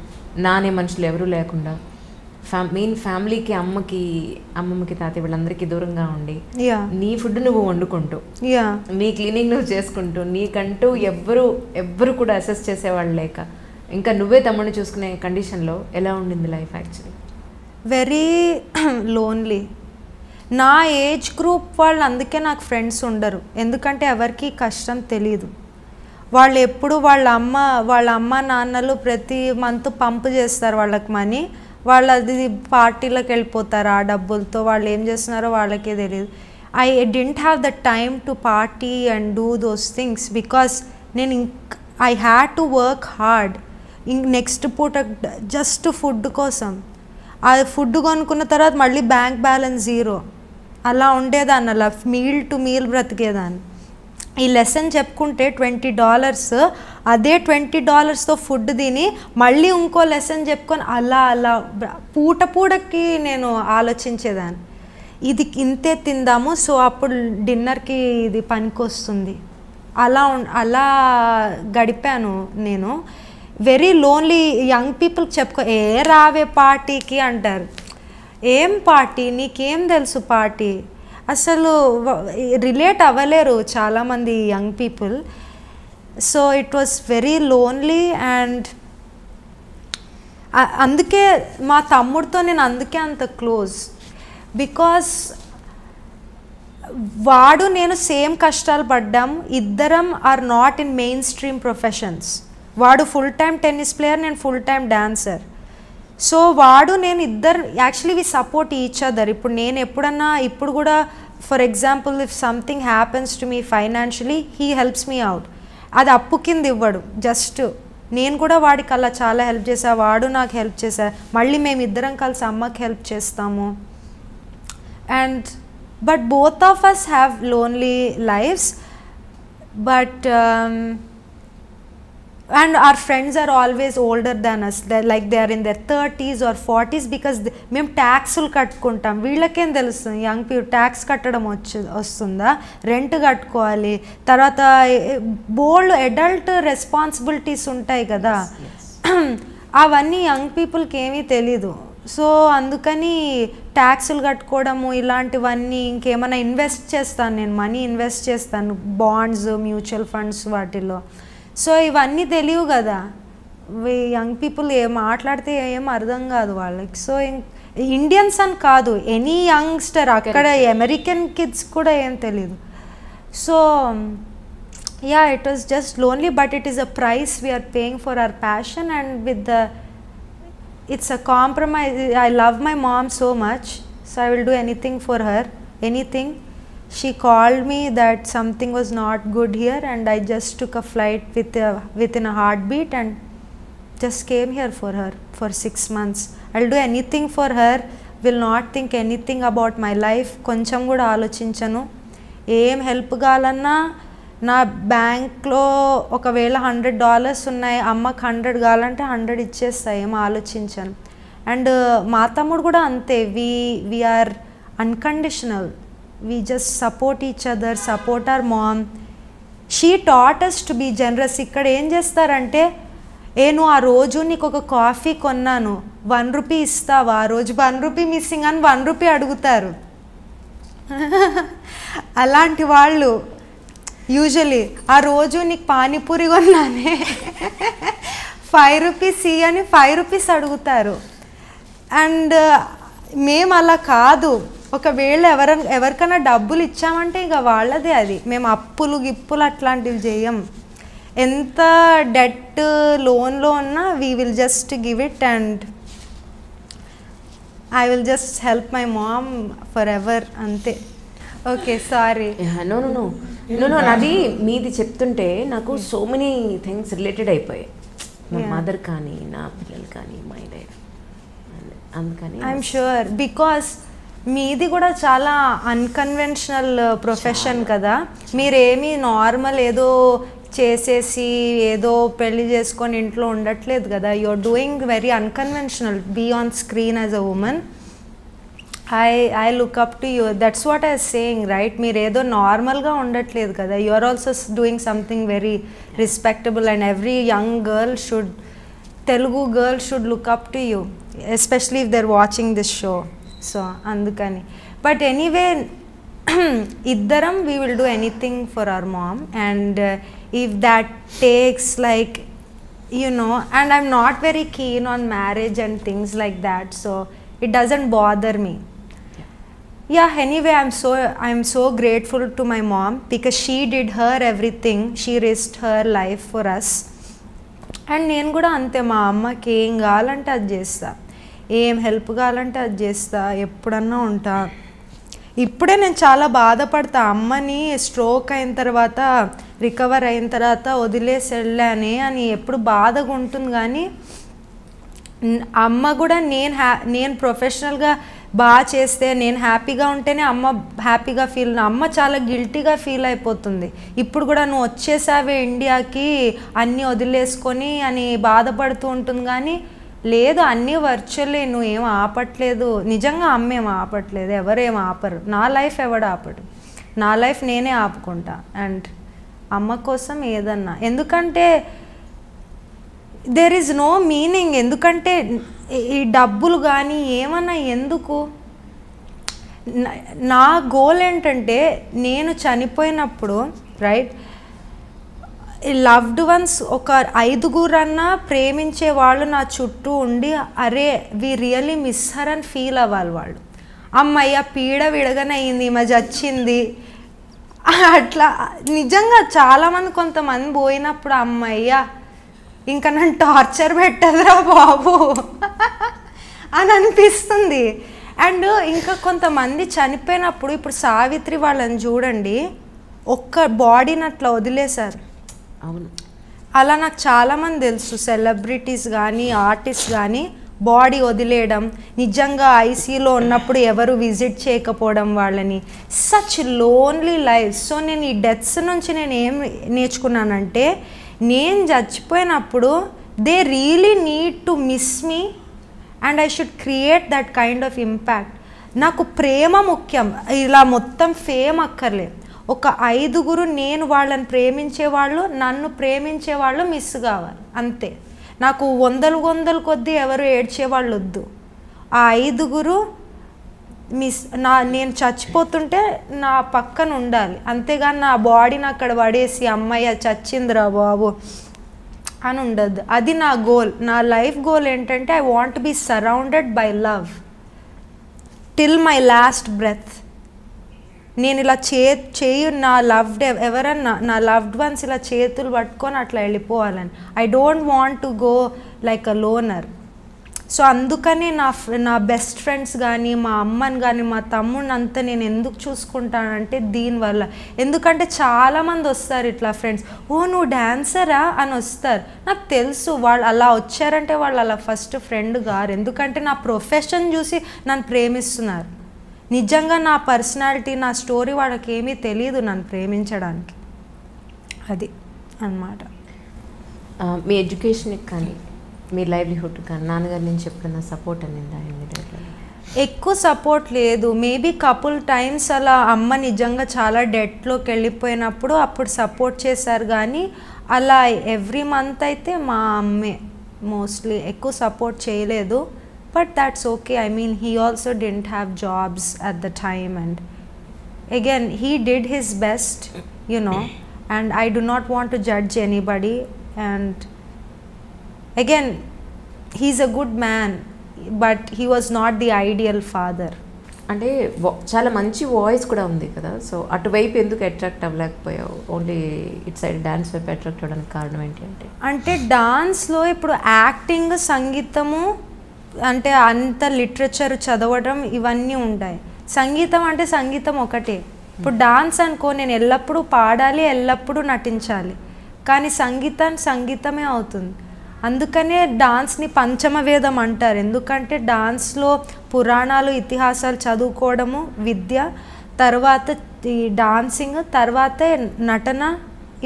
నానే మనుషులు ఎవరూ లేకుండా మెయిన్ ఫ్యామిలీకి అమ్మమ్మకి తాతయ్య వీళ్ళందరికీ దూరంగా ఉండి నీ ఫుడ్ నువ్వు వండుకుంటూ నీ క్లీనింగ్ నువ్వు చేసుకుంటూ నీకంటూ ఎవ్వరు కూడా అసెస్ చేసేవాళ్ళు లేక ఇంకా నువ్వే తమ్ముడిని చూసుకునే కండిషన్లో ఎలా ఉండింది లైఫ్? Actually very lonely. నా ఏజ్ గ్రూప్ వాళ్ళు అందుకే నాకు ఫ్రెండ్స్ ఉండరు, ఎందుకంటే ఎవరికి కష్టం తెలీదు. వాళ్ళు ఎప్పుడు వాళ్ళ అమ్మ నాన్నలు ప్రతి మంత్ పంపు చేస్తారు వాళ్ళకి మనీ, వాళ్ళు అది పార్టీలకు వెళ్ళిపోతారు ఆ డబ్బులతో. వాళ్ళు ఏం చేస్తున్నారో వాళ్ళకే తెలియదు. I didn't have the time to party and do those things because నేను I had to work hard. Next పూట జస్ట్ ఫుడ్ కోసం, ఆ ఫుడ్ కొనుక్కున్న తర్వాత మళ్ళీ బ్యాంక్ బ్యాలెన్స్ 0 అలా ఉండేదాన్ని, అలా మీల్ టు మీల్ బ్రతికేదాన్ని. ఈ లెసన్ చెప్పుకుంటే $20, అదే $20తో ఫుడ్ తిని మళ్ళీ ఇంకో లెసన్ చెప్పుకొని అలా పూటకి నేను ఆలోచించేదాన్ని, ఇది ఇంతే తిందాము, సో అప్పుడు డిన్నర్కి ఇది పనికొస్తుంది. అలా గడిపాను నేను. Very lonely. యంగ్ పీపుల్కి చెప్పుకో రావే పార్టీకి అంటారు. ఏం పార్టీ, నీకేం తెలుసు పార్టీ? అసలు రిలేట్ అవ్వలేరు చాలామంది young people. So it was very lonely. And అందుకే మా తమ్ముడితో నేను అందుకే అంత క్లోజ్, బికాస్ వాడు నేను సేమ్ కష్టాలు పడ్డాం. ఇద్దరం are not in mainstream professions. వాడు ఫుల్ టైమ్ టెన్నిస్ ప్లేయర్, నేను ఫుల్ టైమ్ డాన్సర్. సో వాడు నేను ఇద్దరు actually we support each other. ఇప్పుడు నేను ఎప్పుడన్నా ఇప్పుడు కూడా for example if something happens to me financially he helps me out. అది అప్పు కింద ఇవ్వడు, జస్ట్ నేను కూడా వాడికి అలా చాలా హెల్ప్ చేశా, వాడు నాకు హెల్ప్ చేశా. మళ్ళీ మేము ఇద్దరం కలిసి అమ్మకి హెల్ప్ చేస్తాము. And but both of us have lonely lives. But and our friends are always older than us, like they are in their 30s or 40s because మేము ట్యాక్సులు కట్టుకుంటాం. వీళ్ళకేం తెలుస్తుంది యంగ్ పీపుల్ ట్యాక్స్ కట్టడం వస్తుందా, రెంట్ కట్టుకోవాలి, తర్వాత బోల్డ్ adult responsibilities ఉంటాయి కదా, అవన్నీ యంగ్ పీపుల్కి ఏమీ తెలీదు. సో అందుకని ట్యాక్సులు కట్టుకోవడము ఇలాంటివన్నీ, ఇంకేమైనా ఇన్వెస్ట్ చేస్తాను నేను, మనీ ఇన్వెస్ట్ చేస్తాను బాండ్స్, మ్యూచువల్ ఫండ్స్ వాటిలో. సో ఇవన్నీ తెలియవు కదా, యంగ్ పీపుల్ మాట్లాడితే ఏం అర్థం కాదు వాళ్ళకి. సో ఇండియన్స్ అని కాదు, ఎనీ యంగ్స్టర్, అక్కడ అమెరికన్ కిడ్స్ కూడా ఏం తెలీదు. So yeah, it was just lonely, but it is a price we're paying for our passion. And with the it's a compromise. I love my mom so much, so I will do anything for her, anything. She called me that something was not good here, and I just took a flight within a heartbeat and just came here for her for 6 months. I'll do anything for her, will not think anything about my life. కొంచెం కూడా ఆలోచించను. ఏం help కావాలన్నా నా బ్యాంక్లో ఒకవేళ $100 ఉన్నాయి, అమ్మకి 100 కావాలంటే 100 ఇచ్చేస్తా, ఏం ఆలోచించను. అండ్ మా తమ్ముడు కూడా అంతే. we are unconditional. We just support each other, support our mom. She taught us to be generous. ఇక్కడ ఏం చేస్తారంటే, నువ్వు ఆ రోజు నీకు ఒక కాఫీ కొన్నాను, ₹1 ఇస్తావా, ఆ రోజు ₹1 మిస్సింగ్ అని ₹1 అడుగుతారు. అలాంటి వాళ్ళు యూజువలీ ఆ రోజు నీకు పానీపూరి కొన్నానే ₹5 అని ₹5 అడుగుతారు. అండ్ మేము అలా కాదు. ఒకవేళ ఎవరికైనా డబ్బులు ఇచ్చామంటే ఇక వాళ్ళదే అది. మేము అప్పులు గిప్పులు అట్లాంటివి చేయం. ఎంత డెట్ లోన్లో ఉన్నా we will just give it and I will just help my mom forever, అంతే. Okay, sorry. నో నాది మీది చెప్తుంటే నాకు సో మెనీ థింగ్స్ రిలేటెడ్ అయిపోయాయి. మా మదర్ కానీ, నా పిల్లలు కానీ, మై లైఫ్. అందుకని ఐఎమ్ షూర్ బికాస్ మీది కూడా చాలా అన్కన్వెన్షనల్ ప్రొఫెషన్ కదా. మీరేమీ నార్మల్ ఏదో చేసేసి ఏదో పెళ్లి చేసుకొని ఇంట్లో ఉండట్లేదు కదా. You are doing very unconventional, be on screen as a women. I look up to you. That's what I was saying, right? మీరు ఏదో నార్మల్గా ఉండట్లేదు కదా, you are also doing something very respectable and every young girl should, Telugu girl should look up to you, especially if they're watching this show. So అందుకని, but anyway ఇద్దరం we will do anything for our mom, and if that takes like and I'm not very keen on marriage and things like that, so it doesn't bother me. Yeah, anyway, I'm so grateful to my mom because she did her everything. She risked her life for us. And నేను కూడా అంతే, మా అమ్మకి ఏం కావాలంటే అది చేస్తా, ఏం హెల్ప్ కావాలంటే అది చేస్తా, ఎప్పుడన్నా ఉంటా. ఇప్పుడే నేను చాలా బాధపడతా, అమ్మని స్ట్రోక్ అయిన తర్వాత రికవర్ అయిన తర్వాత వదిలేసి వెళ్ళానే అని ఎప్పుడు బాధగా ఉంటుంది. కానీ అమ్మ కూడా నేను ప్రొఫెషనల్గా బాగా చేస్తే, నేను హ్యాపీగా ఉంటేనే అమ్మ హ్యాపీగా అమ్మ చాలా గిల్టీగా ఫీల్ అయిపోతుంది. ఇప్పుడు కూడా నువ్వు వచ్చేసావే ఇండియాకి అన్నీ వదిలేసుకొని అని బాధపడుతూ ఉంటుంది. కానీ లేదు, అన్నీ వర్చువల్లే, నువ్వేం ఆపట్లేదు, నిజంగా అమ్మేం ఆపట్లేదు, ఎవరేం ఆపరు, నా లైఫ్ ఎవడు ఆపడు, నా లైఫ్ నేనే ఆపుకుంటా. అండ్ అమ్మ కోసం ఏదన్నా, ఎందుకంటే దేర్ ఈజ్ నో మీనింగ్, ఎందుకంటే ఈ డబ్బులు కానీ ఏమన్నా ఎందుకు. నా గోల్ ఏంటంటే నేను చనిపోయినప్పుడు రైట్, లవ్డ్ వన్స్ ఒక 5గురన్నా ప్రేమించే వాళ్ళు నా చుట్టూ ఉండి, అరే వి రియలీ మిస్ హర్ అని ఫీల్ అవ్వాలి వాళ్ళు. అమ్మయ్య పీడ విడగనయింది, ఈమె చచ్చింది అట్లా. నిజంగా చాలామంది కొంతమంది పోయినప్పుడు అమ్మయ్య ఇంకా నన్ను టార్చర్ పెట్టదురా బాబు అని అనిపిస్తుంది. అండ్ ఇంకా కొంతమంది చనిపోయినప్పుడు, ఇప్పుడు సావిత్రి వాళ్ళని చూడండి, ఒక్క బాడీని అట్లా వదిలేశారు. అవును, అలా నాకు చాలామంది తెలుసు, సెలబ్రిటీస్ కానీ ఆర్టిస్ట్ కానీ బాడీ వదిలేయడం, నిజంగా ఐసీయూలో ఉన్నప్పుడు ఎవరు విజిట్ చేయకపోవడం వాళ్ళని, సచ్ లోన్లీ లైఫ్. సో నేను ఈ డెత్స్ నుంచి నేను ఏం నేర్చుకున్నానంటే, నేను చచ్చిపోయినప్పుడు they really need to miss me and I should create that kind of impact. నాకు ప్రేమ ముఖ్యం, ఇలా మొత్తం ఫేమ్ అక్కర్లేదు. ఒక 5గురు నేను వాళ్ళని ప్రేమించేవాళ్ళు, నన్ను ప్రేమించేవాళ్ళు మిస్ కావాలి అంతే. నాకు వందలు కొద్దీ ఎవరు ఏడ్చేవాళ్ళు వద్దు, ఆ 5గురు నేను చచ్చిపోతుంటే నా పక్కన ఉండాలి, అంతేగాని నా బాడీని అక్కడ పడేసి అమ్మయ్య చచ్చిందిరా బాబు అని ఉండద్దు. అది నా గోల్. నా లైఫ్ గోల్ ఏంటంటే, I want be surrounded by love till my last breath. నేను ఇలా చేయు నా లవ్డ్ ఎవరన్నా, నా లవ్డ్ వన్స్ ఇలా చేతులు పట్టుకొని అట్లా వెళ్ళిపోవాలని. I don't want to go like a లోనర్. So అందుకని నా బెస్ట్ ఫ్రెండ్స్ కానీ, మా అమ్మని కానీ, మా తమ్ముడిని అంతా నేను ఎందుకు చూసుకుంటానంటే దీనివల్ల. ఎందుకంటే చాలామంది వస్తారు ఇట్లా ఫ్రెండ్స్, ఓ నువ్వు డాన్సరా అని వస్తారు. నాకు తెలుసు వాళ్ళు అలా వచ్చారంటే వాళ్ళు అలా ఫస్ట్ ఫ్రెండ్ గారు, ఎందుకంటే నా ప్రొఫెషన్ చూసి నన్ను ప్రేమిస్తున్నారు. నిజంగా నా పర్సనాలిటీ, నా స్టోరీ వాళ్ళకి ఏమీ తెలియదు నన్ను ప్రేమించడానికి. అది అన్నమాట. మీ ఎడ్యుకేషన్కి కానీ మీ లైవ్లీహుడ్ కానీ నాన్నగారి నుంచి ఎప్పుడైనా సపోర్ట్ అనిందా? ఎక్కువ సపోర్ట్ లేదు. మేబీ కపుల్ టైమ్స్ అలా అమ్మ నిజంగా చాలా డెట్లోకి వెళ్ళిపోయినప్పుడు అప్పుడు సపోర్ట్ చేశారు. కానీ అలా ఎవ్రీ మంత్ అయితే మా అమ్మే మోస్ట్లీ, ఎక్కువ సపోర్ట్ చేయలేదు. But that's okay. I mean, he also didn't have jobs at the time, and again he did his best, you know, and I do not want to judge anybody. And again, he's a good man, but he was not the ideal father. అంటే చాలా మంచి voice కూడా ఉంది కదా, so అటువైపు ఎందుకు attract అవ్వలేకపోయావు? Only it side dance వైపు అట్రాక్ట్ అవ్వడానికి కారణం ఏంటి? అంటే డాన్స్లో ఇప్పుడు యాక్టింగ్, సంగీతము అంటే అంత లిటరేచర్ చదవడం ఇవన్నీ ఉంటాయి. సంగీతం అంటే సంగీతం ఒకటే. ఇప్పుడు డాన్స్ అనుకో, నేను ఎల్లప్పుడూ పాడాలి, ఎల్లప్పుడూ నటించాలి, కానీ సంగీతమే అవుతుంది. అందుకనే డాన్స్ని పంచమవేదం అంటారు. ఎందుకంటే డాన్స్లో పురాణాలు, ఇతిహాసాలు చదువుకోవడము విద్య, తర్వాత ఈ డాన్సింగ్, తర్వాతే నటన,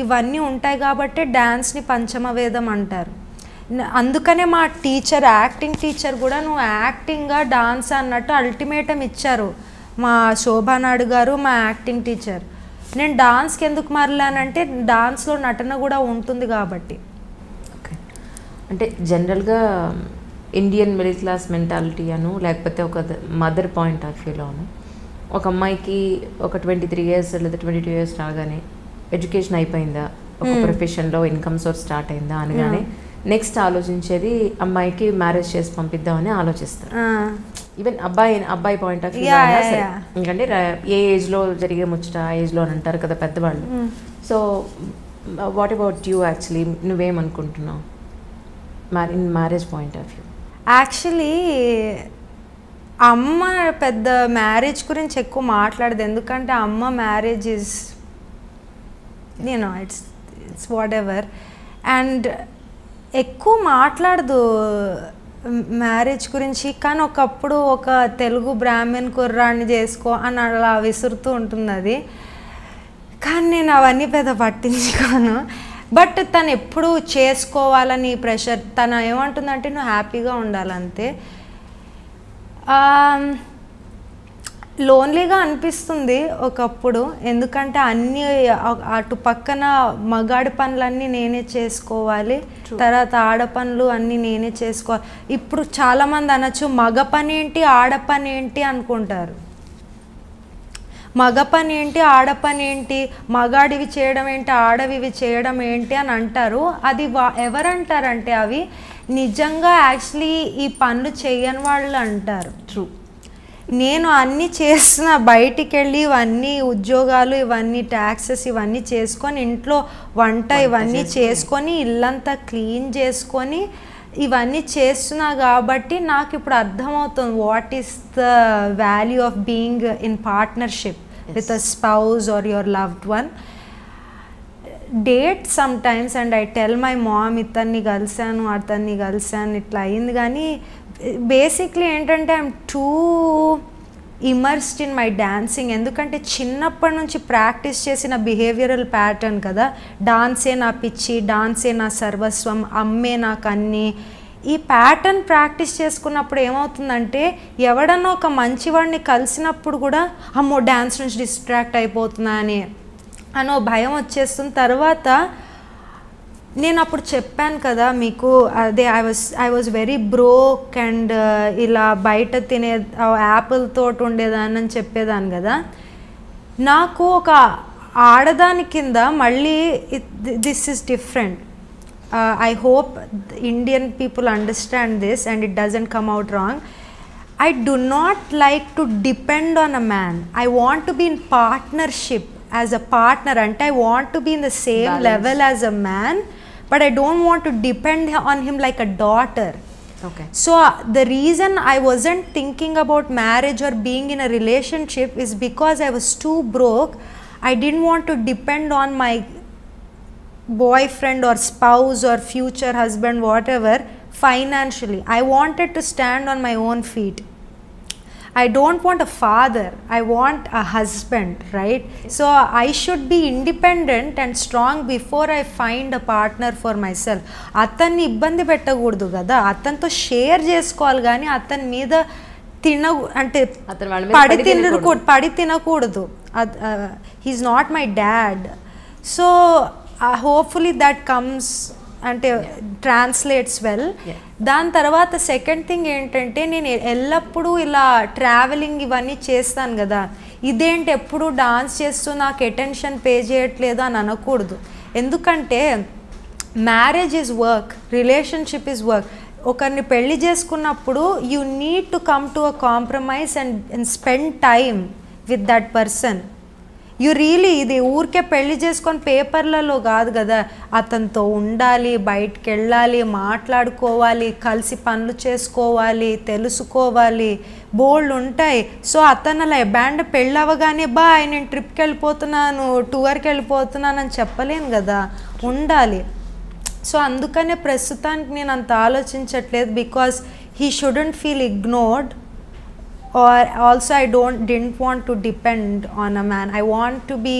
ఇవన్నీ ఉంటాయి కాబట్టి డాన్స్ని పంచమవేదం అంటారు. అందుకనే మా టీచర్, యాక్టింగ్ టీచర్ కూడా నువ్వు యాక్టింగ్గా డాన్స్ అన్నట్టు అల్టిమేటం ఇచ్చారు మా శోభానాయుడు గారు, మా యాక్టింగ్ టీచర్. నేను డాన్స్కి ఎందుకు మారలానంటే డాన్స్లో నటన కూడా ఉంటుంది కాబట్టి. ఓకే, అంటే జనరల్గా ఇండియన్ మిడిల్ క్లాస్ మెంటాలిటీ అను లేకపోతే ఒక మదర్ పాయింట్ ఆఫ్ వ్యూలోను ఒక అమ్మాయికి ఒక 23 years లేదా 22 years రాగానే ఎడ్యుకేషన్ అయిపోయిందా, ఒక ప్రొఫెషన్లో ఇన్కమ్ సోర్స్ స్టార్ట్ అయిందా అనగానే నెక్స్ట్ ఆలోచించేది అమ్మాయికి మ్యారేజ్ చేసి పంపిద్దామని ఆలోచిస్తారు. ఈవెన్ అబ్బాయి పాయింట్ ఆఫ్ వ్యూ ఎందుకంటే ఏ ఏజ్లో జరిగే ముచ్చట ఆ ఏజ్లో అని అంటారు కదా పెద్దవాళ్ళు. So what about you actually, నువ్వేమనుకుంటున్నావు in marriage point of view? Actually అమ్మ పెద్ద మ్యారేజ్ గురించి ఎక్కువ మాట్లాడదు, ఎందుకంటే అమ్మ marriage is it's whatever, and ఎక్కువ మాట్లాడదు మ్యారేజ్ గురించి. కానీ ఒకప్పుడు ఒక తెలుగు బ్రాహ్మణ్ కుర్రాన్ని చేసుకో అని అలా విసురుతూ ఉంటుంది అది. కానీ నేను అవన్నీ పెద్ద పట్టించుకోను. బట్ తను ఎప్పుడు చేసుకోవాలని ప్రెషర్, తను ఏమంటుందంటే నువ్వు హ్యాపీగా ఉండాలంతే. లోన్లీగా అనిపిస్తుంది ఒకప్పుడు, ఎందుకంటే అన్నీ అటు పక్కన మగాడి పనులన్నీ నేనే చేసుకోవాలి, తర్వాత ఆడ పనులు అన్నీ నేనే చేసుకోవాలి. ఇప్పుడు చాలామంది అనొచ్చు మగ పని ఏంటి ఆడ పని ఏంటి అనుకుంటారు. మగ పని ఏంటి ఆడ పని ఏంటి, మగాడివి చేయడం ఏంటి ఆడవివి చేయడం ఏంటి అని అంటారు. అది ఎవరంటారంటే అవి నిజంగా యాక్చువల్లీ ఈ పనులు చేయని వాళ్ళు అంటారు. ట్రూ. నేను అన్నీ చేస్తున్నా, బయటికి వెళ్ళి ఇవన్నీ ఉద్యోగాలు ఇవన్నీ ట్యాక్సెస్ ఇవన్నీ చేసుకొని ఇంట్లో వంట ఇవన్నీ చేసుకొని ఇల్లంతా క్లీన్ చేసుకొని ఇవన్నీ చేస్తున్నా కాబట్టి నాకు ఇప్పుడు అర్థమవుతుంది what is the value of being in partnership with a spouse or your loved one. Date sometimes and I tell my mom ఇతన్ని కలిసాను అతన్ని కలిసాను ఇట్లా అయింది. కానీ బేసిక్లీ ఏంటంటే I'm two immersed in my dancing, ఎందుకంటే చిన్నప్పటి నుంచి ప్రాక్టీస్ చేసిన బిహేవియరల్ ప్యాటర్న్ కదా. డాన్సే నా పిచ్చి, డాన్సే నా సర్వస్వం, అమ్మే నాకు అన్నీ. ఈ ప్యాటర్న్ ప్రాక్టీస్ చేసుకున్నప్పుడు ఏమవుతుందంటే ఎవడన్నా ఒక మంచివాడిని కలిసినప్పుడు కూడా అమ్మో డ్యాన్స్ నుంచి డిస్ట్రాక్ట్ అయిపోతున్నా అనో భయం వచ్చేస్తుంది. తర్వాత నేను అప్పుడు చెప్పాను కదా మీకు, అదే I was very broke and ఇలా బయట తినే యాపిల్ తోటి ఉండేదాన్ని అని చెప్పేదాన్ని కదా. నాకు ఒక ఆడదాని కింద మళ్ళీ this is different. I hope Indian people understand this and it doesn't come out wrong. I do not like to depend on a man. I want to be in partnership as a partner, and I want to be in the same balance level as a man, but I don't want to depend on him like a daughter. Okay. So the reason I wasn't thinking about marriage or being in a relationship is because I was too broke. I didn't want to depend on my boyfriend or spouse or future husband, whatever, financially. I wanted to stand on my own feet. I don't want a father, I want a husband, right? So I should be independent and strong before I find a partner for myself. అతన్ని ఇబ్బంది పెట్టకూడదు కదా, అతనితో share చేసుకోవాలి, కానీ అతని మీద అంటే పడి తినకూడదు. He's not my dad. So hopefully that comes అంటే ట్రాన్స్లేట్స్ వెల్. దాని తర్వాత సెకండ్ థింగ్ ఏంటంటే నేను ఎల్లప్పుడూ ఇలా ట్రావెలింగ్ ఇవన్నీ చేస్తాను కదా, ఇదేంటి ఎప్పుడు డాన్స్ చేస్తూ నాకు అటెన్షన్ పే చేయట్లేదు అని అనకూడదు. ఎందుకంటే marriage is work, relationship is work. ఒకరిని పెళ్లి చేసుకున్నప్పుడు you need to come to a compromise and spend time with that person. You really ఇది ఊరికే పెళ్లి చేసుకొని పేపర్లలో కాదు కదా, అతనితో ఉండాలి, బయటికి వెళ్ళాలి, మాట్లాడుకోవాలి, కలిసి పనులు చేసుకోవాలి, తెలుసుకోవాలి, బోల్డ్ ఉంటాయి. సో అతను అలా బ్యాండ్ పెళ్ళి అవ్వగానే బాయ్ నేను ట్రిప్కి వెళ్ళిపోతున్నాను, టూర్కి వెళ్ళిపోతున్నాను అని చెప్పలేను కదా, ఉండాలి. సో అందుకనే ప్రస్తుతానికి నేను అంత ఆలోచించట్లేదు, because he shouldn't feel ignored. Or also I didn't want to depend on a man. I want to be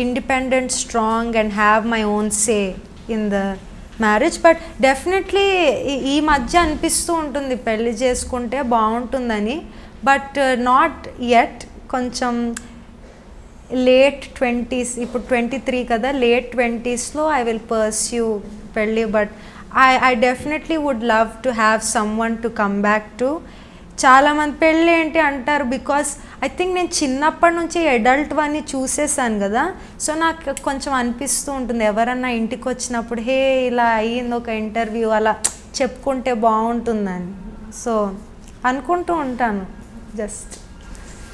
independent, strong and have my own say in the marriage. But definitely ఈ మధ్య అనిపిస్తూ ఉంటుంది పెళ్లి చేసుకుంటే బాగుంటుందని, but not yet. కొంచెం late 20s, ఇప్పుడు 23 కదా, లేట్ 20sలో I will pursue pelli. But I definitely would love to have someone to come back to. చాలామంది పెళ్ళి ఏంటి అంటారు, బికాస్ ఐ థింక్ నేను చిన్నప్పటి నుంచి అడల్ట్ వన్నీ చూసేసాను కదా, సో నాకు కొంచెం అనిపిస్తూ ఉంటుంది ఎవరన్నా ఇంటికి వచ్చినప్పుడు హే ఇలా అయ్యింది ఒక ఇంటర్వ్యూ అలా చెప్పుకుంటే బాగుంటుందని, సో అనుకుంటూ ఉంటాను. జస్ట్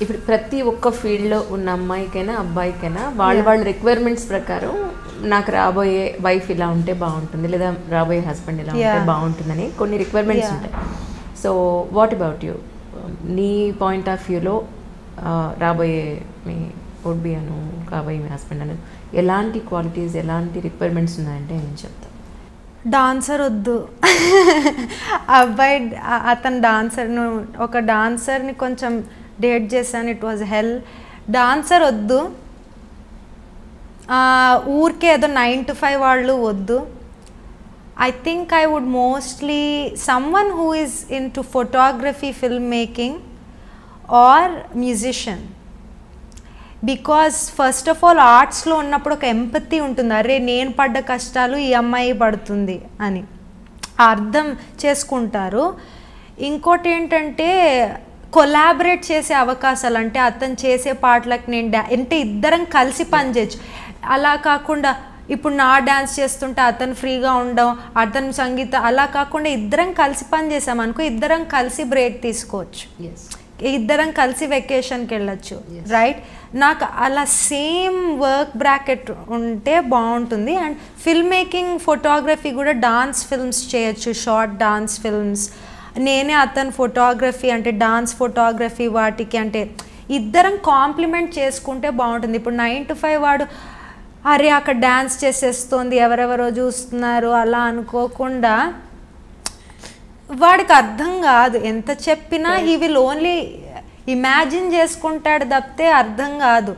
ఇప్పుడు ప్రతి ఒక్క ఫీల్డ్లో ఉన్న అమ్మాయికైనా అబ్బాయికైనా వాళ్ళ రిక్వైర్మెంట్స్ ప్రకారం నాకు రాబోయే వైఫ్ ఇలా ఉంటే బాగుంటుంది, లేదా రాబోయే హస్బెండ్ ఇలా ఉంటే బాగుంటుందని కొన్ని రిక్వైర్మెంట్స్ ఉంటాయి. So what about you? నీ పాయింట్ ఆఫ్ వ్యూలో రాబోయే మీ వుడ్ బి అను కాబోయే మీ హస్బెండ్ అను ఎలాంటి క్వాలిటీస్, ఎలాంటి రిక్వైర్మెంట్స్ ఉన్నాయంటే నేను చెప్తాను. డాన్సర్ వద్దు. అబ్బాయి అతను డాన్సర్ను, ఒక డాన్సర్ని కొంచెం డేట్ చేశాను, ఇట్ వాజ్ హెల్. డాన్సర్ వద్దు, ఊరికే ఏదో 9 to 5 వాళ్ళు వద్దు. I think I would mostly someone who is into photography, filmmaking or musician, because first of all ఆర్ట్స్లో ఉన్నప్పుడు ఒక ఎంపతి ఉంటుంది, అరే నేను పడ్డ కష్టాలు ఈ అమ్మాయి పడుతుంది అని అర్థం చేసుకుంటారు. ఇంకోటి ఏంటంటే కొలాబరేట్ చేసే అవకాశాలు, అంటే అతను చేసే పాటలకు నేను అంటే ఇద్దరం కలిసి పనిచేయచ్చు. అలా కాకుండా ఇప్పుడు నా డ్యాన్స్ చేస్తుంటే అతను ఫ్రీగా ఉండడం, అతను సంగీతం, అలా కాకుండా ఇద్దరం కలిసి పని చేసామనుకో, ఇద్దరం కలిసి బ్రేక్ తీసుకోవచ్చు, ఇద్దరం కలిసి వెకేషన్కి వెళ్ళచ్చు, రైట్? నాకు అలా సేమ్ వర్క్ బ్రాకెట్ ఉంటే బాగుంటుంది. అండ్ ఫిల్మ్ మేకింగ్, ఫోటోగ్రఫీ కూడా డాన్స్ ఫిల్మ్స్ చేయొచ్చు, షార్ట్ డాన్స్ ఫిల్మ్స్. నేనే అతను ఫోటోగ్రఫీ అంటే డాన్స్ ఫోటోగ్రఫీ వాటికి, అంటే ఇద్దరం కాంప్లిమెంట్ చేసుకుంటే బాగుంటుంది. ఇప్పుడు 9 to 5 వాడు అరే అక్కడ డ్యాన్స్ చేసేస్తుంది ఎవరెవరో చూస్తున్నారు అలా అనుకోకుండా, వాడికి అర్థం కాదు, ఎంత చెప్పినా హీ విల్ ఓన్లీ ఇమాజిన్ చేసుకుంటాడు తప్పితే అర్థం కాదు.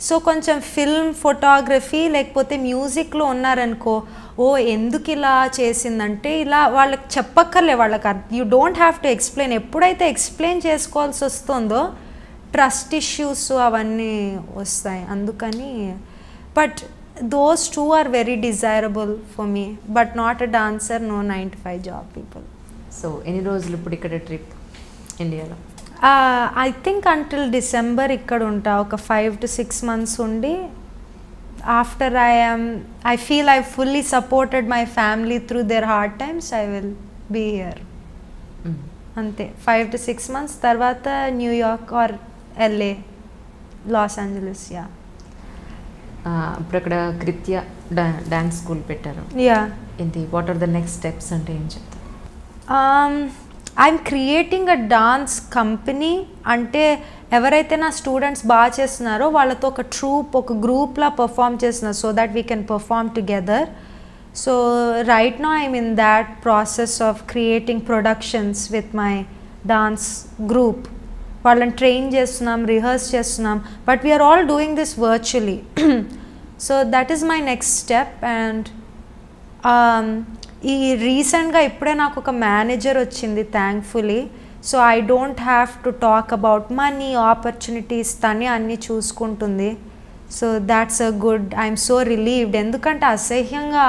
సో కొంచెం ఫిల్మ్, ఫోటోగ్రఫీ లేకపోతే మ్యూజిక్లో ఉన్నారనుకో, ఓ ఎందుకు ఇలా చేసిందంటే ఇలా వాళ్ళకి చెప్పక్కర్లే, వాళ్ళకి you don't have to explain. ఎప్పుడైతే ఎక్స్ప్లెయిన్ చేసుకోవాల్సి వస్తుందో ట్రస్ట్ ఇష్యూస్ అవన్నీ వస్తాయి. అందుకని but those two are very desirable for me, but not a dancer, no 9 to 5 job people. So ఎన్ని రోజులు ఇప్పుడు ఇక్కడ ట్రిప్ ఇండియాలో? I think until December ఇక్కడ ఉంటా, ఒక 5 to 6 months ఉండి, after I feel I've fully supported my family through their hard times, I will be here. అంతే, 5 to 6 months తర్వాత New York or LA, Los Angeles. Yeah, ఇప్పుడు అక్కడ Kritya dance school పెట్టారు. Yeah, ఏంటి what are the next steps అంటే ఏం చెప్తారు? I'm creating a dance company. అంటే ఎవరైతే నా స్టూడెంట్స్ బాగా చేస్తున్నారో వాళ్ళతో ఒక ట్రూప్, ఒక గ్రూప్లా పర్ఫామ్ చేస్తున్నారు, so that we can perform together. So right now I'm in that process of creating productions with my dance group. వాళ్ళని ట్రైన్ చేస్తున్నాం, రిహర్స్ చేస్తున్నాం, but we're all doing this virtually. So that is my next step. And ఈ రీసెంట్గా ఇప్పుడే నాకు ఒక manager వచ్చింది, thankfully. So I don't have to talk about money, opportunities, తనే అన్నీ చూసుకుంటుంది. So that's a good, I'm so relieved. ఎందుకంటే అసహ్యంగా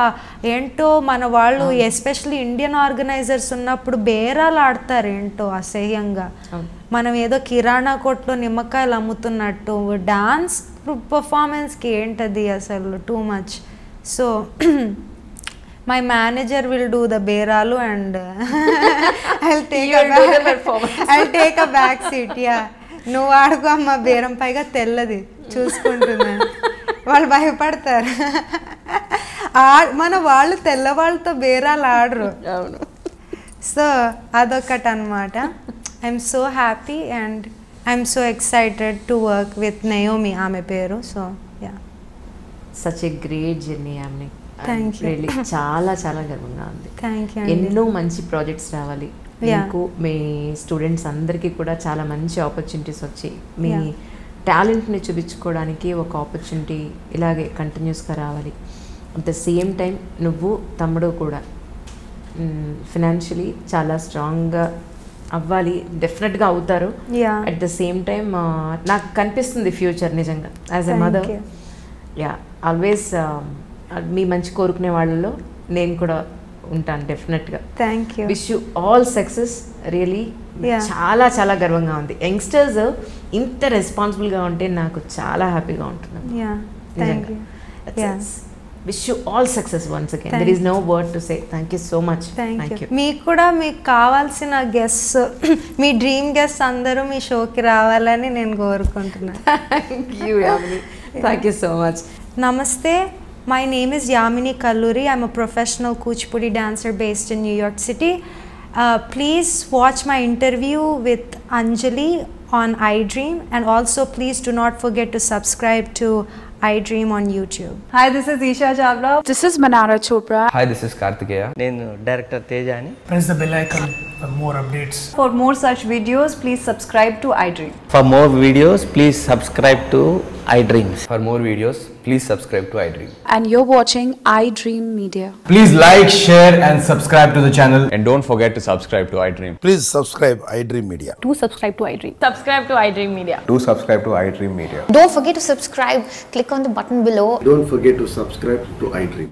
ఏంటో మన వాళ్ళు, ఎస్పెషల్లీ ఇండియన్ ఆర్గనైజర్స్ ఉన్నప్పుడు బేరాలు ఆడతారు ఏంటో అసహ్యంగా. మనం ఏదో కిరాణా కొట్లో నిమ్మకాయలు అమ్ముతున్నట్టు, డాన్స్ పర్ఫార్మెన్స్కి ఏంటది అసలు, too much. So my manager will do the beralu and I'll take a back seat. Yeah, నువ్వు ఆడుకో అమ్మ బేరం, పైగా తెల్లది చూసుకుంటున్నాను. వాళ్ళు భయపడతారు, మన వాళ్ళు తెల్లవాళ్ళతో బేరాలు ఆడరు. సో అదొకటి అనమాట. I'm so happy and I'm so excited to work with Naomi, ఆమె పేరు. So yeah, such a great journey ఆమె. Thank you. చాలా చాలా గర్వంగా ఉంది. Thank you. ఎన్నో మంచి ప్రాజెక్ట్స్ రావాలి మీకు, మీ స్టూడెంట్స్ అందరికీ కూడా చాలా మంచి ఆపర్చునిటీస్ వచ్చి మీ టాలెంట్ని చూపించుకోవడానికి ఒక ఆపర్చునిటీ ఇలాగే కంటిన్యూస్గా రావాలి. అట్ ద సేమ్ టైం నువ్వు తమ్ముడు కూడా ఫినాన్షియలీ చాలా స్ట్రాంగ్గా అవ్వాలి, డెఫినెట్గా అవుతారు. అట్ ద సేమ్ టైం నాకు కనిపిస్తుంది ఫ్యూచర్ నిజంగా యాజ్ ఎ మదర్. ఆల్వేస్ మీ మంచి కోరుకునే వాళ్ళలో నేను కూడా ఉంటాను డెఫినెట్గా. Wish you all success. Really చాలా చాలా గర్వంగా ఉంది. యంగ్స్టర్స్ ఇంత రెస్పాన్సిబుల్గా ఉంటే నాకు చాలా హ్యాపీగా ఉంటున్నాను. Wish you all success once again. There is no word to say. Thank you so much. Thank you. మీకు కూడా మీకు కావాల్సిన గెస్ట్స్, మీ డ్రీమ్ గెస్ట్స్ అందరూ మీ షోకి రావాలని నేను కోరుకుంటున్నాను. Thank you so much. Namaste. My name is Yamini Kalluri. I'm a professional Kuchipudi dancer based in New York City. Please watch my interview with Anjali on iDream, and also please do not forget to subscribe to iDream on YouTube. Hi, this is Isha Chavla. This is Manara Chopra. Hi, this is Kartikeya. నేను director తేజాని. Press the bell icon for more updates. For more such videos, please subscribe to iDream. For more videos, please subscribe to iDreams. For more videos, please subscribe to iDream. And you're watching iDream Media. Please like, share and subscribe to the channel. And don't forget to subscribe to iDream. Please subscribe iDream Media. Do subscribe to iDream. Subscribe to iDream Media. Do subscribe to iDream Media. Don't forget to subscribe. Click on the button below. Don't forget to subscribe to iDream.